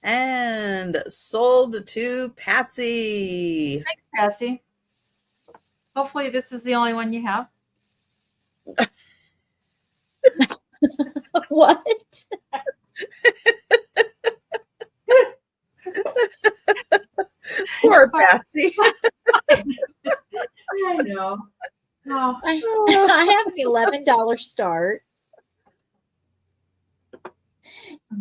And sold to Patsy. Thanks, Patsy. Hopefully this is the only one you have. What? Poor Patsy. I know. Oh. I have an $11 start.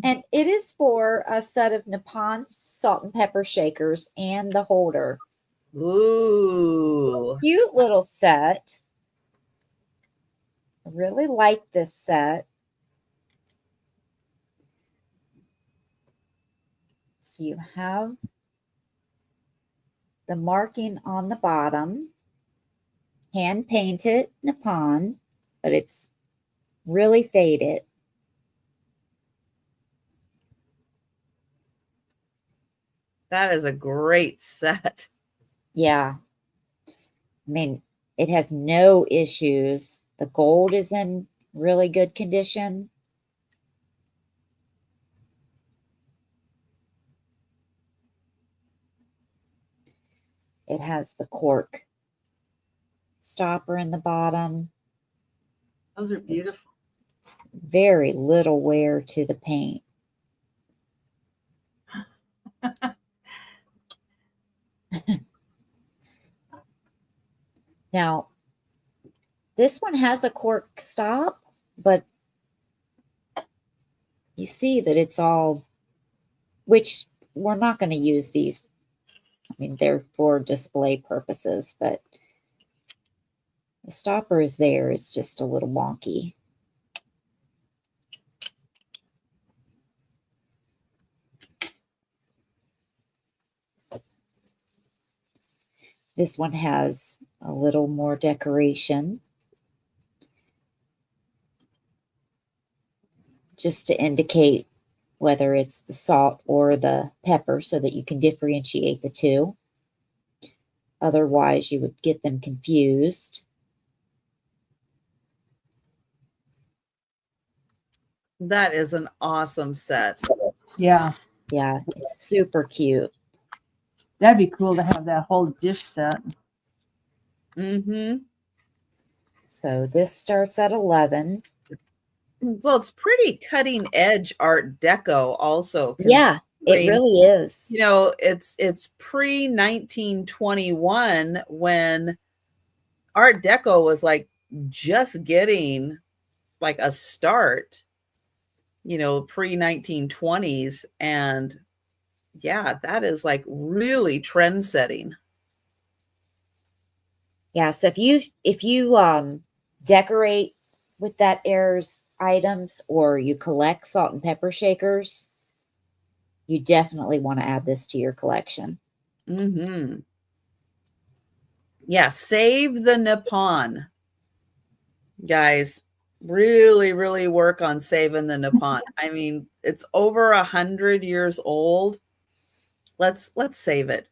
And it is for a set of Nippon salt and pepper shakers and the holder. Ooh. Cute little set. I really like this set. So you have the marking on the bottom, hand painted Nippon, but it's really faded. That is a great set. Yeah. I mean, it has no issues. The gold is in really good condition. It has the cork stopper in the bottom. Those are beautiful. Very little wear to the paint. Now, this one has a cork stop, but you see that it's all, which we're not going to use these. I mean, they're for display purposes, but the stopper is there. It's just a little wonky. This one has a little more decoration, just to indicate whether it's the salt or the pepper so that you can differentiate the two. Otherwise, you would get them confused. That is an awesome set. Yeah. Yeah, it's super cute. That'd be cool to have that whole dish set. Mm-hmm. So this starts at 11. Well, it's pretty cutting edge Art Deco also. Yeah, it really is. You know, it's pre-1921 when Art Deco was like just getting like a start. pre-1920s. And yeah, that is like really trend setting. Yeah. So if you decorate with that era's items, or you collect salt and pepper shakers, you definitely want to add this to your collection. Mm-hmm. Yeah, save the Nippon. Guys, really, really work on saving the Nippon. I mean, it's over 100 years old. Let's save it.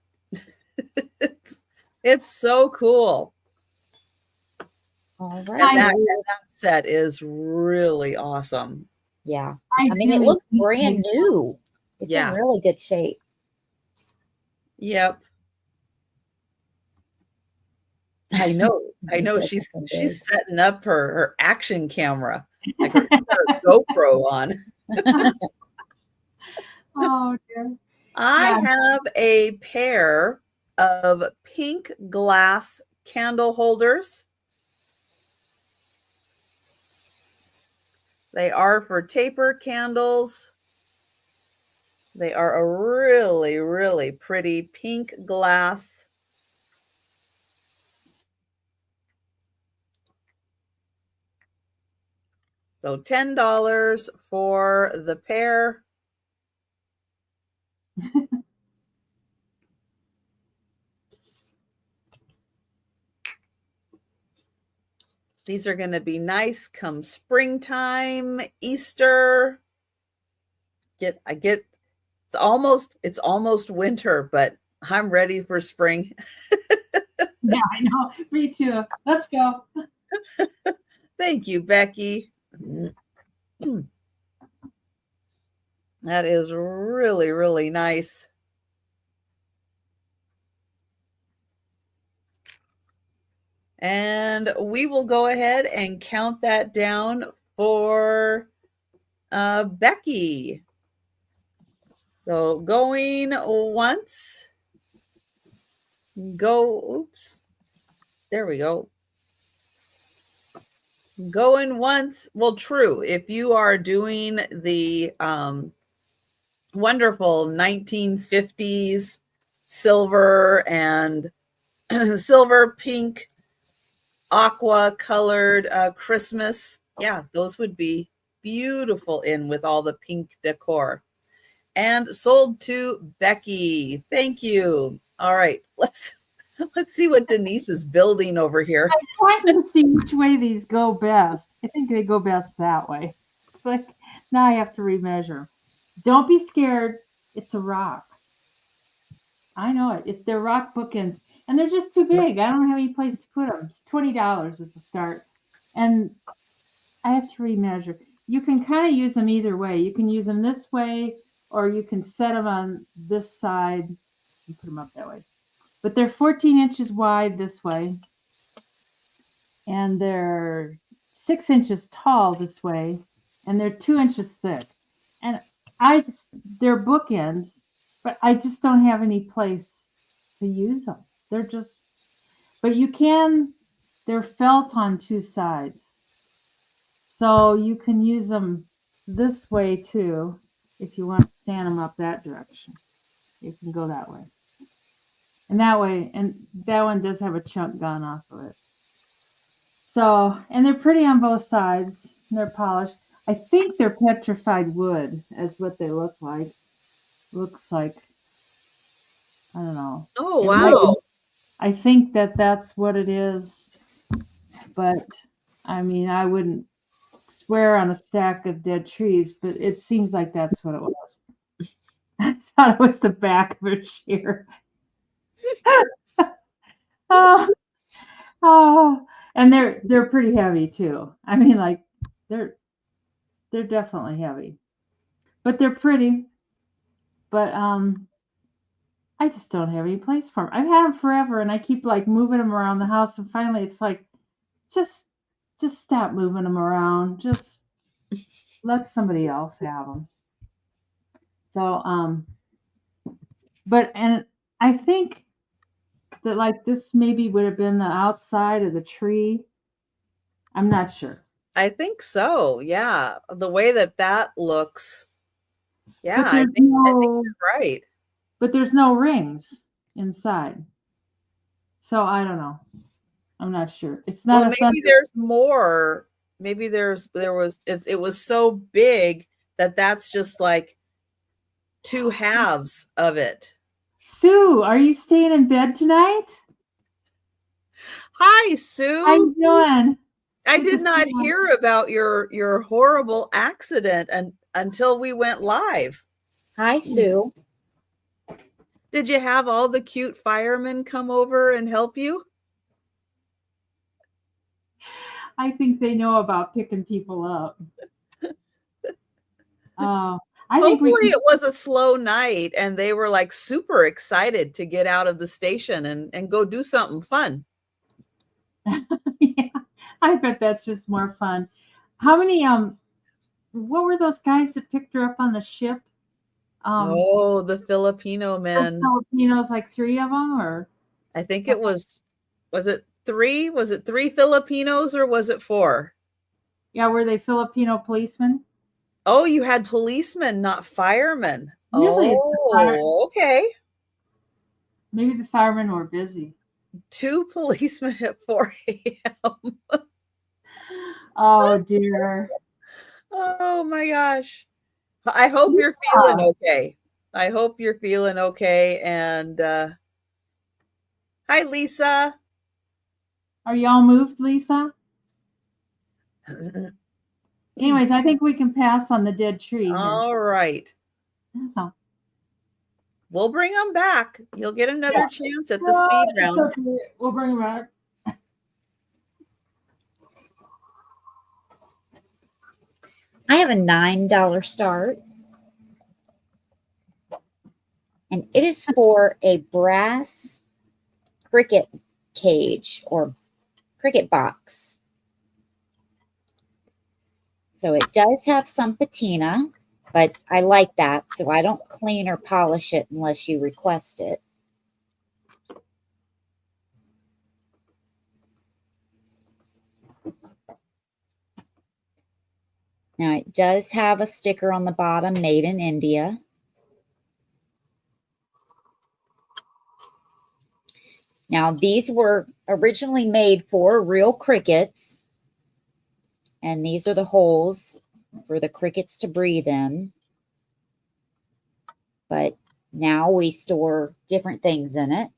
it's so cool. All right. And that set is really awesome. Yeah. I mean, it looks brand new. It's in really good shape. Yep. I know. She's setting up her action camera, like her GoPro on. Oh dear. I have a pair of pink glass candle holders. They are for taper candles. They are a really, really pretty pink glass. So $10 for the pair. These are going to be nice come springtime, Easter. It's almost winter, but I'm ready for spring. Yeah, I know. Me too. Let's go. Thank you, Becky. That is really, really nice. And we will go ahead and count that down for Becky. So going once, oops, there we go. Going once, well, true. If you are doing the wonderful 1950s silver and silver, pink, aqua colored Christmas, yeah, those would be beautiful in with all the pink decor. And sold to Becky. Thank you. All right, let's see what Denise is building over here. I'm trying to see which way these go best. I think they go best that way. It's like, now I have to remeasure. Don't be scared. It's a rock. I know it. They're rock bookends, and they're just too big. I don't have any place to put them. It's $20 is the start, and I have to remeasure. You can kind of use them either way. You can use them this way, or you can set them on this side and put them up that way. But they're 14 inches wide this way, and they're 6 inches tall this way, and they're 2 inches thick. And they're bookends, but I just don't have any place to use them. But you can, they're felt on two sides. So you can use them this way too. If you want to stand them up that direction, you can go that way. And that way, and that one does have a chunk gone off of it. So, and they're pretty on both sides. And they're polished. I think they're petrified wood, is what they look like. Looks like, I don't know. Oh, wow. I think that's what it is. But, I mean, I wouldn't swear on a stack of dead trees, but it seems like that's what it was. I thought it was the back of a chair. Oh, and they're pretty heavy too. I mean, like they're definitely heavy, but they're pretty. But I just don't have any place for them. I've had them forever, and I keep like moving them around the house, and finally it's like, just stop moving them around. Just let somebody else have them. So and I think that like this maybe would have been the outside of the tree. I'm not sure. I think so. Yeah. The way that looks. Yeah, But I there's think no, you're right. but there's no rings inside. So I don't know. I'm not sure. It's not Well, a thunder. maybe there's more. Maybe there was it was so big that's just like two halves of it. Sue, are you staying in bed tonight? Hi, How Sue. you doing? I Good to did see not you. hear about your horrible accident until we went live. Hi, Sue. Did you have all the cute firemen come over and help you? I think they know about picking people up. I think we Hopefully can, it was a slow night and they were like super excited to get out of the station and go do something fun. yeah, I bet that's just more fun. How many what were those guys that picked her up on the ship? Oh, the Filipino The men. Filipinos, like 3 of them, or I think it was it 3? Was it 3 Filipinos or was it 4? yeah, were they Filipino policemen? Oh, you had policemen, not firemen. Usually it's the fire, Oh, okay. maybe the firemen were busy. 2 policemen at 4 a.m. Oh dear. Oh my gosh. I hope you're feeling okay. I hope you're feeling okay. And hi, Lisa. Are y'all moved, Lisa? Anyways, I think we can pass on the dead tree here. All right. Oh. We'll bring them back. You'll get another chance at the No, speed it's round. okay. We'll bring them back. I have a $9 start. And it is for a brass cricket cage or cricket box. So it does have some patina, but I like that. So I don't clean or polish it unless you request it. Now it does have a sticker on the bottom, made in India. Now these were originally made for real crickets. And these are the holes for the crickets to breathe in. But now we store different things in it.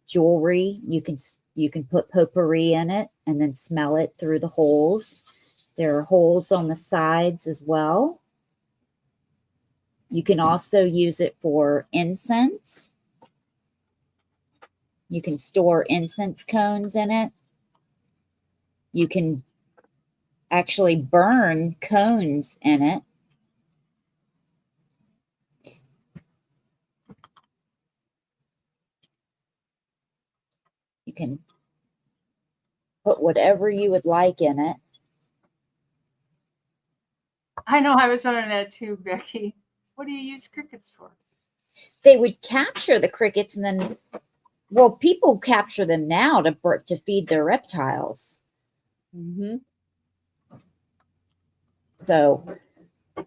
Jewelry, you can put potpourri in it and then smell it through the holes. There are holes on the sides as well. You can also use it for incense. You can store incense cones in it. You can actually burn cones in it. You can put whatever you would like in it. I know, I was wondering that too, Becky. What do you use crickets for? They would capture the crickets and then, well, people capture them now to feed their reptiles. Mm-hmm. So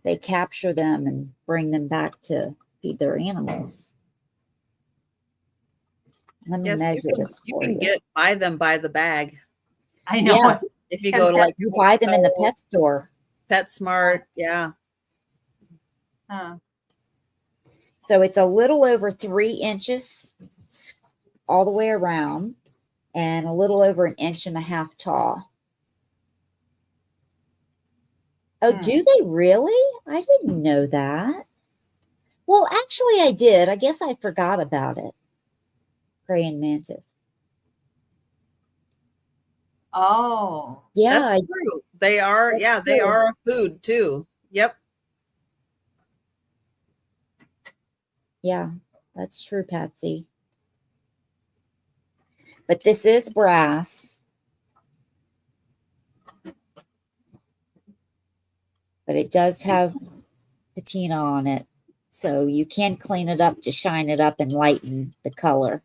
they capture them and bring them back to feed their animals. Let me measure this for you. Buy them by the bag. I know. Yeah. If you go to like you buy them in the pet store. PetSmart, yeah. So it's a little over 3 inches all the way around and a little over 1.5 inches tall. Oh, do they really? I didn't know that. Well, actually I did. I guess I forgot about it. Praying mantis. Oh. Yeah. That's true. They are, they are a food too. Yep. Yeah, that's true, Patsy. But this is brass. But it does have patina on it. So you can clean it up to shine it up and lighten the color.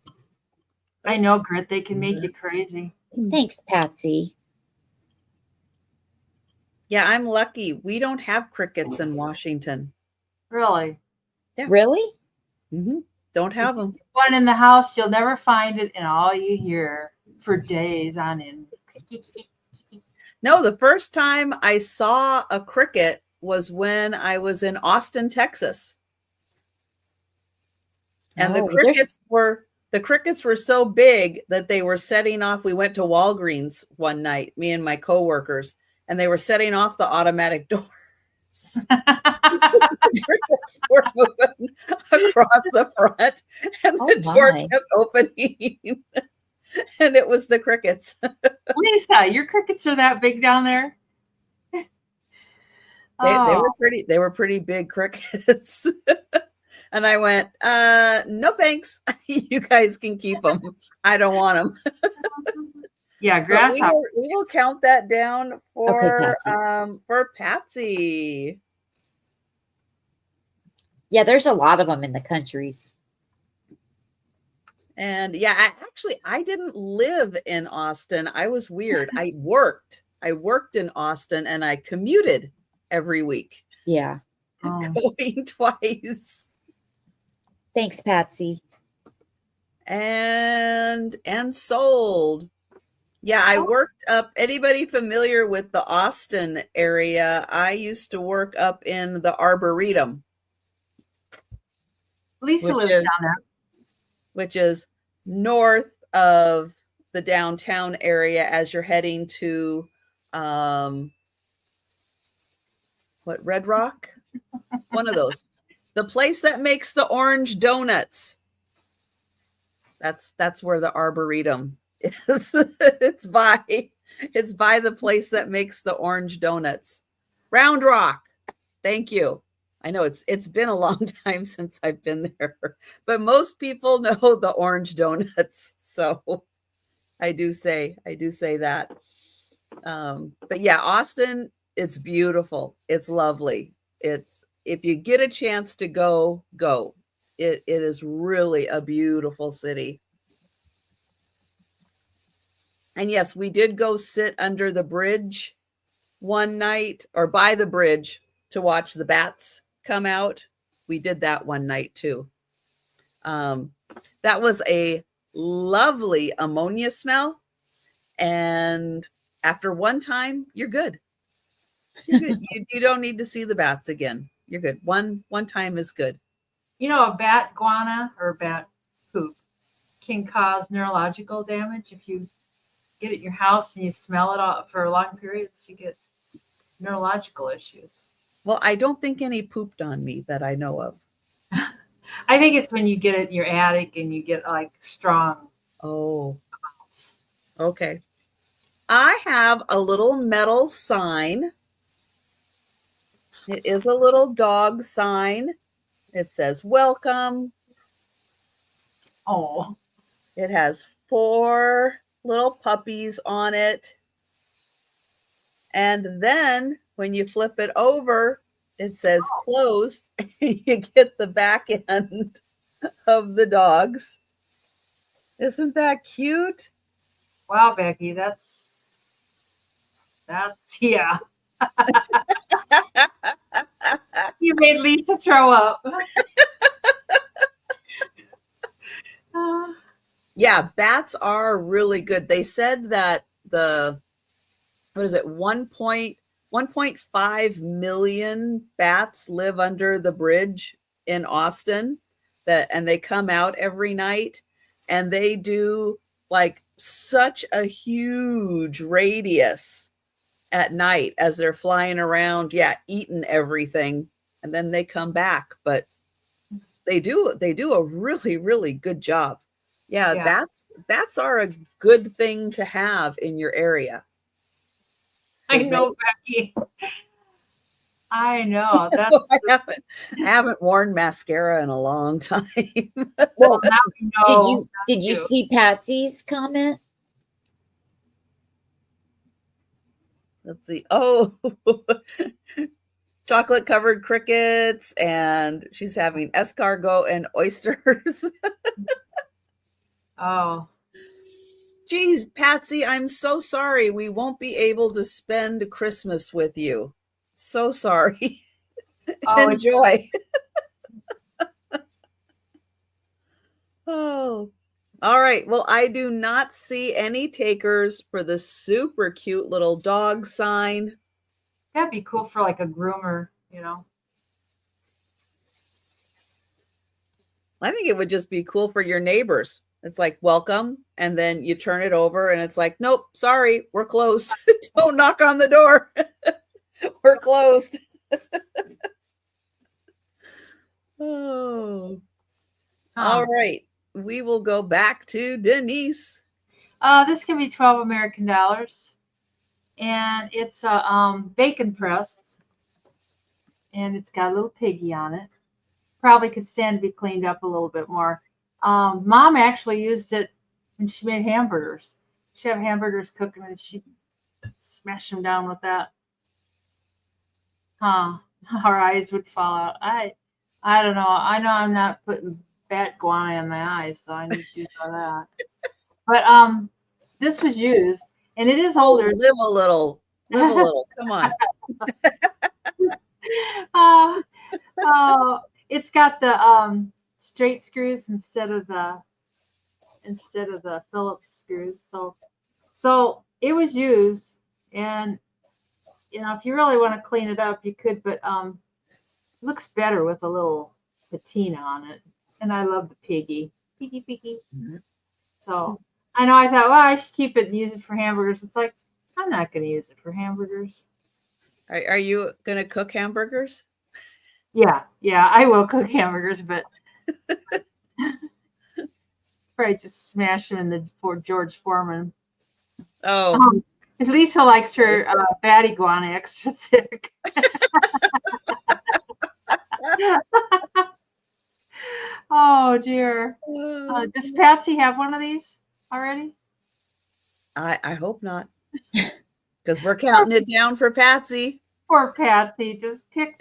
I know, Grit, they can make you crazy. Thanks, Patsy. Yeah, I'm lucky. We don't have crickets in Washington. Really? Yeah. Really? Mm-hmm. Don't have them. One in the house, you'll never find it, and all you hear for days on end. No, the first time I saw a cricket was when I was in Austin, Texas. And Oh, the crickets were so big that they were setting off. We went to Walgreens one night, me and my coworkers, and they were setting off the automatic doors. The crickets were moving across the front, and the door kept opening. And it was the crickets. Lisa, your crickets are that big down there? They were pretty big crickets. And I went, no thanks. You guys can keep them. I don't want them. Yeah, grasshopper. We will count that down for Patsy. For Patsy. Yeah, there's a lot of them in the countries. And yeah, I didn't live in Austin. I was weird. I worked in Austin, and I commuted every week. Yeah. Going twice. Thanks, Patsy. And sold. Yeah, I worked up. Anybody familiar with the Austin area? I used to work up in the Arboretum. Lisa lives down there. Which is north of the downtown area as you're heading to Red Rock? One of those. The place that makes the orange donuts. That's where the Arboretum is. It's by the place that makes the orange donuts. Round Rock. Thank you. I know it's been a long time since I've been there, but most people know the orange donuts. So I do say that. But yeah, Austin, it's beautiful. It's lovely. If you get a chance to go. It is really a beautiful city. And yes, we did go sit under the bridge one night, or by the bridge, to watch the bats come out. We did that one night too. That was a lovely ammonia smell. And after one time, you're good. You're good. You don't need to see the bats again. You're good. One time is good. You know, a bat guana or bat poop can cause neurological damage. If you get it in your house and you smell it all for long periods, you get neurological issues. Well, I don't think any pooped on me that I know of. I think it's when you get it in your attic and you get like strong. Oh, okay. I have a little metal sign. It is a little dog sign. It says, welcome. Oh. It has 4 little puppies on it. And then when you flip it over, it says closed. You get the back end of the dogs. Isn't that cute? Wow, Becky, that's yeah. You made Lisa throw up. Yeah, bats are really good. They said that 1.5 million bats live under the bridge in Austin, and they come out every night, and they do like such a huge radius at night as they're flying around, eating everything, and then they come back. But they do a really, really good job. Yeah. Bats are a good thing to have in your area. I know, Becky. I know. That's I haven't worn mascara in a long time. Well, now we know. Did you see Patsy's comment? Let's see. Oh, chocolate covered crickets, and she's having escargot and oysters. Oh. Geez, Patsy, I'm so sorry. We won't be able to spend Christmas with you. So sorry. Oh, Enjoy. Oh, all right. Well, I do not see any takers for the super cute little dog sign. that'd be cool for like a groomer, you know. I think it would just be cool for your neighbors. It's like, welcome. And then you turn it over and it's like, nope, sorry, we're closed. Don't knock on the door. We're closed. Oh, all right. We will go back to Denise. This can be 12 American dollars. And it's a bacon press. And it's got a little piggy on it. Probably could stand to be cleaned up a little bit more. Mom actually used it when she made hamburgers. She'd have hamburgers cooked and she'd smash them down with that. Huh. Our eyes would fall out. I don't know. I know I'm not putting bat guano in my eyes, so I need to do all that. But this was used, and it is older. Oh, live a little. Live a little. Come on. It's got the straight screws instead of the Phillips screws. So it was used, and you know, if you really want to clean it up, you could, but it looks better with a little patina on it. And I love the piggy. Piggy. Mm-hmm. So I know I thought, well, I should keep it and use it for hamburgers. It's like, I'm not going to use it for hamburgers. Are you going to cook hamburgers? Yeah, I will cook hamburgers, but probably just smash them in the George Foreman. Oh. Lisa likes her batty guana extra thick. Oh dear. Does Patsy have one of these already? I hope not. Because we're counting it down for Patsy. Poor Patsy. Just pick.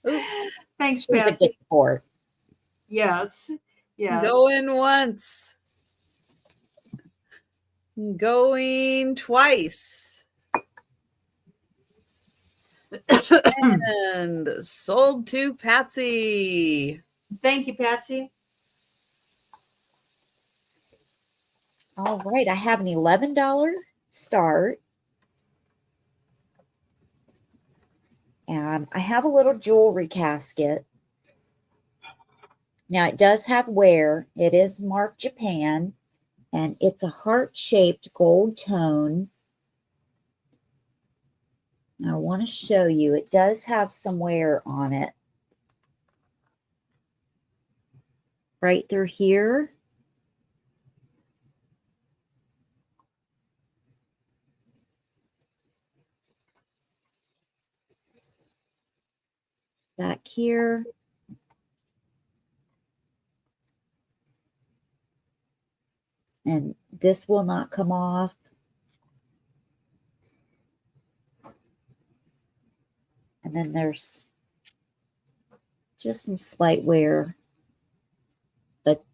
Oops. Thanks, She's Patsy. a good sport. Yes. Going once. Going twice. And sold to Patsy. Thank you, Patsy. All right, I have an $11 start. And I have a little jewelry casket. Now it does have wear. It is marked Japan. And it's a heart-shaped gold tone. I want to show you. It does have some wear on it. Right through here. Back here. And this will not come off. And then there's just some slight wear, but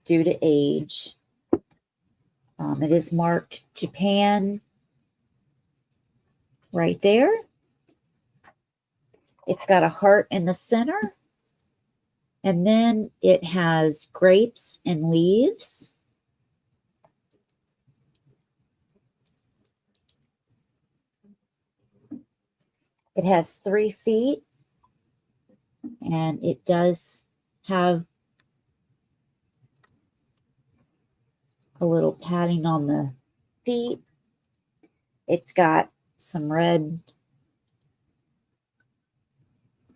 due to age. It is marked Japan right there. It's got a heart in the center. And then it has grapes and leaves. It has 3 feet. And it does have a little padding on the feet. It's got some red,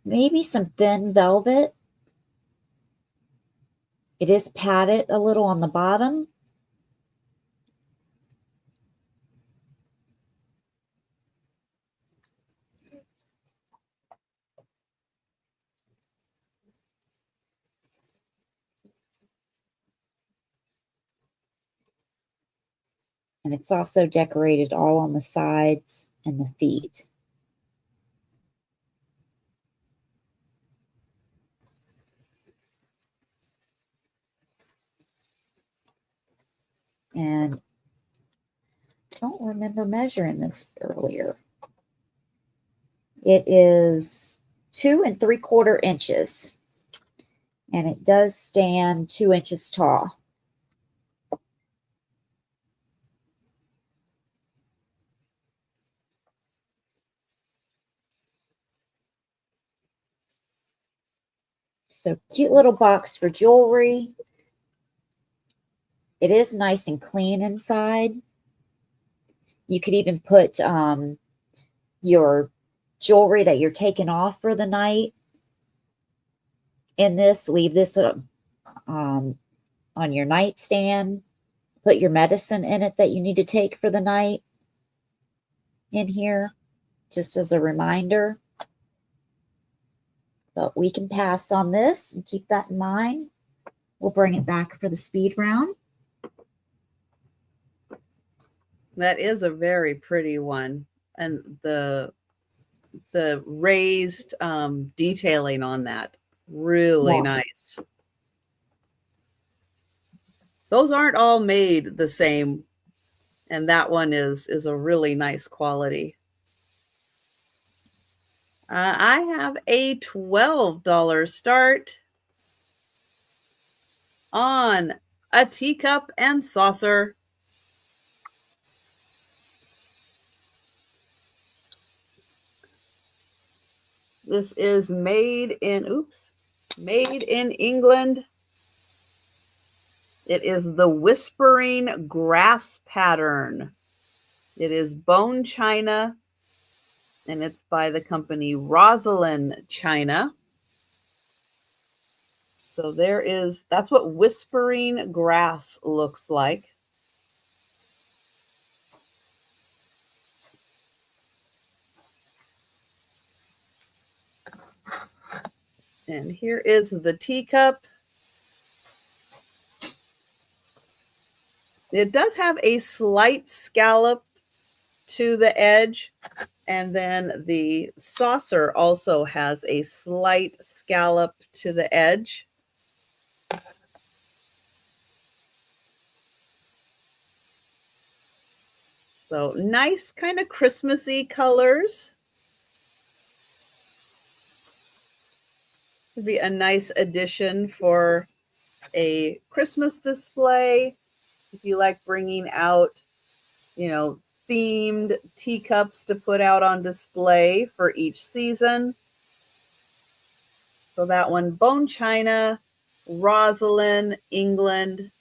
maybe some thin velvet. It is padded a little on the bottom. And it's also decorated all on the sides and the feet. And don't remember measuring this earlier. It is 2 3/4 inches. And it does stand 2 inches tall. So cute little box for jewelry. It is nice and clean inside. You could even put your jewelry that you're taking off for the night in this. Leave this on your nightstand. Put your medicine in it that you need to take for the night in here, just as a reminder. But we can pass on this and keep that in mind. We'll bring it back for the speed round. That is a very pretty one. And the raised detailing on that, really nice. Those aren't all made the same. And that one is a really nice quality. I have a $12 start on a teacup and saucer. This is made in England. It is the Whispering Grass pattern. It is bone china, and it's by the company Rosalind China. So that's what Whispering Grass looks like. And here is the teacup. It does have a slight scallop to the edge, and then the saucer also has a slight scallop to the edge. So nice kind of Christmassy colors. Would be a nice addition for a Christmas display. If you like bringing out, themed teacups to put out on display for each season. So that one, bone china, Rosalind, England.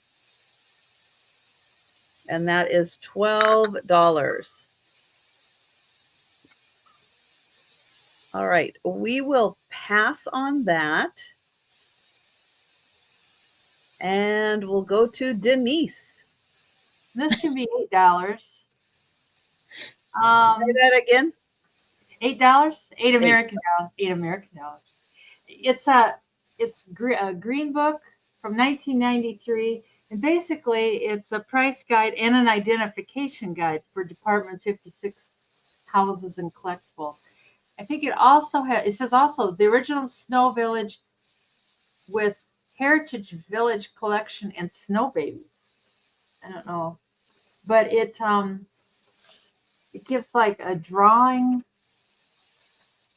And that is $12. All right, we will pass on that. And we'll go to Denise. This can be $8. Say that again. $8. $8 American dollars. $8 American dollars. It's a green book from 1993, and basically it's a price guide and an identification guide for Department 56 houses and collectibles. I think it also says also the original Snow Village with Heritage Village Collection and Snow Babies. I don't know, but it gives like a drawing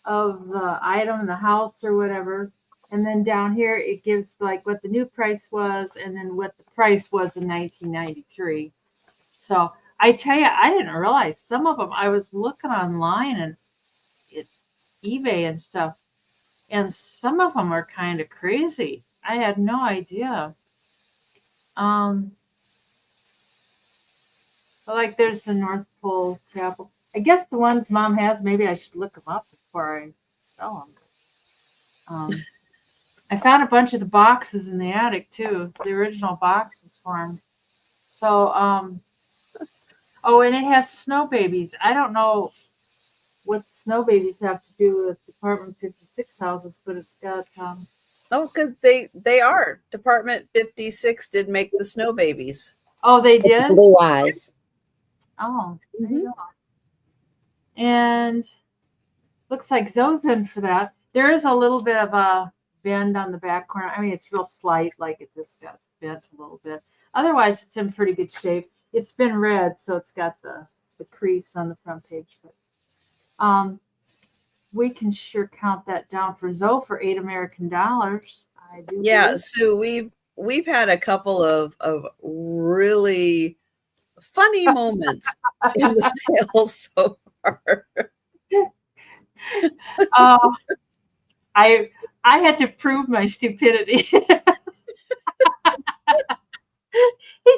of the item in the house or whatever, and then down here it gives like what the new price was and then what the price was in 1993. So I tell you, I didn't realize some of them. I was looking online and eBay and stuff, and some of them are kind of crazy. I had no idea. Like there's the North Pole Chapel. I guess the ones Mom has, maybe I should look them up before I sell them. I found a bunch of the boxes in the attic too, the original boxes for them. So, and it has snow babies. I don't know what snow babies have to do with Department 56 houses, but it's got because they are. Department 56 did make the snow babies. Oh, they did? Blue eyes. Oh, there you go. And looks like Zoe's in for that. There is a little bit of a bend on the back corner. I mean, it's real slight, like it just got bent a little bit. Otherwise, it's in pretty good shape. It's been read, so it's got the crease on the front page. But we can sure count that down for Zoe for $8 American. I do. Yeah, so we've had a couple of really funny moments in the sale so far. I had to prove my stupidity. He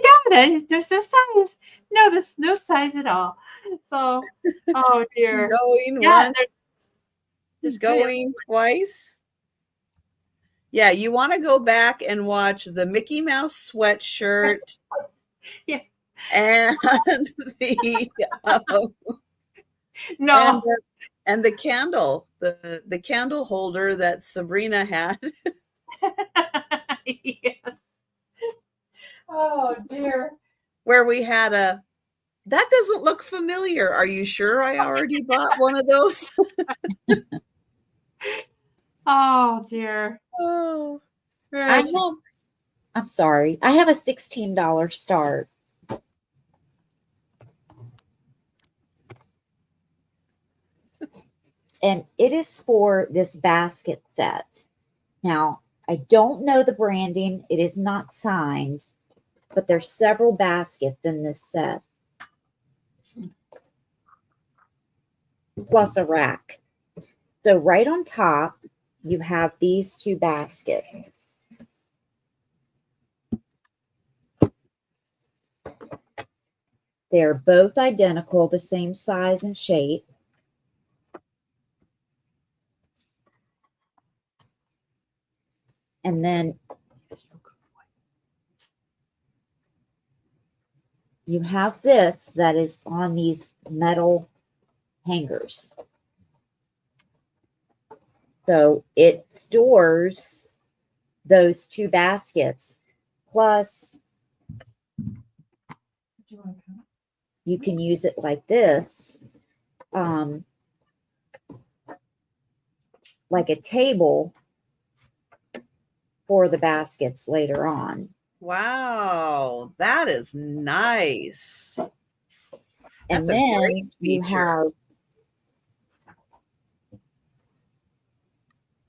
got it. There's no size. No, there's no size at all. So, oh dear. Going Yeah, once, there's going twice. Yeah, you want to go back and watch the Mickey Mouse sweatshirt. Yeah. And the no. And the candle, the candle holder that Sabrina had. Yes. Oh dear. Where we had that doesn't look familiar. Are you sure I already bought one of those? Oh dear. Oh. I'm sorry. I have a $16 start. And it is for this basket set. Now, I don't know the branding. It is not signed, but there's several baskets in this set. Plus a rack. So right on top, you have these two baskets. They're both identical, the same size and shape. And then you have this that is on these metal hangers. So it stores those two baskets. Plus, you can use it like this, like a table for the baskets later on. Wow, that is nice. And then you have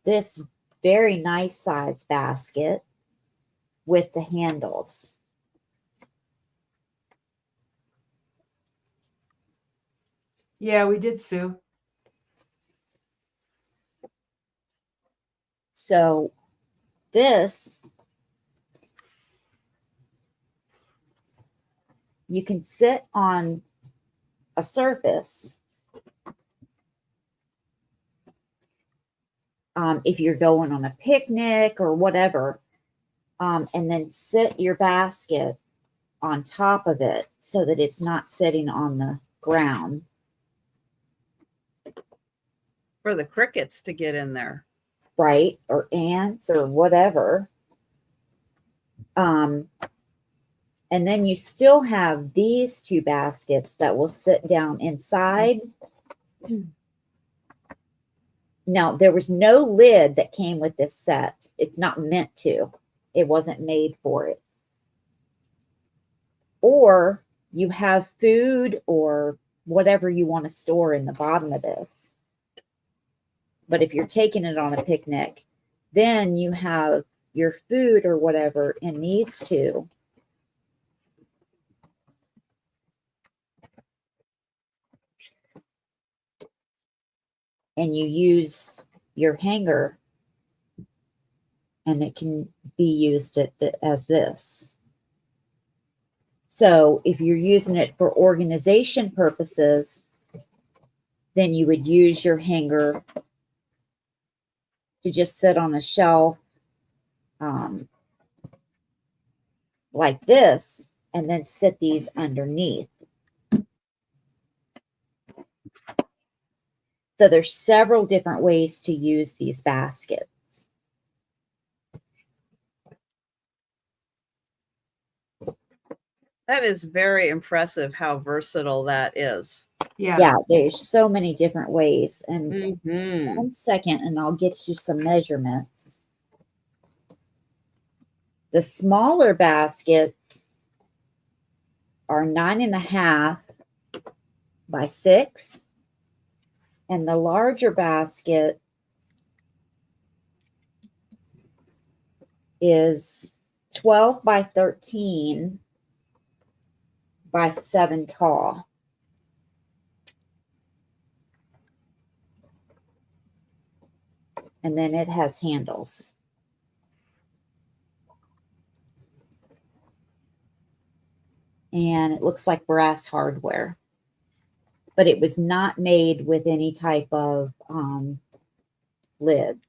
this very nice size basket with the handles. Yeah, we did, Sue. So this, you can sit on a surface if you're going on a picnic or whatever, and then sit your basket on top of it so that it's not sitting on the ground. For the crickets to get in there. Right, or ants or whatever. And then you still have these two baskets that will sit down inside. Now, there was no lid that came with this set. It's not meant to. It wasn't made for it. Or you have food or whatever you want to store in the bottom of this. But if you're taking it on a picnic, then you have your food or whatever in these two. And you use your hanger, and it can be used as this. So if you're using it for organization purposes, then you would use your hanger to just sit on a shelf like this, and then sit these underneath. So there's several different ways to use these baskets. That is very impressive how versatile that is. Yeah, there's so many different ways. And 1 second, and I'll get you some measurements. The smaller baskets are 9.5 by 6. And the larger basket is 12 by 13 by 7 tall. And then it has handles. And it looks like brass hardware. But it was not made with any type of lid.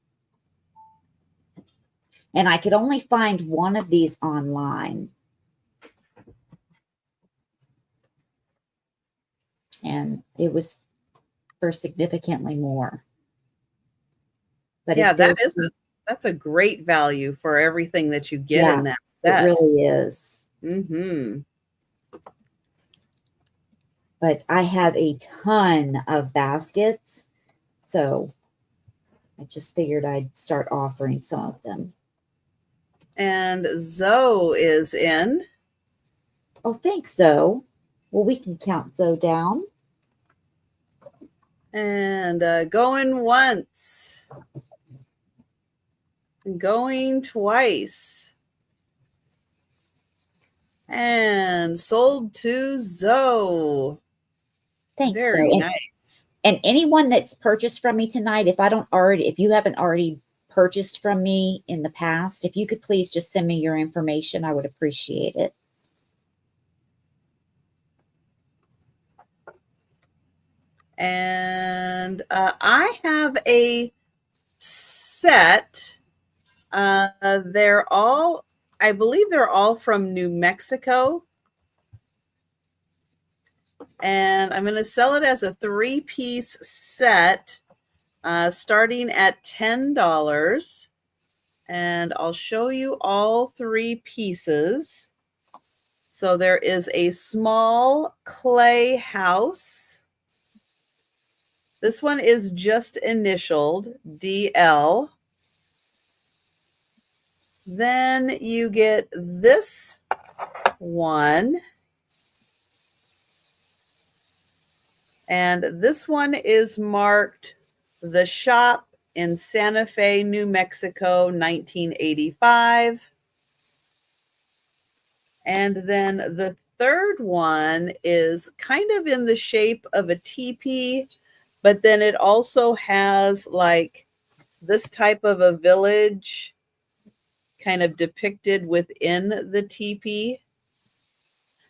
And I could only find one of these online. And it was for significantly more. But yeah, that's a great value for everything that you get in that set. It really is. Mm-hmm. But I have a ton of baskets, so I just figured I'd start offering some of them. And Zoe is in. Oh, thanks, Zoe. Well, we can count Zoe down. And going once. Going twice. And sold to Zoe. Thanks, Very Zoe. nice. And anyone that's purchased from me tonight, if you haven't already purchased from me in the past, if you could please just send me your information, I would appreciate it. And I have a set. I believe they're all from New Mexico. And I'm going to sell it as a 3-piece set, starting at $10. And I'll show you all 3 pieces. So there is a small clay house. This one is just initialed DL. Then you get this one. And this one is marked The Shop in Santa Fe, New Mexico, 1985. And then the third one is kind of in the shape of a teepee, but then it also has like this type of a village kind of depicted within the teepee.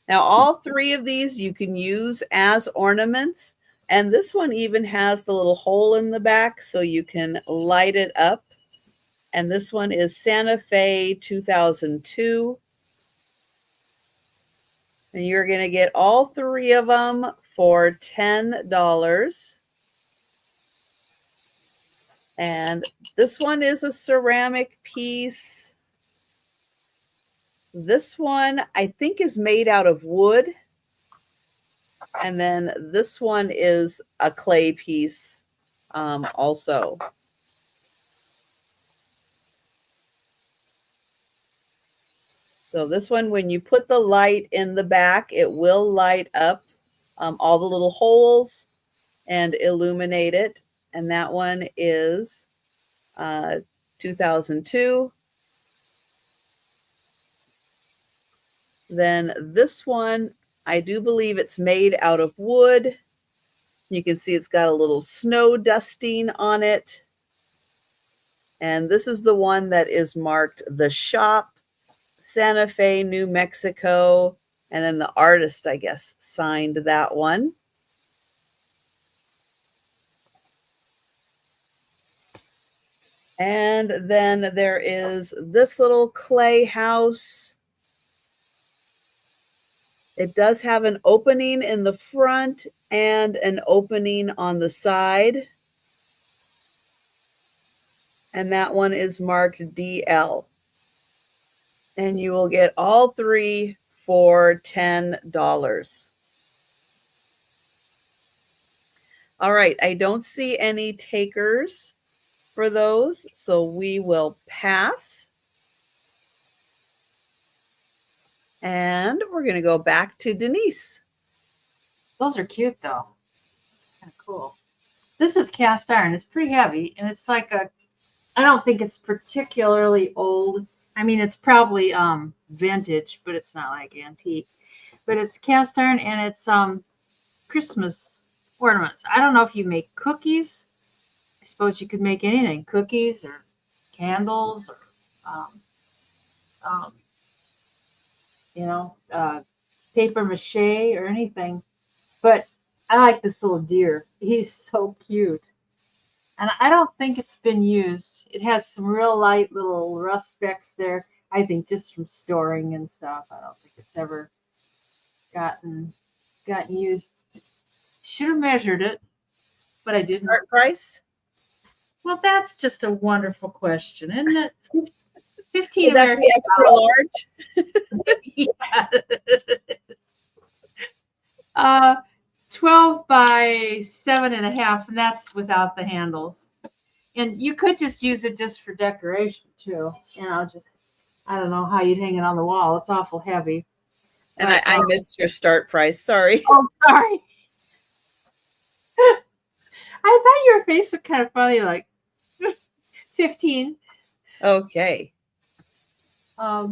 Now, all 3 of these you can use as ornaments. And this one even has the little hole in the back so you can light it up. And this one is Santa Fe 2002. And you're going to get all 3 of them for $10. And this one is a ceramic piece. This one, I think, is made out of wood. And then this one is a clay piece also. So this one, when you put the light in the back, it will light up all the little holes and illuminate it. And that one is 2002. Then this one, I do believe it's made out of wood. You can see it's got a little snow dusting on it. And this is the one that is marked The Shop, Santa Fe, New Mexico. And then the artist, I guess, signed that one. And then there is this little clay house. It does have an opening in the front and an opening on the side. And that one is marked DL. And you will get all 3 for $10. All right, I don't see any takers for those, so we will pass. And we're going to go back to Denise. Those are cute though. It's kind of cool. This is cast iron. It's pretty heavy, and it's like a. I don't think it's particularly old. I mean, it's probably vintage, but it's not like antique. But it's cast iron, and it's Christmas ornaments. I don't know if you make cookies. I suppose you could make anything, cookies or candles or paper mache or anything. But I like this little deer. He's so cute. And I don't think it's been used. It has some real light little rust specks there, I think, just from storing and stuff. I don't think it's ever gotten used. Should have measured it, but I didn't. Start price? Well, that's just a wonderful question, isn't it? 15 Would that American be extra large? Yes. 12 by 7.5, and that's without the handles. And you could just use it just for decoration too. I don't know how you'd hang it on the wall. It's awful heavy. And I missed your start price. Sorry. Oh, sorry. I thought your face looked kind of funny, like 15. Okay. But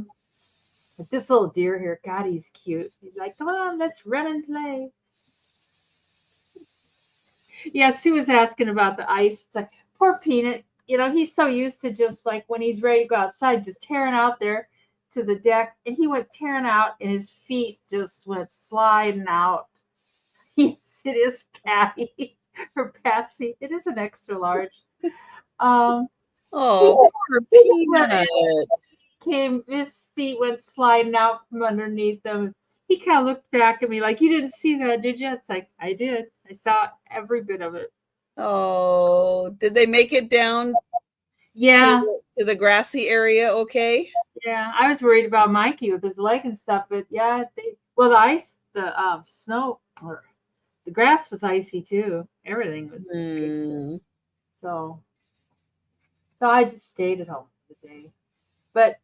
this little deer here, God, he's cute. He's like, come on, let's run and play. Yeah, Sue was asking about the ice. It's like, poor Peanut. He's so used to just like when he's ready to go outside, just tearing out there to the deck. And he went tearing out and his feet just went sliding out. Yes, it is Patty or Patsy. It is an extra large. Oh, poor Peanut. His feet went sliding out from underneath them. He kind of looked back at me like, you didn't see that, did you? It's like, I did. I saw every bit of it. Oh, did they make it down? Yeah. To the grassy area, okay? Yeah, I was worried about Mikey with his leg and stuff, but yeah, the ice, the snow, or the grass was icy too. Everything was. So I just stayed at home today. But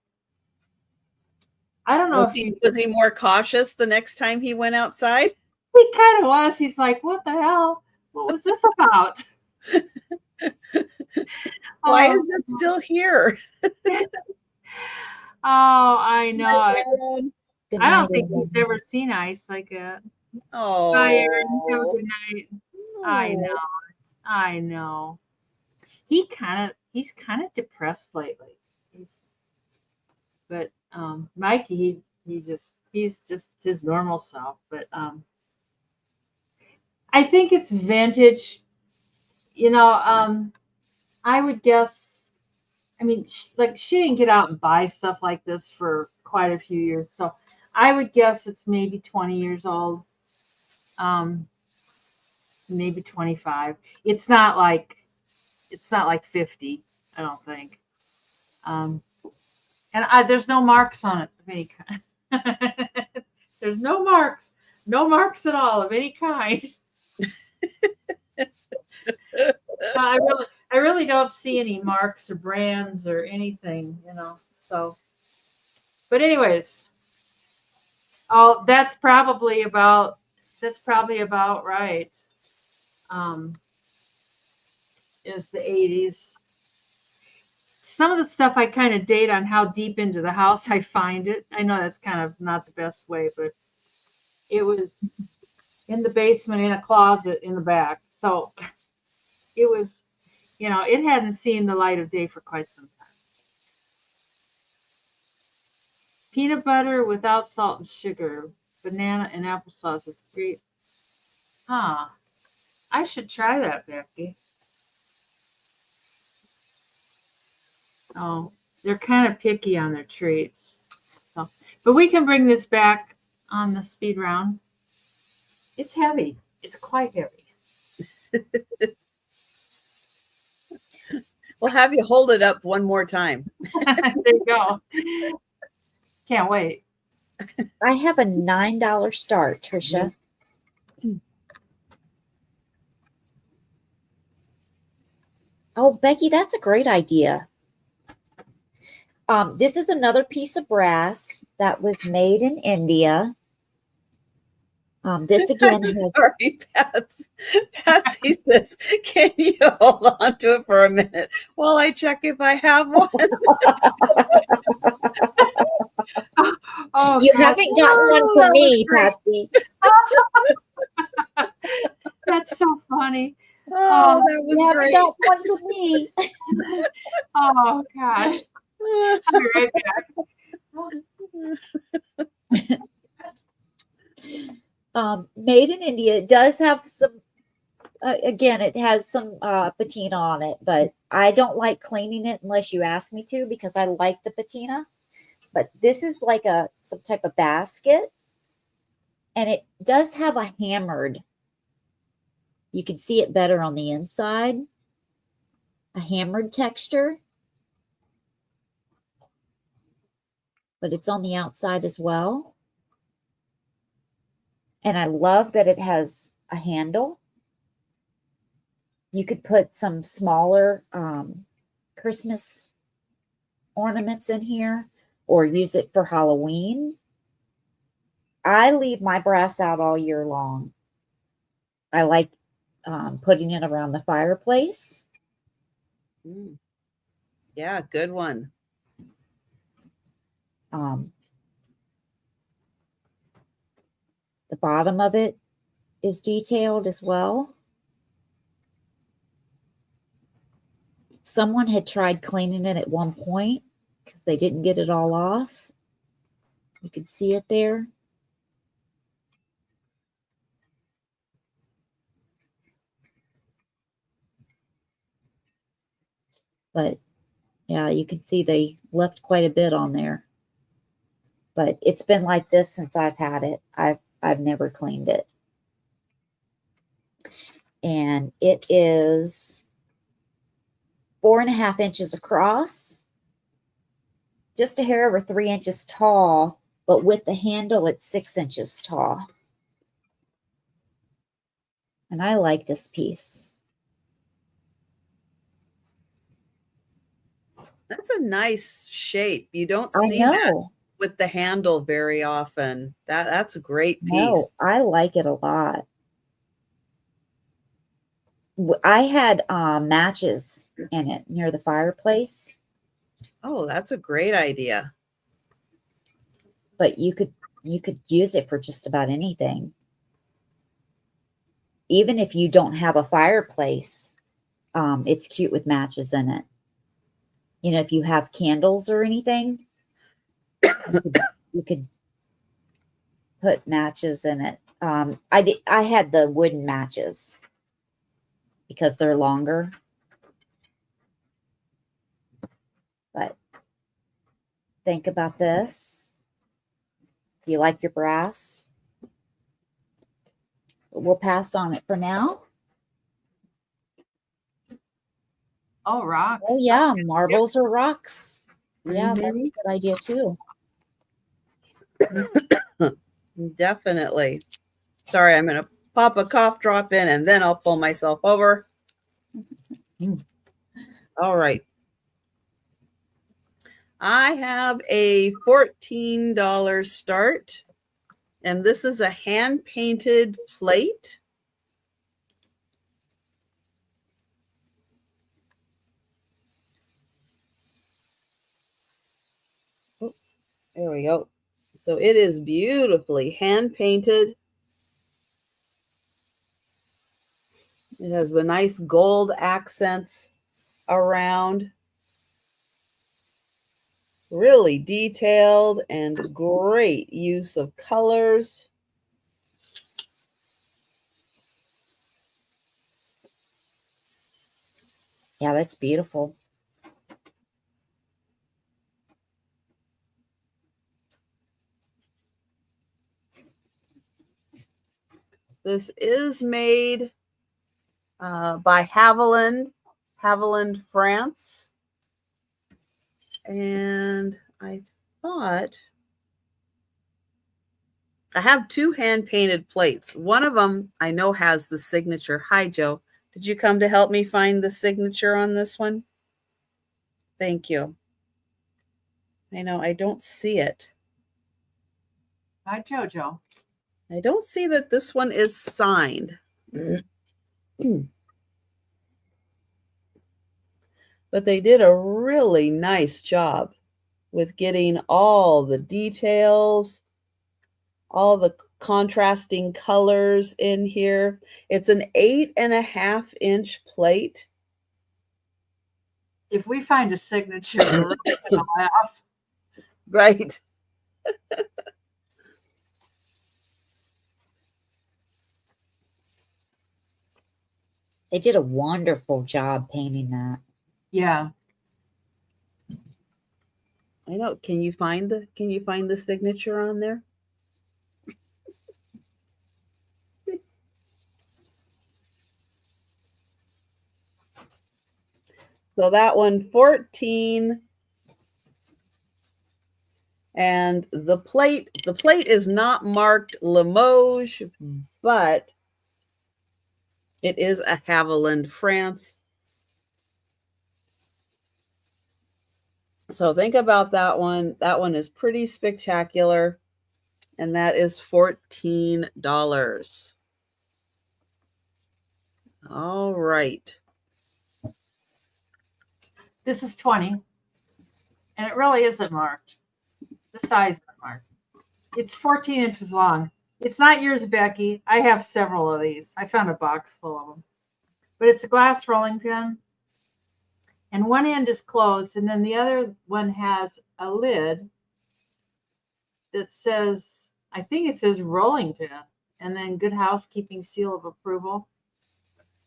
I don't know was he more cautious the next time he went outside? He kind of was. He's like, what the hell? What was this about? Why is it still here? Oh, I know. I don't think he's ever seen ice like that. Oh. Bye, Aaron. Have a good night. Oh. I know. He's kind of depressed lately. But Mikey, he's just his normal self. But I think it's vintage. I would guess. I mean, she didn't get out and buy stuff like this for quite a few years, so I would guess it's maybe 20 years old, maybe 25. It's not like 50, I don't think. And there's no marks on it of any kind. There's no marks at all of any kind. I really don't see any marks or brands or anything, so. But anyways, that's probably about right. Is the 80s. Some of the stuff I kind of date on how deep into the house I find it. I know that's kind of not the best way, but it was in the basement in a closet in the back. So it was, it hadn't seen the light of day for quite some time. Peanut butter without salt and sugar, banana and applesauce is great. Huh. I should try that, Becky. Oh, they're kind of picky on their treats. So, but we can bring this back on the speed round. It's heavy. It's quite heavy. We'll have you hold it up one more time. There you go. Can't wait. I have a $9 start, Trisha. Oh, Becky, that's a great idea. This is another piece of brass that was made in India. This again I'm has, sorry, Patsy says, can you hold on to it for a minute while I check if I have one? Oh, you God. haven't gotten one from that was me, great. Patsy. That's so funny. Oh, that You was haven't great. got one from me. Oh, gosh. I'll be right back. Made in India. It does have some, again, it has some patina on it, but I don't like cleaning it unless you ask me to because I like the patina. But this is like some type of basket, and it does have a hammered. You can see it better on the inside. A hammered texture, but it's on the outside as well. And I love that it has a handle. You could put some smaller Christmas ornaments in here or use it for Halloween. I leave my brass out all year long. I like putting it around the fireplace. Yeah, good one. The bottom of it is detailed as well. Someone had tried cleaning it at one point because they didn't get it all off. You can see it there. But yeah, you can see they left quite a bit on there. But it's been like this since I've had it. I've never cleaned it. And it is 4.5 inches across, just a hair over 3 inches tall, but with the handle, it's 6 inches tall. And I like this piece. That's a nice shape. You don't see that with the handle very often. That's a great piece. No, I like it a lot. I had matches in it near the fireplace. Oh, that's a great idea. But you could use it for just about anything. Even if you don't have a fireplace, it's cute with matches in it. You know, if you have candles or anything, you could put matches in it. I had the wooden matches because they're longer. But think about this. If you like your brass, we'll pass on it for now. Oh, rocks. Oh, yeah. Marbles or rocks. Yeah, that's Mhm. a good idea, too. Definitely. Sorry, I'm going to pop a cough drop in and then I'll pull myself over. All right. I have a $14 start, and this is a hand-painted plate. Oops, there we go. So it is beautifully hand-painted. It has the nice gold accents around. Really detailed and great use of colors. Yeah, that's beautiful. This is made by Haviland, France. And I thought I have 2 hand-painted plates. One of them I know has the signature. Hi, Joe. Did you come to help me find the signature on this one? Thank you. I know, I don't see it. Hi, Jojo. I don't see that this one is signed. But they did a really nice job with getting all the details, all the contrasting colors in here. It's an 8.5-inch plate. If we find a signature, we're really gonna laugh. Right. They did a wonderful job painting that. Yeah. I know. Can you find the signature on there? So that one 14. And the plate is not marked Limoges, but it is a Haviland, France. So think about that one. That one is pretty spectacular. And that is $14. All right. This is 20. And it really isn't marked. The size isn't marked. It's 14 inches long. It's not yours, Becky. I have several of these. I found a box full of them. But it's a glass rolling pin. And one end is closed, and then the other one has a lid that says, I think it says rolling pin, and then Good Housekeeping seal of approval.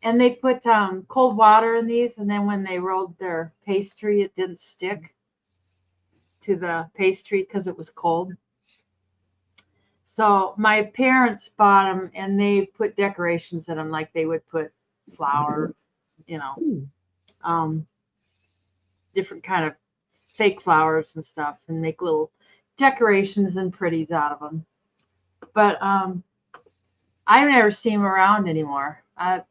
And they put cold water in these, and then when they rolled their pastry, it didn't stick to the pastry because it was cold. So my parents bought them, and they put decorations in them, like they would put flowers, you know, different kind of fake flowers and stuff, and make little decorations and pretties out of them. But I've never seen them around anymore. I've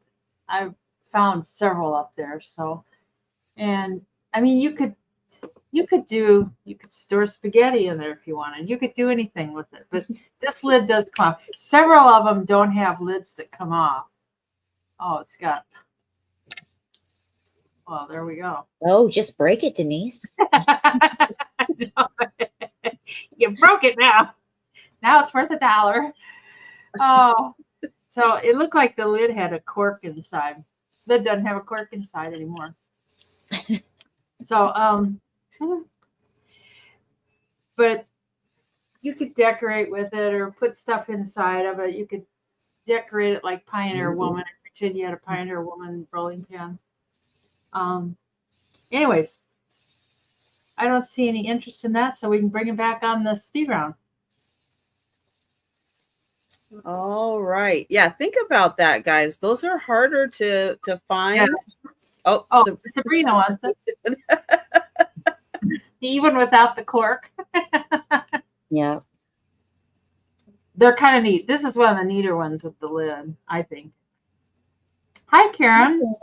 found several up there. So, and I mean, you could store spaghetti in there if you wanted. You could do anything with it, but this lid does come off. Several of them don't have lids that come off. Oh, it's got, well, there we go. Oh, just break it, Denise. You broke it now. Now it's worth $1. Oh, so it looked like the lid had a cork inside. Lid doesn't have a cork inside anymore. So, but you could decorate with it or put stuff inside of it. You could decorate it like Pioneer Woman and pretend you had a Pioneer Woman rolling pin. Anyways, I don't see any interest in that, so we can bring it back on the speed round. All right. Yeah, think about that, guys. Those are harder to find. Yeah. Oh, Sabrina wants it. Even without the cork. Yeah. They're kind of neat. This is one of the neater ones with the lid, I think. Hi, Karen.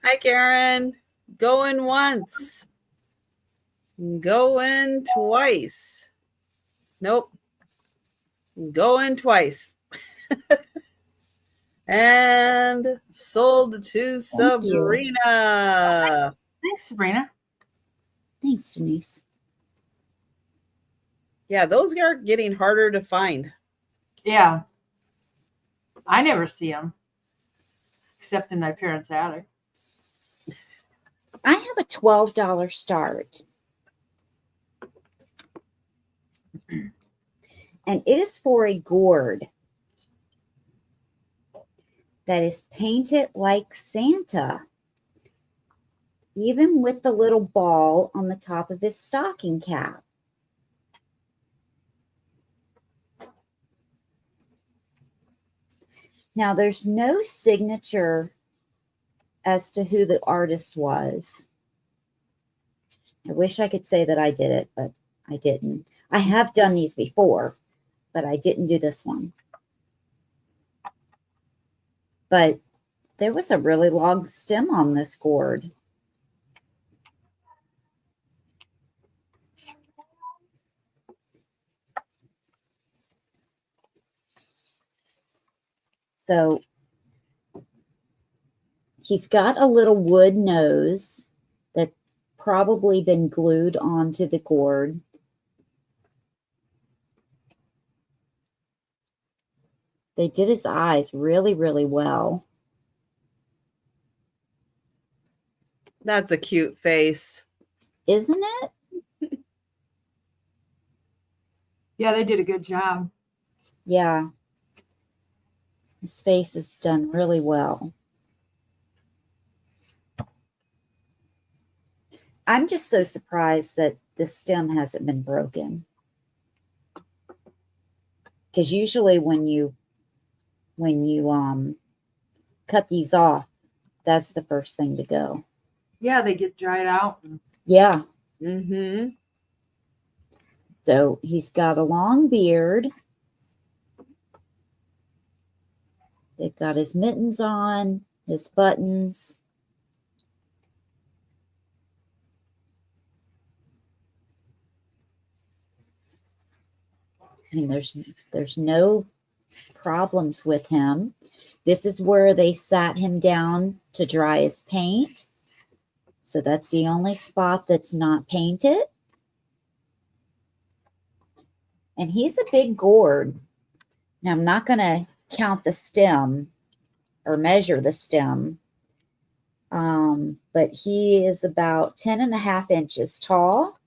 Hi, Karen. Going once. Going twice. Nope. Going twice. And sold to Sabrina. Thanks, Sabrina. Thanks, Denise. Yeah, those are getting harder to find. Yeah. I never see them, except in my parents' attic. I have a $12 start. And it is for a gourd that is painted like Santa, even with the little ball on the top of his stocking cap. Now, there's no signature as to who the artist was. I wish I could say that I did it, but I didn't. I have done these before, but I didn't do this one. But there was a really long stem on this gourd. So he's got a little wood nose that's probably been glued onto the gourd. They did his eyes really, really well. That's a cute face. Isn't it? Yeah, they did a good job. Yeah. His face is done really well. I'm just so surprised that the stem hasn't been broken. Because usually when you cut these off, that's the first thing to go. Yeah, they get dried out. Yeah. Mm-hmm. So he's got a long beard. They've got his mittens on, his buttons. And there's no problems with him. This is where they sat him down to dry his paint. So that's the only spot that's not painted. And he's a big gourd. Now I'm not going to count the stem or measure the stem. But he is about 10.5 inches tall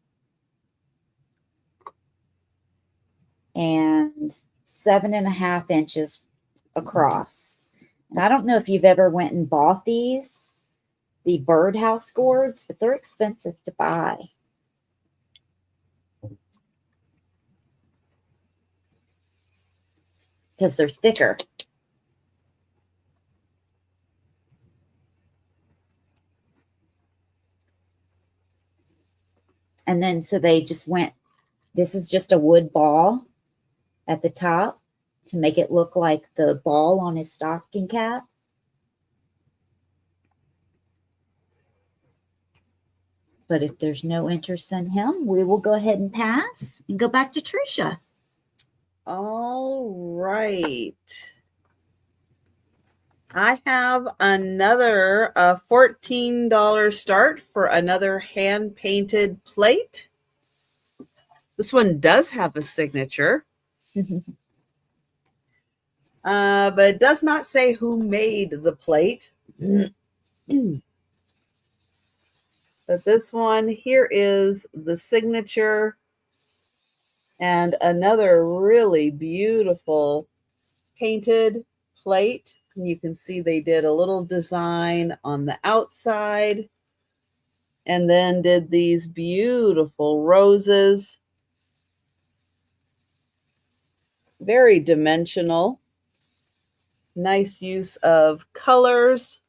and 7.5 inches across. And I don't know if you've ever went and bought these, the birdhouse gourds, but they're expensive to buy. Because they're thicker. And then so they just went, this is just a wood ball at the top to make it look like the ball on his stocking cap. But if there's no interest in him, we will go ahead and pass and go back to Trisha. All right. I have another $14 start for another hand-painted plate. This one does have a signature. But it does not say who made the plate. But this one, here is the signature and another really beautiful painted plate. And you can see they did a little design on the outside and then did these beautiful roses. Very dimensional. Nice use of colors.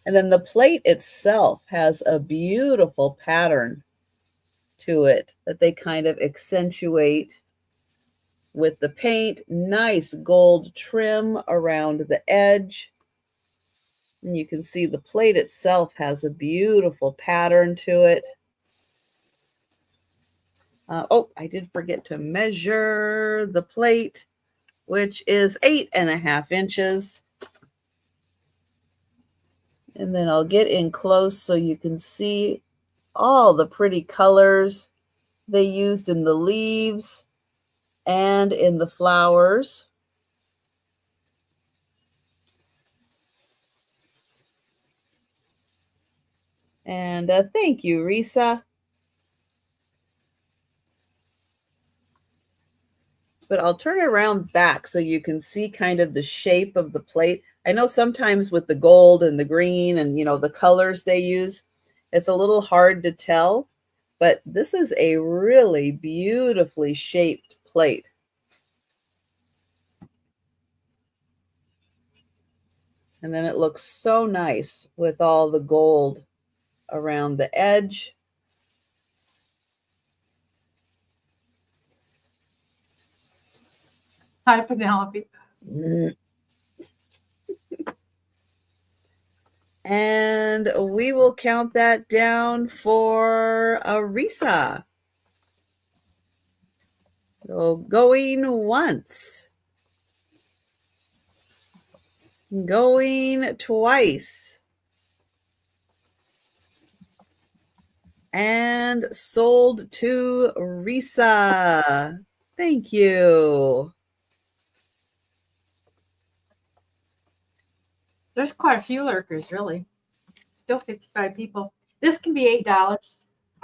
And then the plate itself has a beautiful pattern to it that they kind of accentuate with the paint. Nice gold trim around the edge. And you can see the plate itself has a beautiful pattern to it. Oh, I did forget to measure the plate, which is 8.5 inches. And then I'll get in close so you can see all the pretty colors they used in the leaves and in the flowers. And thank you, Risa. But I'll turn it around back so you can see kind of the shape of the plate. I know sometimes with the gold and the green and, you know, the colors they use, it's a little hard to tell, but this is a really beautifully shaped plate. And then it looks so nice with all the gold around the edge. Hi, Penelope. And we will count that down for Arisa. So going once. Going twice. And sold to Risa. Thank you. There's quite a few lurkers, really. Still 55 people. This can be $8.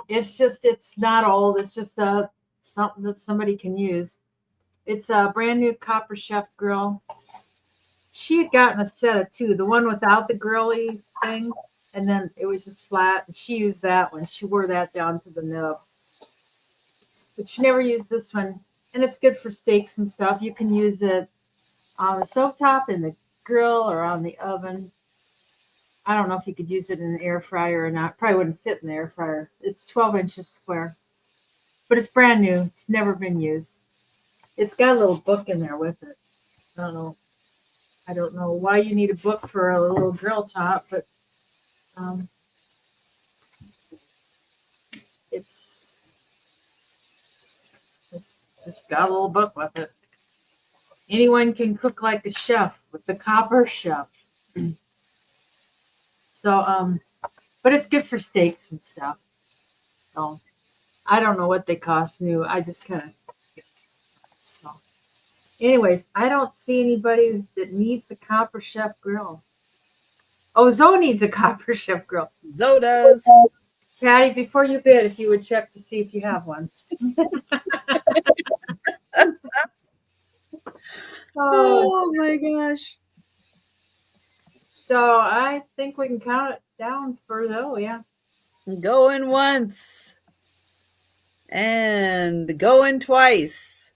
It's not old. It's just something that somebody can use. It's a brand new copper chef grill. She had gotten a set of two, the one without the grilly thing, and then it was just flat. And she used that one. She wore that down to the nub. But she never used this one. And it's good for steaks and stuff. You can use it on the stovetop, in the grill, or on the oven. I don't know if you could use it in an air fryer or not. Probably wouldn't fit in the air fryer. It's 12 inches square. But it's brand new. It's never been used. It's got a little book in there with it. I don't know why you need a book for a little grill top, but it's just got a little book with it. Anyone can cook like a chef with the copper chef. So, but it's good for steaks and stuff. So, I don't know what they cost new. I just kind of, so. Anyways, I don't see anybody that needs a copper chef grill. Oh, Zoe needs a copper chef grill. Zoe does. Patty, before you bid, if you would check to see if you have one. Oh my gosh. So I think we can count it down for Zoe, yeah. Going once. And going twice.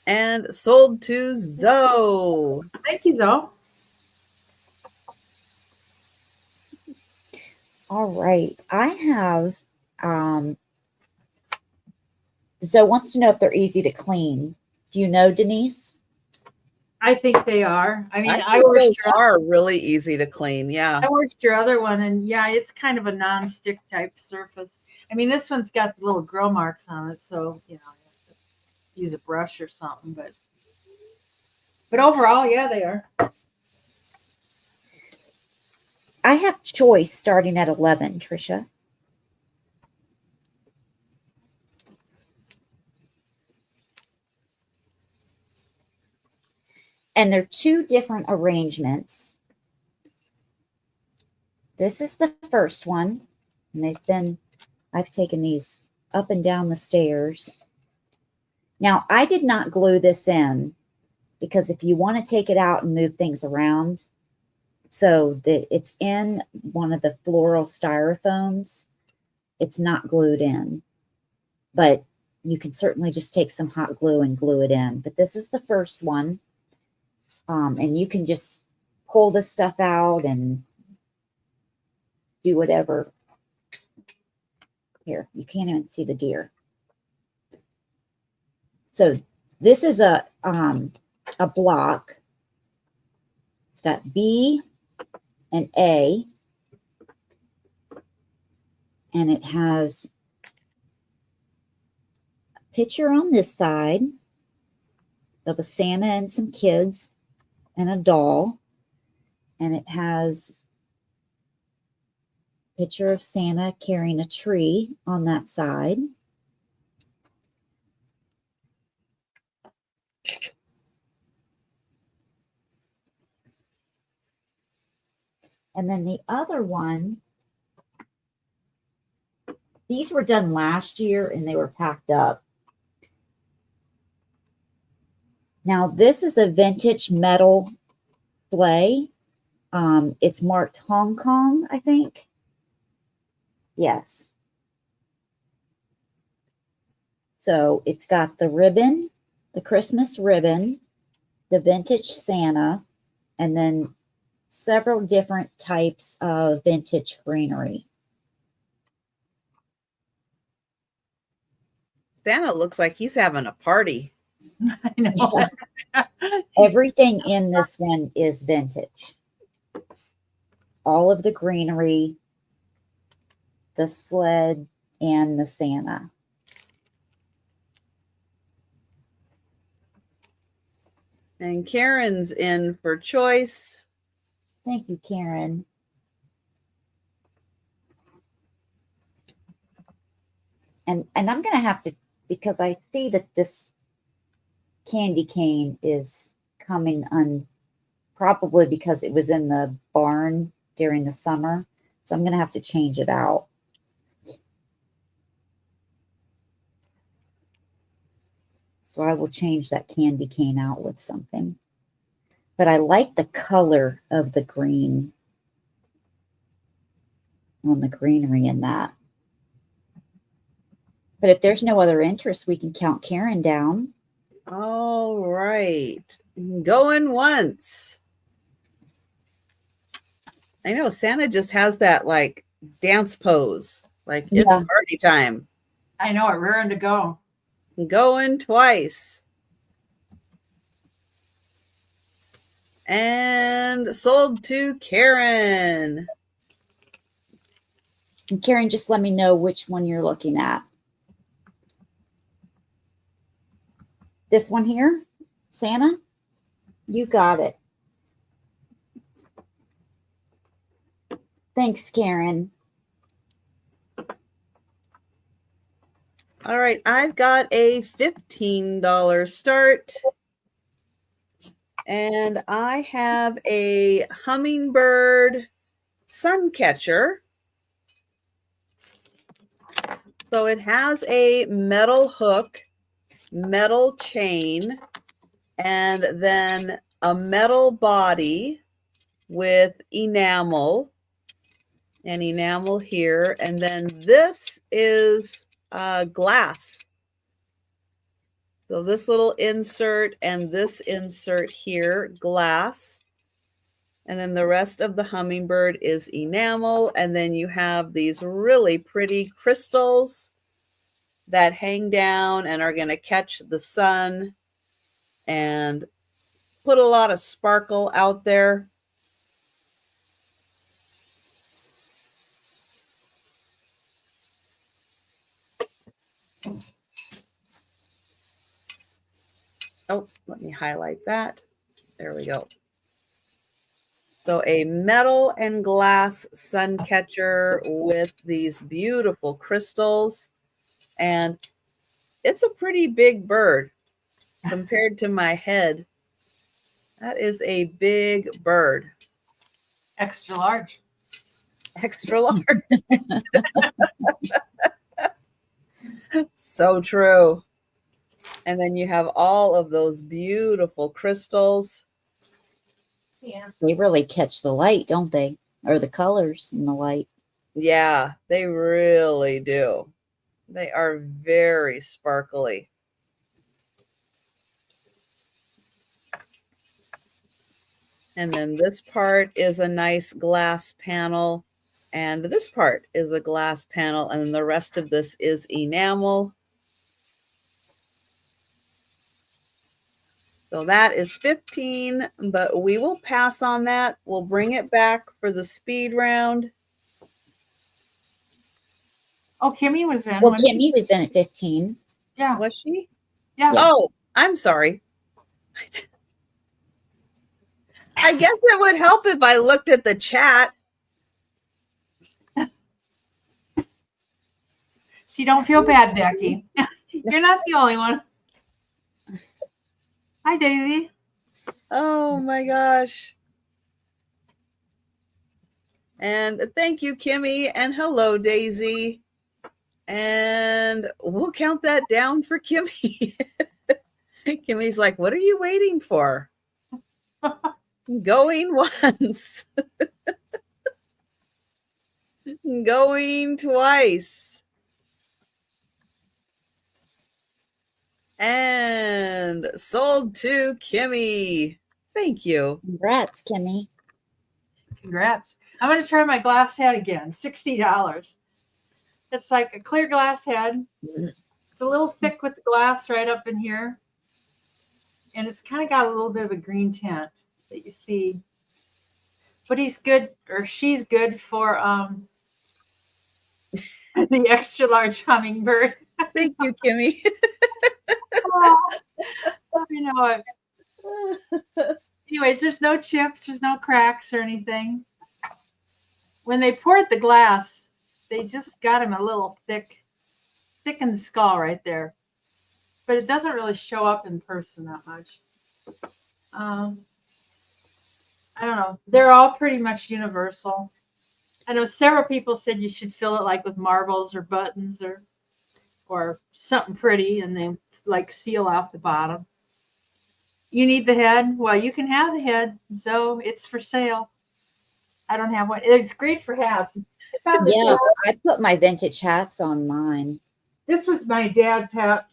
And sold to Zoe. Thank you, Zoe. All right. I have, Zoe wants to know if they're easy to clean. Do you know, Denise? I think they are. I mean, I think those are really easy to clean. Yeah. I worked your other one, and yeah, it's kind of a non-stick type surface. I mean, this one's got the little grill marks on it, so you know, you have to use a brush or something. But overall, yeah, they are. I have choice starting at 11, Trisha. And they're two different arrangements. This is the first one. And I've taken these up and down the stairs. Now, I did not glue this in because if you want to take it out and move things around, so that it's in one of the floral styrofoams, it's not glued in. But you can certainly just take some hot glue and glue it in. But this is the first one. And you can just pull this stuff out and do whatever. Here, you can't even see the deer. So this is a block. It's got B and A. And it has a picture on this side of a Santa and some kids and a doll, and it has a picture of Santa carrying a tree on that side. And then the other one, these were done last year and they were packed up. Now, this is a vintage metal sleigh. It's marked Hong Kong, I think. Yes. So it's got the ribbon, the Christmas ribbon, the vintage Santa, and then several different types of vintage greenery. Santa looks like he's having a party. I know. Everything in this one is vintage. All of the greenery, the sled, and the Santa. And Karen's in for choice. Thank you, Karen. And I'm going to have to, because I see that this candy cane is coming probably because it was in the barn during the summer. So I'm going to have to change it out. So I will change that candy cane out with something. But I like the color of the green on the greenery in that. But if there's no other interest, we can count Karen down. All right. Going once. I know Santa just has that like dance pose. Like it's party time. I know it, raring to go. Going twice. And sold to Karen. And Karen, just let me know which one you're looking at. This one here, Santa? You got it. Thanks, Karen. All right, I've got a $15 start. And I have a hummingbird sun catcher. So it has a metal hook, metal chain, and then a metal body with enamel and enamel here. And then this is glass. So this little insert and this insert here, glass. And then the rest of the hummingbird is enamel. And then you have these really pretty crystals that hang down and are going to catch the sun and put a lot of sparkle out there. Oh, let me highlight that. There we go. So a metal and glass sun catcher with these beautiful crystals. And it's a pretty big bird compared to my head. That is a big bird. Extra large. Extra large. So true. And then you have all of those beautiful crystals. Yeah. They really catch the light, don't they? Or the colors in the light. Yeah, they really do. They are very sparkly. And then this part is a nice glass panel. And this part is a glass panel. And the rest of this is enamel. So that is 15, but we will pass on that. We'll bring it back for the speed round. Oh, Kimmy was in. Well, Kimmy was in at 15. Yeah. Was she? Yeah. Oh, I'm sorry. I guess it would help if I looked at the chat. See, don't feel bad, Becky. You're not the only one. Hi, Daisy. Oh my gosh. And thank you, Kimmy. And hello, Daisy. And we'll count that down for Kimmy. Kimmy's like, what are you waiting for? Going once. Going twice. And sold to Kimmy. Thank you. Congrats, Kimmy. Congrats. I'm going to try my glass head again. $60. It's like a clear glass head. It's a little thick with the glass right up in here. And it's kind of got a little bit of a green tint that you see. But he's good, or she's good for, I The extra large hummingbird. Thank you, Kimmy. Oh, I know it. Anyways, there's no chips, there's no cracks or anything. When they poured the glass, they just got him a little thick in the skull right there. But it doesn't really show up in person that much. I don't know. They're all pretty much universal. I know several people said you should fill it like with marbles or buttons or something pretty, and they like seal off the bottom. You need the head? Well, you can have the head. So it's for sale. I don't have one. It's great for hats. Yeah, I put my vintage hats on mine. This was my dad's hat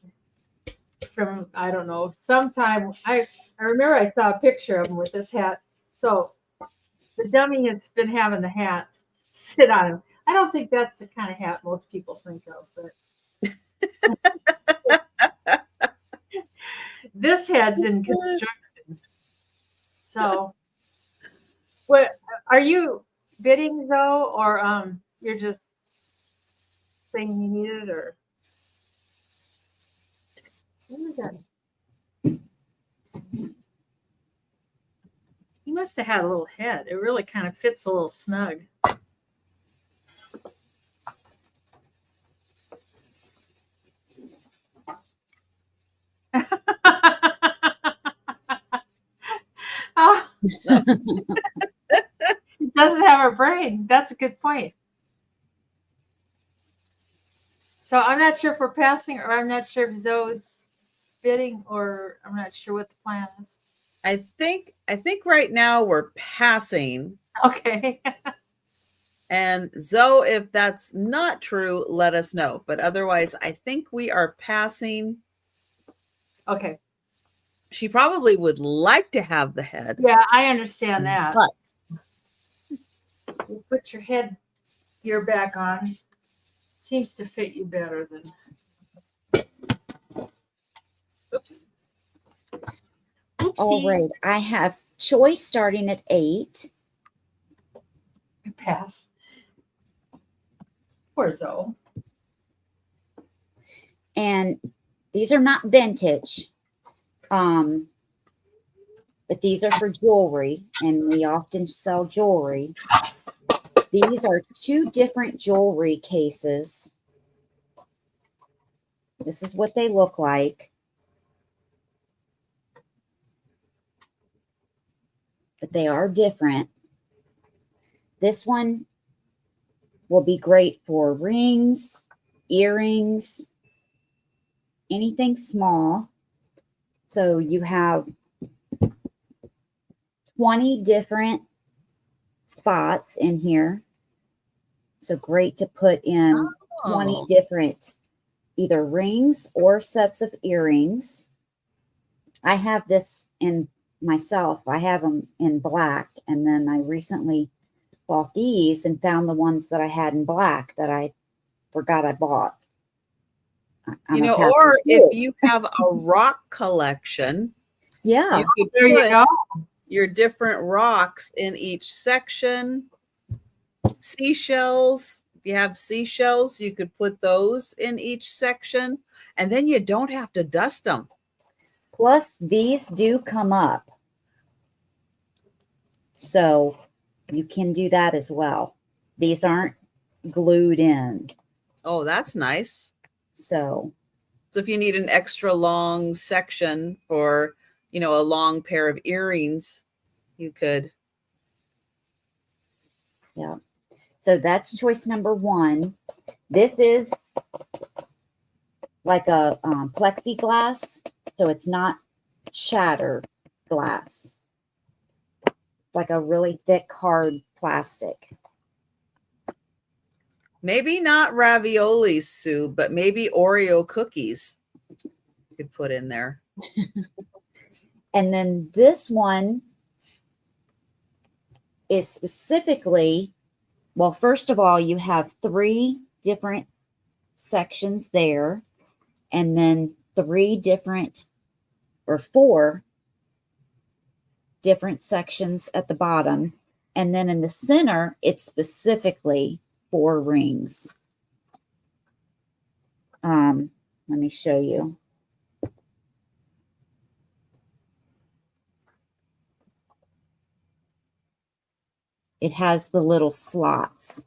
from, I don't know, sometime. I remember I saw a picture of him with this hat. So the dummy has been having the hat sit on him. I don't think that's the kind of hat most people think of, but this hat's in construction. So what are you bidding though, or you're just saying you need it, or what is that? He must have had a little head. It really kind of fits a little snug. Oh. It doesn't have a brain. That's a good point. So I'm not sure if we're passing, or I'm not sure if Zoe's bidding, or I'm not sure what the plan is. I think right now we're passing. Okay. And Zoe, if that's not true, let us know. But otherwise, I think we are passing. Okay. She probably would like to have the head. Yeah, I understand that. But you put your head gear back on. Seems to fit you better than. Oops. Oopsie. All right. I have choice starting at 8. Pass. Poor Zoe. And these are not vintage. But these are for jewelry, and we often sell jewelry. These are 2 different jewelry cases. This is what they look like. But they are different. This one will be great for rings, earrings, anything small. So you have 20 different spots in here. So great to put in 20 different either rings or sets of earrings. I have this in myself. I have them in black, and then I recently bought these and found the ones that I had in black that I forgot I bought. You know, or if you have a rock collection, yeah, you could There you put go. your different rocks in each section. Seashells, if you have seashells, you could put those in each section, and then you don't have to dust them. Plus, these do come up. So you can do that as well. These aren't glued in. Oh, that's nice. So if you need an extra long section for, you know, a long pair of earrings, you could. Yeah. So that's choice number 1. This is like a plexiglass, so it's not shattered glass. Like a really thick, hard plastic. Maybe not raviolis, Sue, but maybe Oreo cookies you could put in there. And then this one is specifically, well, first of all, you have 3 different sections there, and then 3 different or 4 different sections at the bottom. And then in the center, it's specifically 4 rings. Let me show you. It has the little slots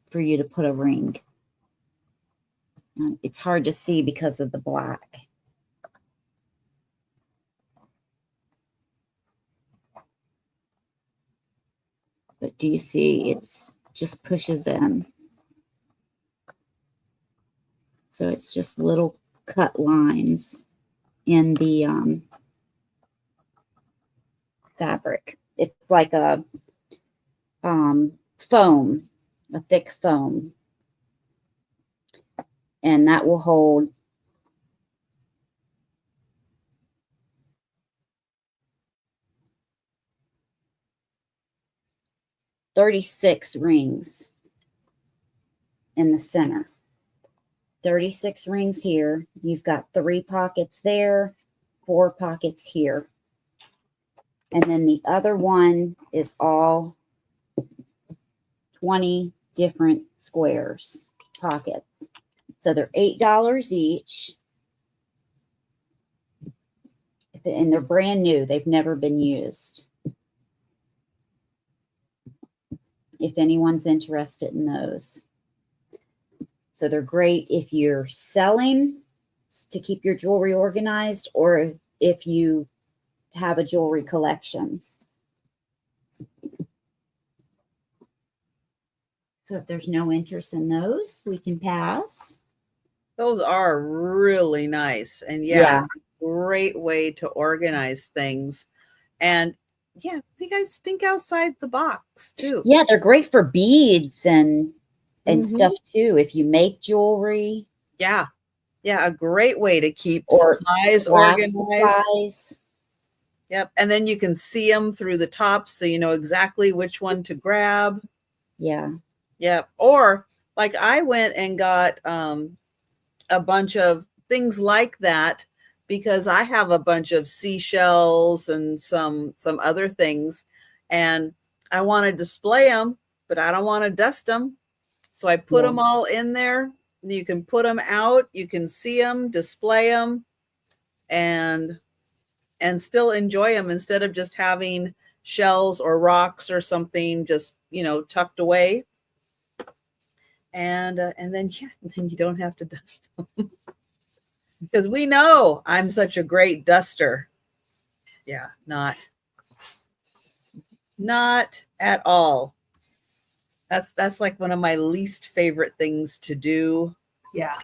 for you to put a ring. It's hard to see because of the black. But do you see? It's just pushes in. So it's just little cut lines in the fabric. It's like a foam, a thick foam. And that will hold 36 rings in the center. 36 rings here. You've got 3 pockets there, 4 pockets here. And then the other one is all 20 different squares, pockets. So they're $8 each. And they're brand new. They've never been used. If anyone's interested in those. So they're great if you're selling to keep your jewelry organized, or if you have a jewelry collection. So if there's no interest in those, we can pass. Those are really nice. And yeah, great way to organize things. And yeah, you guys think outside the box too. Yeah, they're great for beads and stuff too. If you make jewelry. Yeah. Yeah, a great way to keep supplies organized. Supplies. Yep. And then you can see them through the top so you know exactly which one to grab. Yeah. Yep. Or like I went and got a bunch of things like that because I have a bunch of seashells and some other things, and I want to display them, but I don't want to dust them. So I put them all in there. You can put them out, you can see them, display them, and still enjoy them instead of just having shells or rocks or something just, you know, tucked away. And then you don't have to dust them. Because we know I'm such a great duster. Yeah, not at all. That's like one of my least favorite things to do. Yeah.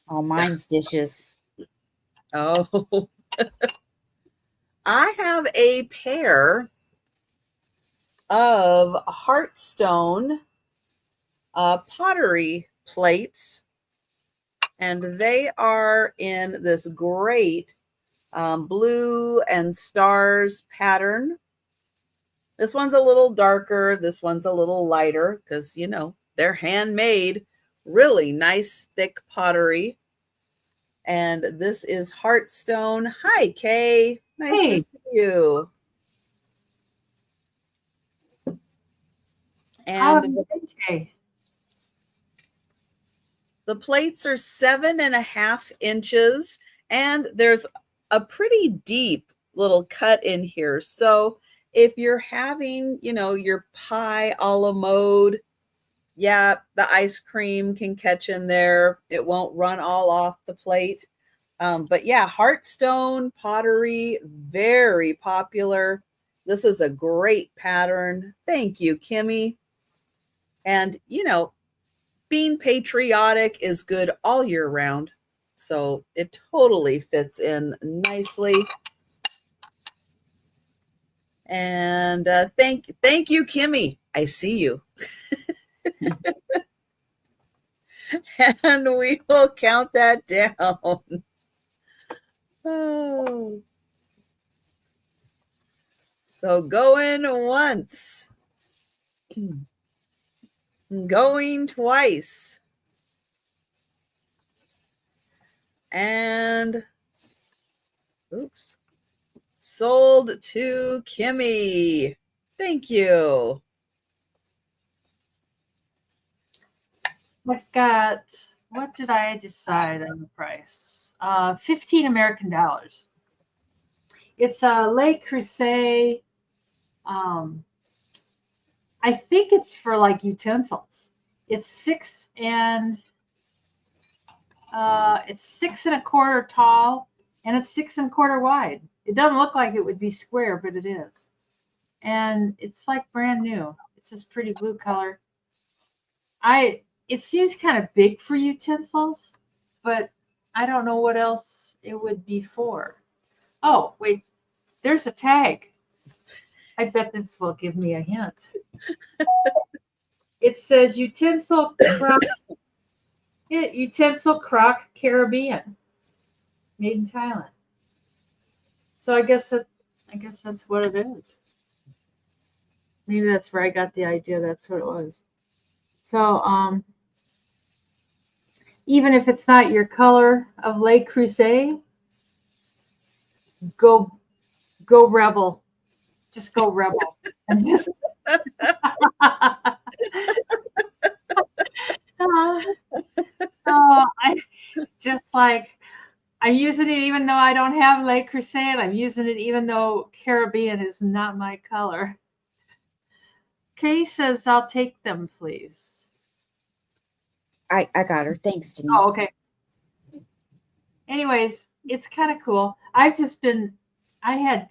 All mine's dishes. Oh. I have a pair of Heartstone pottery plates, and they are in this great blue and stars pattern. This one's a little darker. This one's a little lighter because, you know, they're handmade, really nice, thick pottery. And this is Heartstone. Hi, Kay. Nice to see you. And the plates are 7.5 inches, and there's a pretty deep little cut in here. So if you're having, you know, your pie a la mode, yeah, the ice cream can catch in there. It won't run all off the plate. But yeah, Heartstone pottery, very popular. This is a great pattern. Thank you, Kimmy. And, you know, being patriotic is good all year round. So it totally fits in nicely. And thank you, Kimmy. I see you. And we will count that down. Oh. So going once. Going twice. And oops. Sold to Kimmy. Thank you. I've got, what did I decide on the price? 15 American dollars. It's a Le Creuset. I think it's for like utensils. It's 6.25 tall and it's 6.25 wide. It doesn't look like it would be square, but it is. And it's like brand new. It's this pretty blue color. It seems kind of big for utensils, but I don't know what else it would be for. Oh, wait, there's a tag. I bet this will give me a hint. It says utensil crock Caribbean, made in Thailand. So I guess that's what it is. Maybe that's where I got the idea. That's what it was. So even if it's not your color of Le Creuset, go rebel. Just go rebel. And just I'm using it even though I don't have Le Creuset. I'm using it even though Caribbean is not my color. Kay says, I'll take them, please. I got her. Thanks, Denise. Oh, okay. Anyways, it's kind of cool. I had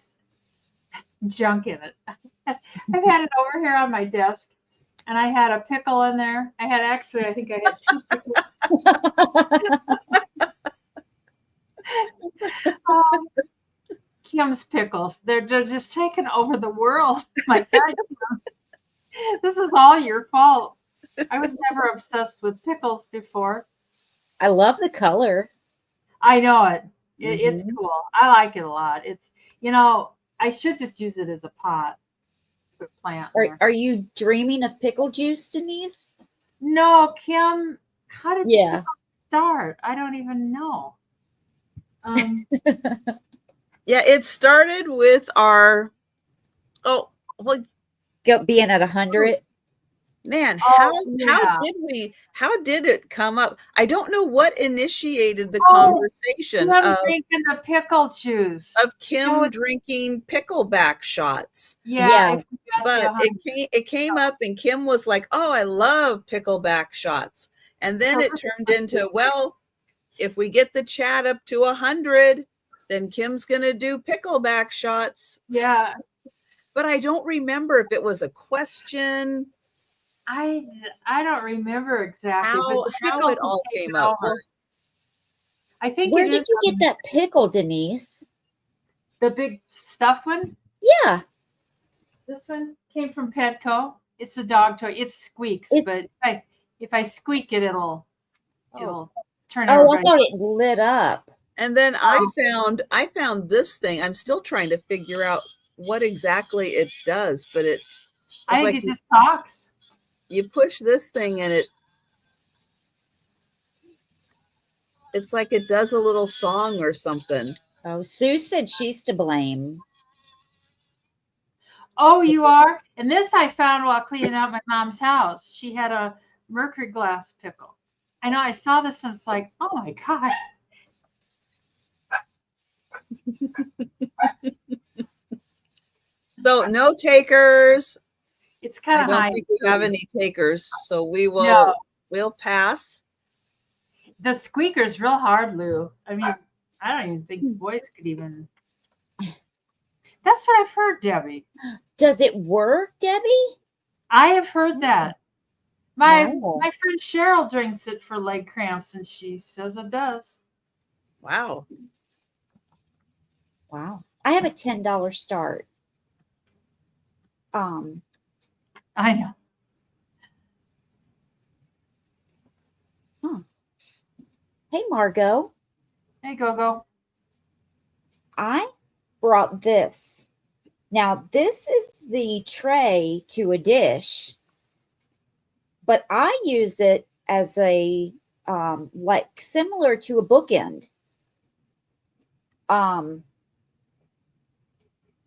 junk in it. I've had it over here on my desk, and I had a pickle in there. I think I had 2 pickles. Kim's pickles. They're just taking over the world. My God, Kim, this is all your fault. I was never obsessed with pickles before. I love the color. I know it. It's cool. I like it a lot. It's, I should just use it as a pot for plant. Are you dreaming of pickle juice, Denise? No, Kim. How did you start? I don't even know. Yeah, it started with our being at 100. Man, how did it come up? I don't know what initiated the conversation of drinking the pickle juice, of Kim drinking pickleback shots. Yeah. But it came up and Kim was like, "Oh, I love pickleback shots." And then it turned into, well, if we get the chat up to 100, then Kim's going to do pickleback shots. Yeah. But I don't remember if it was a question. I don't remember exactly how it all came up. I think. Where did you get that pickle, Denise? The big stuffed one? Yeah. This one came from Petco. It's a dog toy. It squeaks, but if I squeak it, it'll turn. Oh, I thought it lit up. And then I found this thing. I'm still trying to figure out what exactly it does, but I think it just talks. You push this thing and it's like it does a little song or something. Oh, Sue said she's to blame. Oh, you are? And this I found while cleaning out my mom's house. She had a mercury glass pickle. I know, I saw this and it's like, oh my God. So no takers. It's kind of high. I don't think we have any takers, so we'll pass. The squeaker's real hard, Lou. I mean, I don't even think boys could even. That's what I've heard, Debbie. Does it work, Debbie? I have heard that. My friend Cheryl drinks it for leg cramps, and she says it does. Wow. Wow. I have a $10 start. I know. Huh. Hey, Margot. Hey, Go-Go. I brought this. Now, this is the tray to a dish, but I use it as a, like similar to a bookend.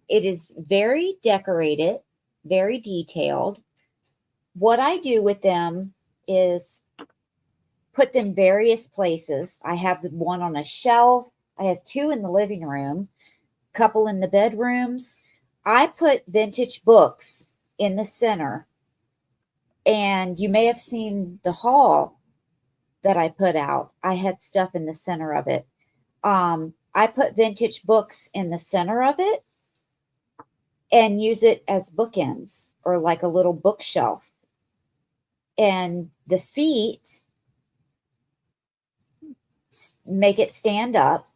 It is very decorated, very detailed. What I do with them is put them various places. I have one on a shelf. I have 2 in the living room, couple in the bedrooms. I put vintage books in the center. And you may have seen the haul that I put out. I had stuff in the center of it. I put vintage books in the center of it and use it as bookends or like a little bookshelf. And the feet make it stand up.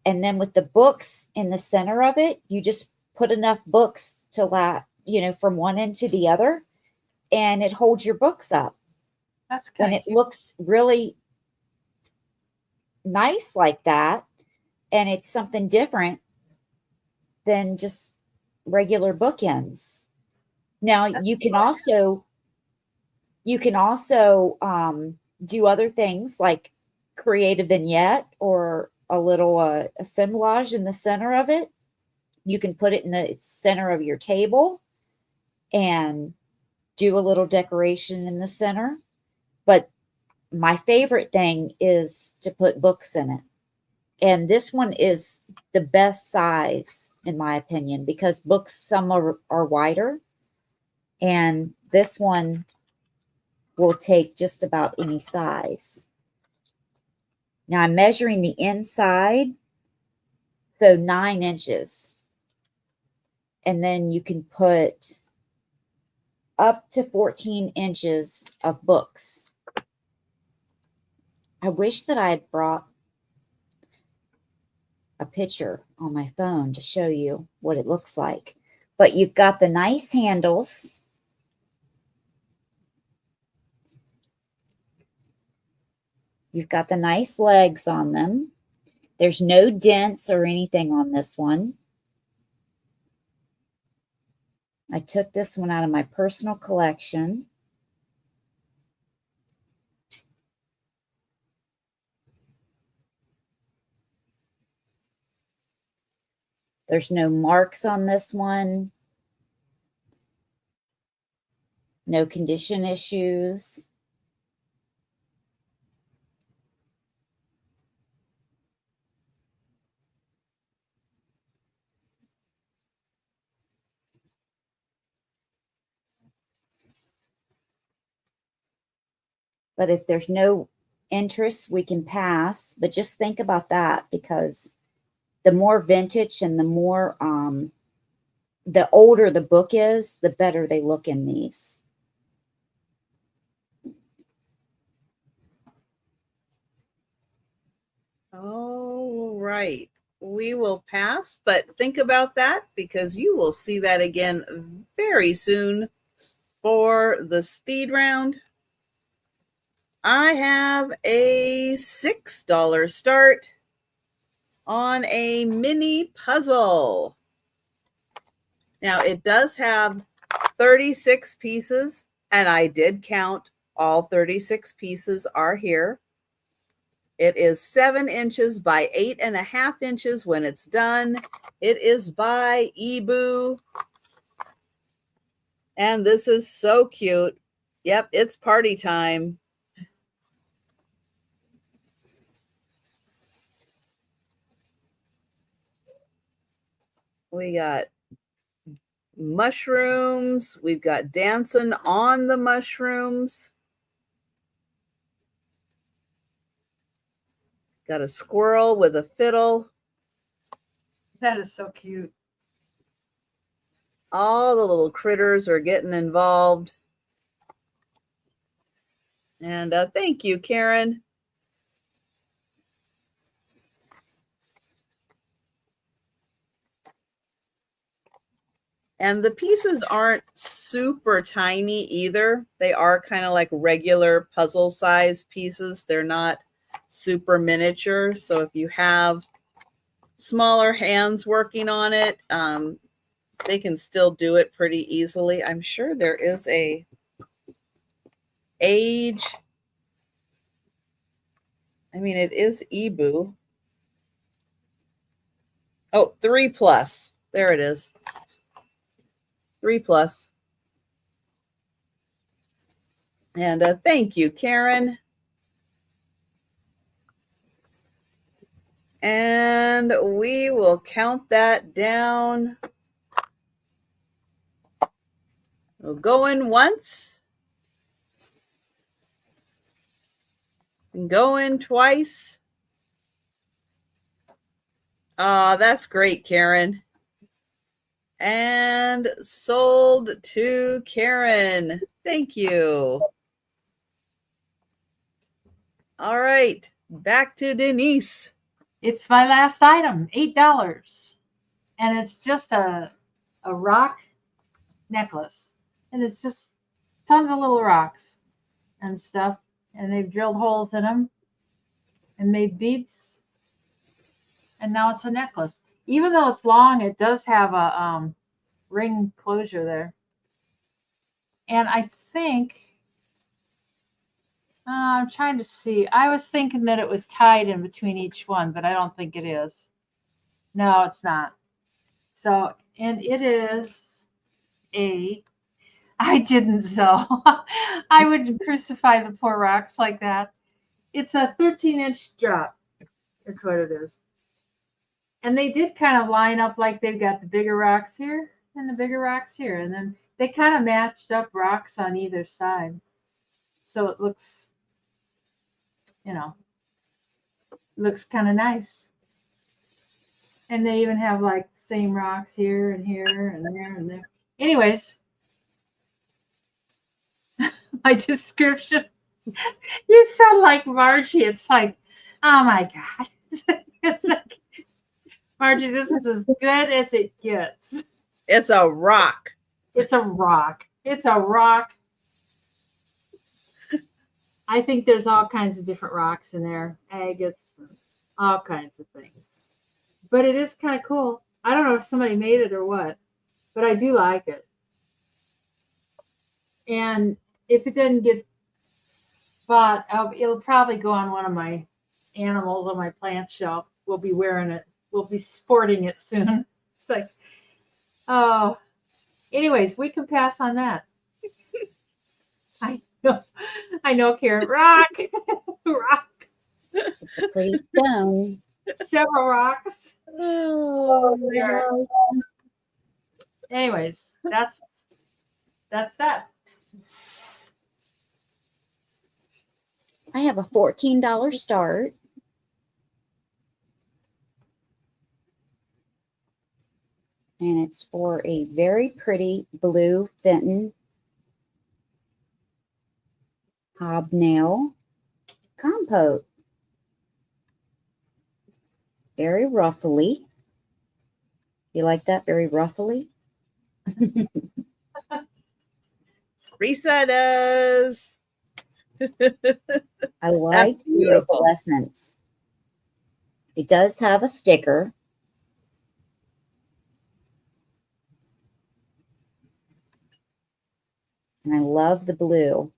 And then with the books in the center of it, you just put enough books to from one end to the other, and it holds your books up. That's good. And it looks really nice like that. And it's something different than just regular bookends. Now you can also do other things like create a vignette or a little assemblage in the center of it. You can put it in the center of your table and do a little decoration in the center. But my favorite thing is to put books in it. And this one is the best size, in my opinion, because books, some are wider. And this one will take just about any size. Now I'm measuring the inside, so 9 inches. And then you can put up to 14 inches of books. I wish that I had brought a picture on my phone to show you what it looks like. But you've got the nice handles. You've got the nice legs on them. There's no dents or anything on this one. I took this one out of my personal collection. There's no marks on this one. No condition issues. But if there's no interest, we can pass. But just think about that, because the more vintage and the more, the older the book is, the better they look in these. All right. We will pass, but think about that because you will see that again very soon for the speed round. I have a $6 start on a mini puzzle. Now it does have 36 pieces, and I did count all 36 pieces are here. It is 7 inches by 8.5 inches when it's done. It is by Ebu. And this is so cute. Yep, it's party time. We got mushrooms. We've got dancing on the mushrooms. Got a squirrel with a fiddle. That is so cute. All the little critters are getting involved. And thank you, Karen. And the pieces aren't super tiny either. They are kind of like regular puzzle size pieces. They're not super miniature. So if you have smaller hands working on it, they can still do it pretty easily. I'm sure there is a age. I mean, it is Ebu. Oh, 3+. There it is. 3+. And thank you, Karen. And we will count that down. We'll go in once. And go in twice. That's great, Karen. And sold to Karen. Thank you. All right, back to Denise. It's my last item, $8. And it's just a rock necklace. And it's just tons of little rocks and stuff. And they've drilled holes in them and made beads. And now it's a necklace. Even though it's long, it does have a ring closure there. And I think, I'm trying to see. I was thinking that it was tied in between each one, but I don't think it is. No, it's not. So, and it is I didn't sew. I would crucify the poor rocks like that. It's a 13-inch drop. That's what it is. And they did kind of line up like they've got the bigger rocks here and the bigger rocks here. And then they kind of matched up rocks on either side. So it looks, looks kind of nice. And they even have like the same rocks here and here and there and there. Anyways, my description. You sound like Margie. It's like, oh my God. It's like, Margie, this is as good as it gets. It's a rock. It's a rock. It's a rock. I think there's all kinds of different rocks in there, agates, and all kinds of things. But it is kind of cool. I don't know if somebody made it or what, but I do like it. And if it doesn't get bought, it'll probably go on one of my animals on my plant shelf. We'll be wearing it. We'll be sporting it soon. It's like, oh. Anyways, we can pass on that. I know, Karen. Rock. Rock. It's a pretty stone. Several rocks. Oh my God. Anyways, that's that. I have a $14 start. And it's for a very pretty blue Fenton hobnail compote. Very ruffly. You like that? Very ruffly? Risa does. I like the opalescence. It does have a sticker. And I love the blue.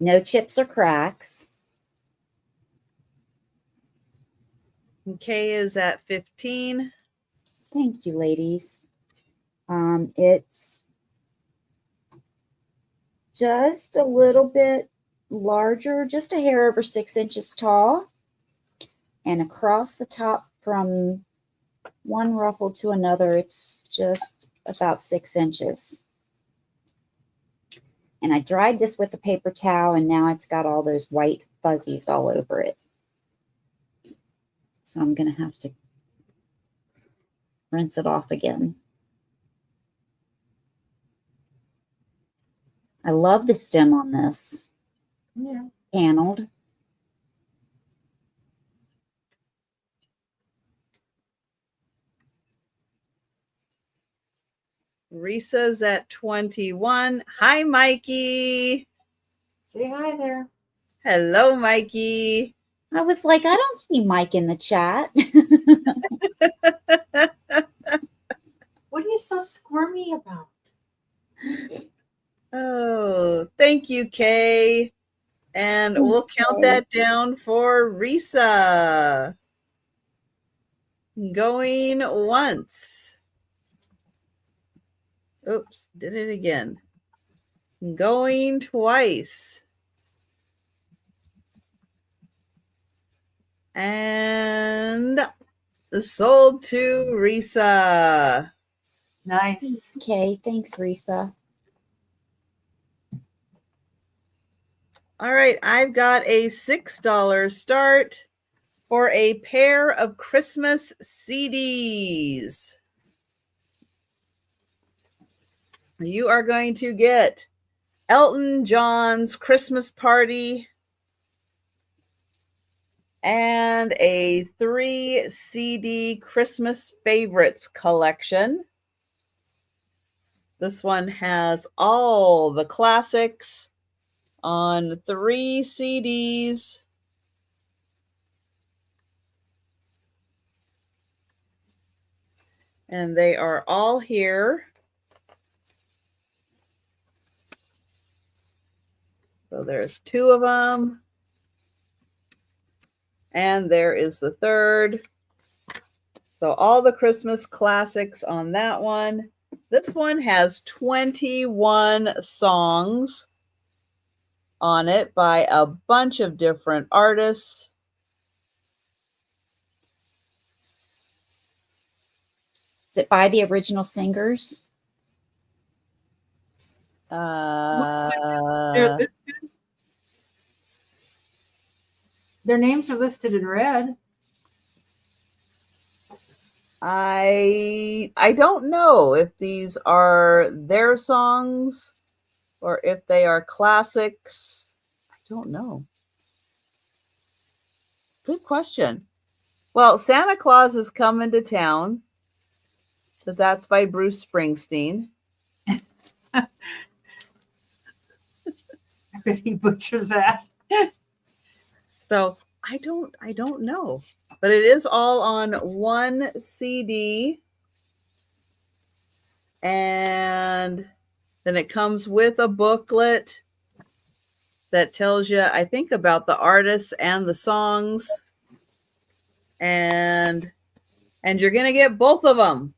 No chips or cracks. K is at 15. Thank you, ladies. It's just a little bit larger, just a hair over 6 inches tall. And across the top from one ruffle to another, it's just about 6 inches. And I dried this with a paper towel, and now it's got all those white fuzzies all over it. So I'm going to have to rinse it off again. I love the stem on this. Yeah. Paneled. Risa's at 21. Hi, Mikey. Say hi there. Hello, Mikey. I was like, I don't see Mike in the chat. What are you so squirmy about? Oh, thank you, Kay. And we'll count that down for Risa. Going once. Oops, did it again. Going twice. And sold to Risa. Nice. Okay, thanks, Risa. All right, I've got a $6 start for a pair of Christmas CDs. You are going to get Elton John's Christmas Party and a 3 CD Christmas Favorites collection. This one has all the classics on 3 CDs. And they are all here. So there's 2 of them. And there is the 3rd. So all the Christmas classics on that one. This one has 21 songs on it by a bunch of different artists. Is it by the original singers? They're listed. Their names are listed in red. I don't know if these are their songs or if they are classics. I don't know. Good question. Well, Santa Claus is Coming to Town. So that's by Bruce Springsteen. I bet he butchers that. So I don't know. But it is all on one CD. And then it comes with a booklet that tells you, I think, about the artists and the songs. And you're going to get both of them.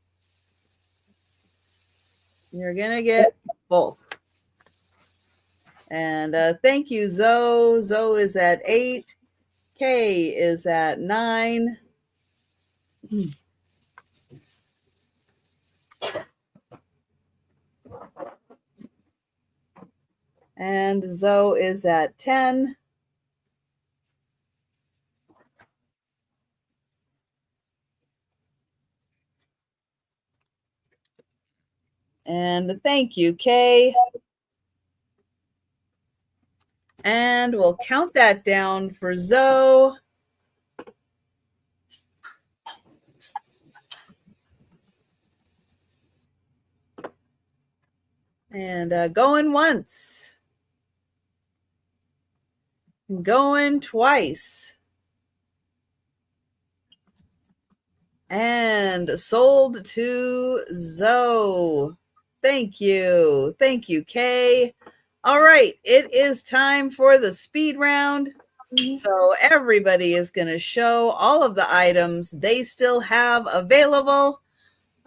You're going to get both. And thank you, Zoe. Zoe is at 8. Kay is at 9. And Zoe is at 10. And thank you, Kay. And we'll count that down for Zoe. And going once. Going twice. And sold to Zoe. Thank you. Thank you, Kay. All right, it is time for the speed round. So everybody is going to show all of the items they still have available.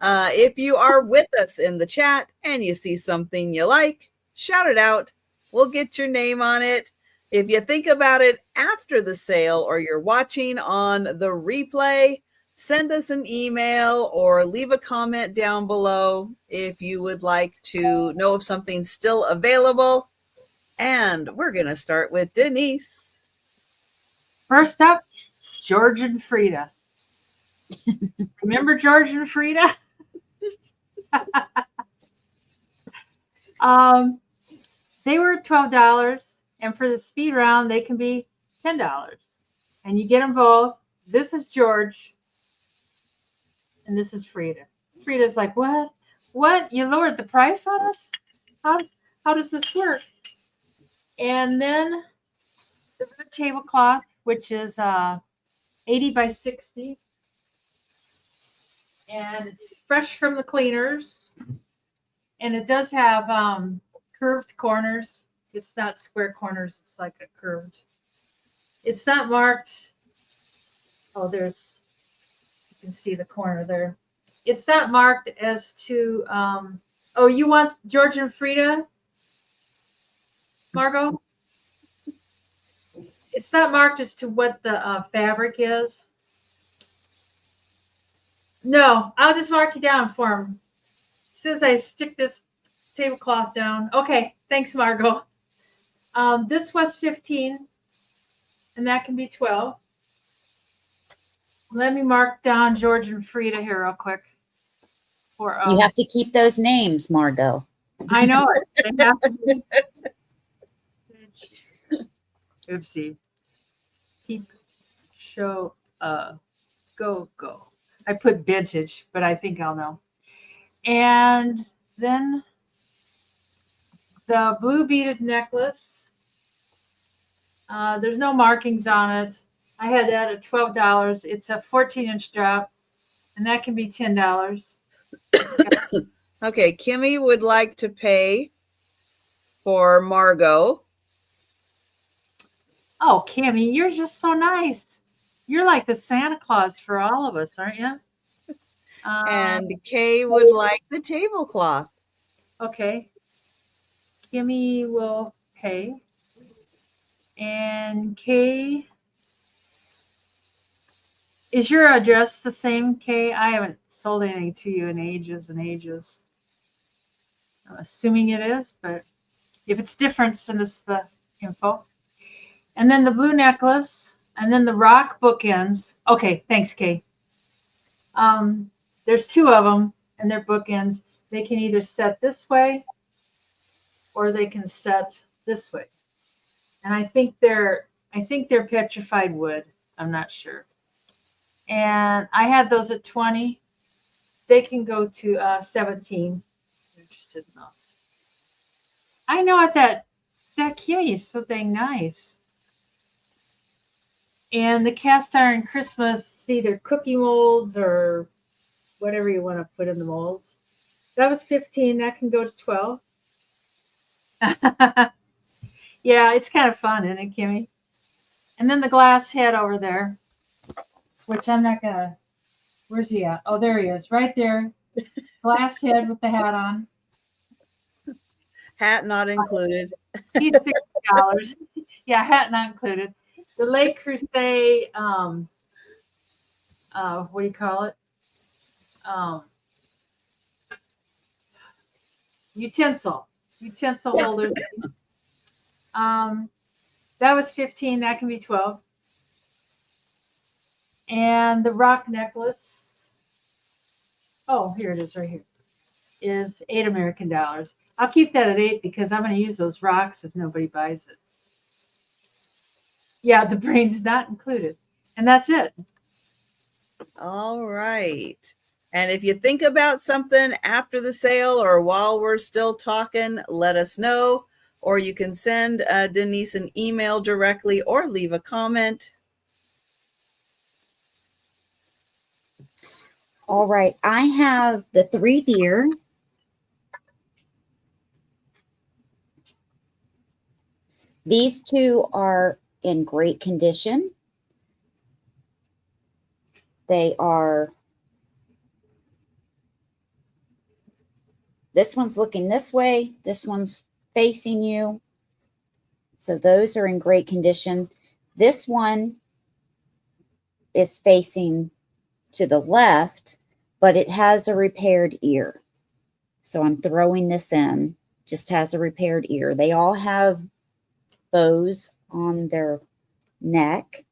If you are with us in the chat and you see something you like, shout it out. We'll get your name on it. If you think about it after the sale or you're watching on the replay, send us an email or leave a comment down below if you would like to know if something's still available. And we're going to start with Denise. First up, George and Frida. Remember George and Frida? They were $12, and for the speed round, they can be $10. And you get them both. This is George, and this is Frida. Frida's like, what? What? You lowered the price on us? How does this work? And then the red tablecloth, which is 80 by 60. And it's fresh from the cleaners. And it does have curved corners. It's not square corners. It's like a curved. It's not marked. Oh, you can see the corner there. It's not marked as to, oh, you want George and Frida, Margot? it's not marked as to what the fabric is. No, I'll just mark you down for him. As soon as I stick this tablecloth down. Okay, thanks, Margot. This was 15, and that can be 12. Let me mark down George and Frida here real quick. For, You have to keep those names, Margot. I know it. They have to be. Oopsie. Keep, show, go. I put vintage, but I think I'll know. And then the blue beaded necklace. There's no markings on it. I had that at $12. It's a 14-inch drop, and that can be $10. Okay, Kimmy would like to pay for Margot. Oh, Kimmy, you're just so nice. You're like the Santa Claus for all of us, aren't you? And Kay would like the tablecloth. Okay. Kimmy will pay. And Kay, is your address the same, Kay? I haven't sold anything to you in ages and ages. I'm assuming it is, but if it's different, send us the info. And then the blue necklace, and then the rock bookends. Okay, thanks, Kay. There's two of them, and they're bookends. They can either set this way, or they can set this way. And I think they're petrified wood. I'm not sure. And I had those at 20. They can go to 17. I'm interested in those. I know what that Kimmy is so dang nice. And the cast iron Christmas, either cookie molds or whatever you want to put in the molds. That was 15. That can go to 12. Yeah, it's kind of fun, isn't it, Kimmy? And then the glass head over there, which I'm not going to. Where's he at? Oh, there he is, right there. Glass head with the hat on. Hat not included. He's $60. Yeah, hat not included. The Le Creuset, what do you call it? Utensil holder. That was 15. That can be 12. And the rock necklace. Oh, here it is right here. Is $8 American. I'll keep that at 8 because I'm going to use those rocks if nobody buys it. Yeah, the brain's not included. And that's it. All right. And if you think about something after the sale or while we're still talking, let us know. Or you can send Denise an email directly or leave a comment. All right. I have the 3 deer. These two are in great condition. They are, this one's looking this way, this one's facing you. So those are in great condition. This one is facing to the left, but it has a repaired ear. So I'm throwing this in, just has a repaired ear. They all have bows on their neck.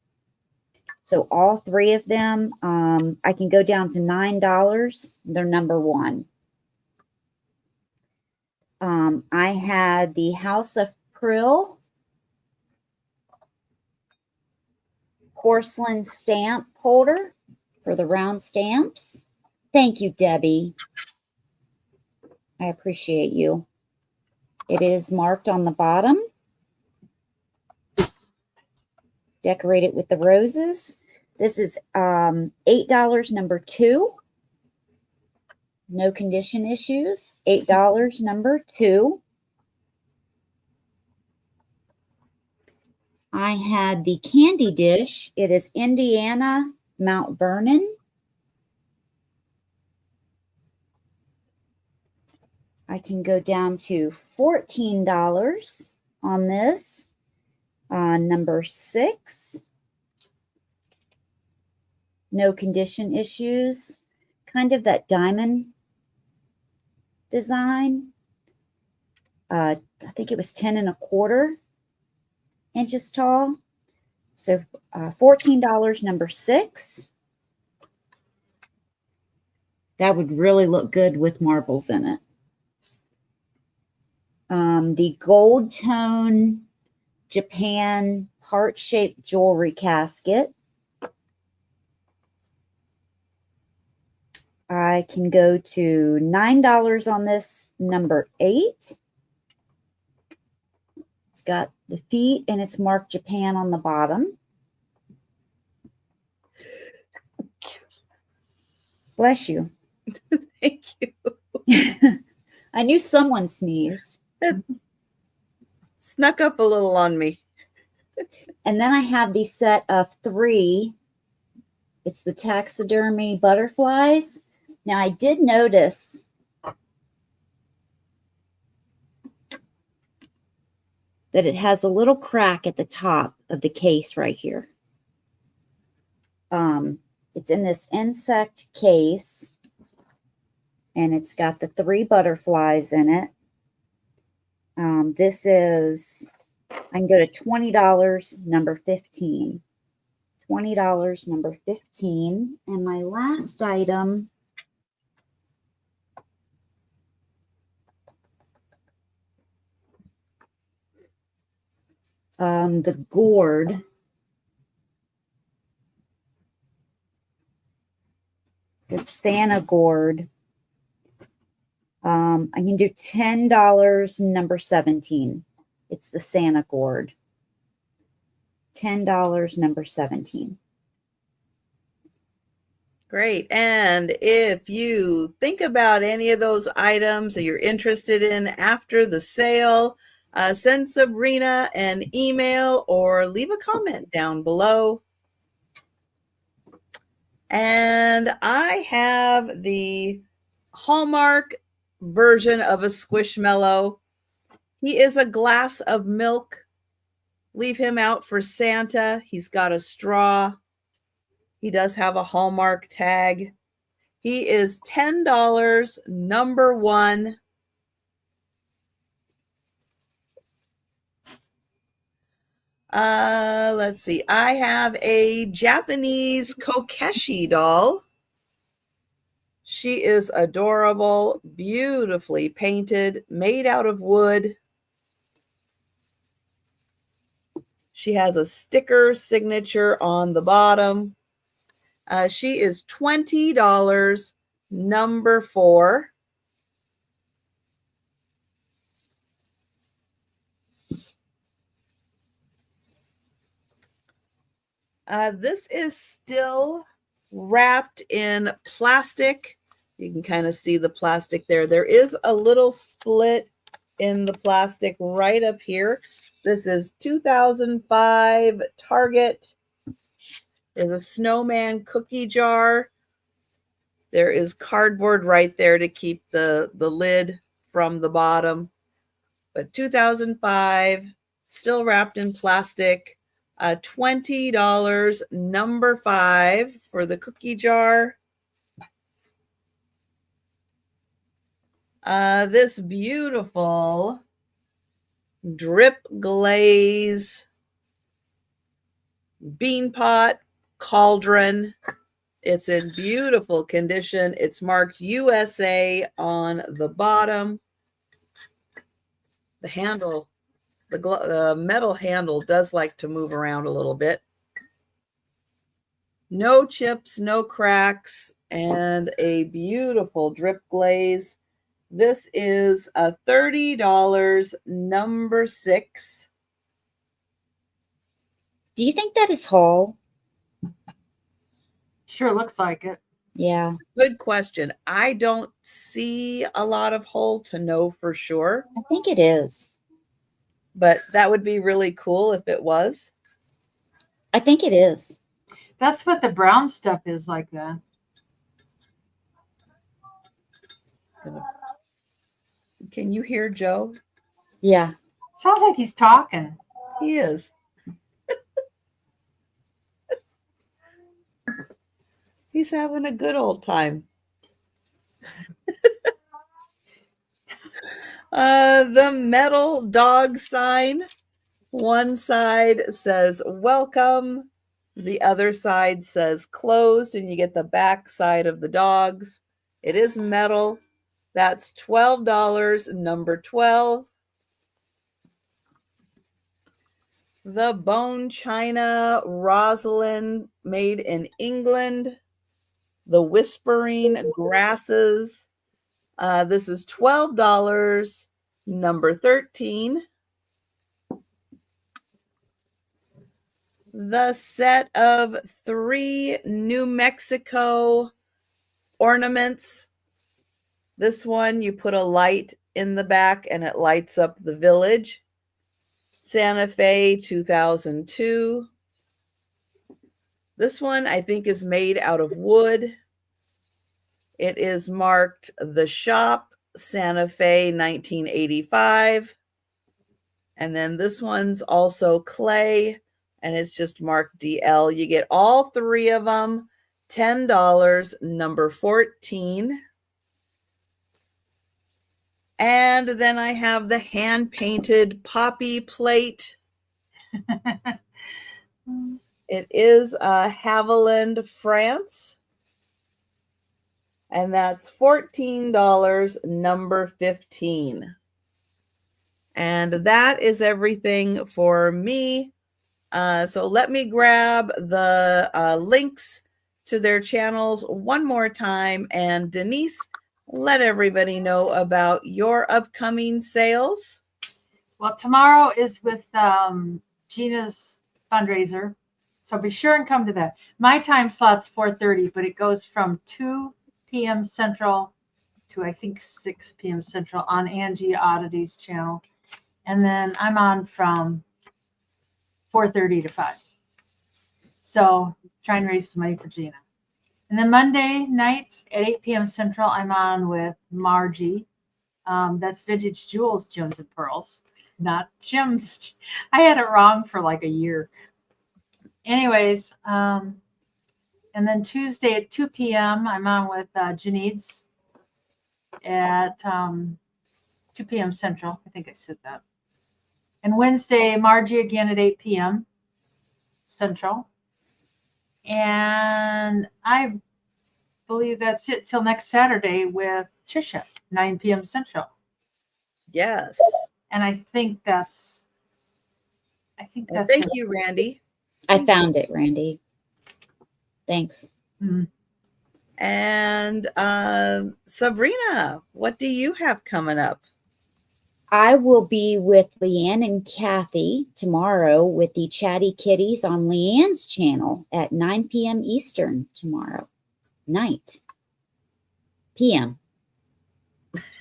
So all 3 of them, I can go down to $9. They're number 1. I had the House of Prill porcelain stamp holder for the round stamps. Thank you, Debbie. I appreciate you. It is marked on the bottom. Decorated with the roses. This is $8, number 2. No condition issues. $8, number 2. I had the candy dish. It is Indiana Mount Vernon. I can go down to $14 on this. Number 6, no condition issues. Kind of that diamond design. I think it was 10 1/4 inches tall. So $14, number 6. That would really look good with marbles in it. The gold tone Japan heart-shaped jewelry casket. I can go to $9 on this, number 8. It's got the feet and it's marked Japan on the bottom. Bless you. Thank you. I knew someone sneezed. It snuck up a little on me. And then I have the set of 3. It's the taxidermy butterflies. Now, I did notice that it has a little crack at the top of the case right here. It's in this insect case, and it's got the 3 butterflies in it. This is, I can go to $20, number 15. $20, number 15. And my last item the gourd. The Santa gourd. I can do $10, number 17. It's the Santa gourd. $10, number 17. Great. And if you think about any of those items that you're interested in after the sale, send Sabrina an email or leave a comment down below. And I have the Hallmark version of a Squishmallow. He is a glass of milk. Leave him out for Santa. He's got a straw. He does have a Hallmark tag. He is $10, number 1. Let's see. I have a Japanese Kokeshi doll. She is adorable, beautifully painted, made out of wood. She has a sticker signature on the bottom. She is $20, number 4. This is still wrapped in plastic. You can kind of see the plastic there. There is a little split in the plastic right up here. This is 2005 Target. There's a snowman cookie jar. There is cardboard right there to keep the lid from the bottom. But 2005, still wrapped in plastic. $20, number 5 for the cookie jar. This beautiful drip glaze bean pot cauldron. It's in beautiful condition. It's marked USA on the bottom. The handle, the metal handle does like to move around a little bit. No chips, no cracks, and a beautiful drip glaze. This is a $30, number 6. Do you think that is whole? Sure looks like it. Yeah. Good question. I don't see a lot of hole to know for sure. I think it is. But that would be really cool if it was. I think it is. That's what the brown stuff is like that. Can you hear Joe? Yeah. Sounds like he's talking. He is. Everybody's having a good old time. The metal dog sign. One side says welcome. The other side says closed, and you get the back side of the dogs. It is metal. That's $12, number 12. The bone china Rosalind made in England. The whispering grasses. This is $12, number 13. The set of 3 New Mexico ornaments. This one, you put a light in the back and it lights up the village. Santa Fe 2002. This one I think is made out of wood. It is marked The Shop, Santa Fe 1985. And then this one's also clay, and it's just marked DL. You get all 3 of them, $10, number 14. And then I have the hand-painted poppy plate. It is Haviland, France. And that's $14, number 15. And that is everything for me. So let me grab the links to their channels one more time. And Denise, let everybody know about your upcoming sales. Well, tomorrow is with Gina's fundraiser. So be sure and come to that. My time slot's 4:30, but it goes from 2 p.m. Central to I think 6 p.m. Central on Angie Oddities channel. And then I'm on from 4:30 to 5. So try and raise some money for Gina. And then Monday night at 8 p.m. Central, I'm on with Margie. That's Vintage Jewels, Gems and Pearls, not Gems. I had it wrong for like a year. Anyways, and then Tuesday at 2 p.m., I'm on with Janice at 2 p.m. Central. I think I said that. And Wednesday, Margie again at 8 p.m. Central. And I believe that's it till next Saturday with Trisha, 9 p.m. Central. Yes. And I think that's Well, thank you, Randy. I found it, Randy. Thanks. Mm-hmm. And Sabrina, what do you have coming up? I will be with Leanne and Kathy tomorrow with the Chatty Kitties on Leanne's channel at 9 p.m. Eastern tomorrow night. PM.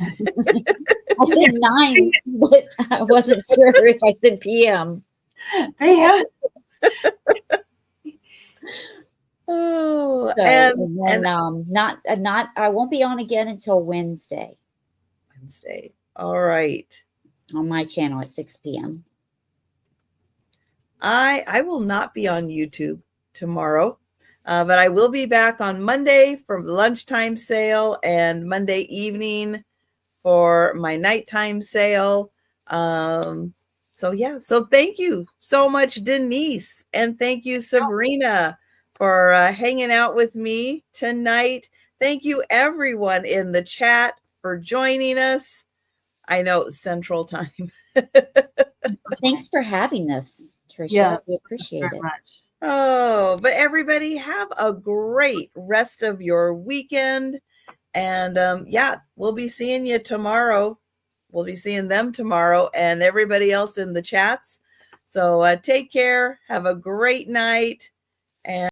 I said 9, but I wasn't sure if I said PM. Yeah. Oh, So, and not I won't be on again until Wednesday All right. on my channel at 6 p.m. I will not be on YouTube tomorrow, but I will be back on Monday for the lunchtime sale and Monday evening for my nighttime sale. So thank you so much, Denise, and thank you, Sabrina, for hanging out with me tonight. Thank you, everyone in the chat, for joining us. I know Central Time. Thanks for having us, Trisha. Yes, we appreciate it. Much. Oh, but everybody have a great rest of your weekend. And we'll be seeing you tomorrow. We'll be seeing them tomorrow and everybody else in the chats. So take care. Have a great night. And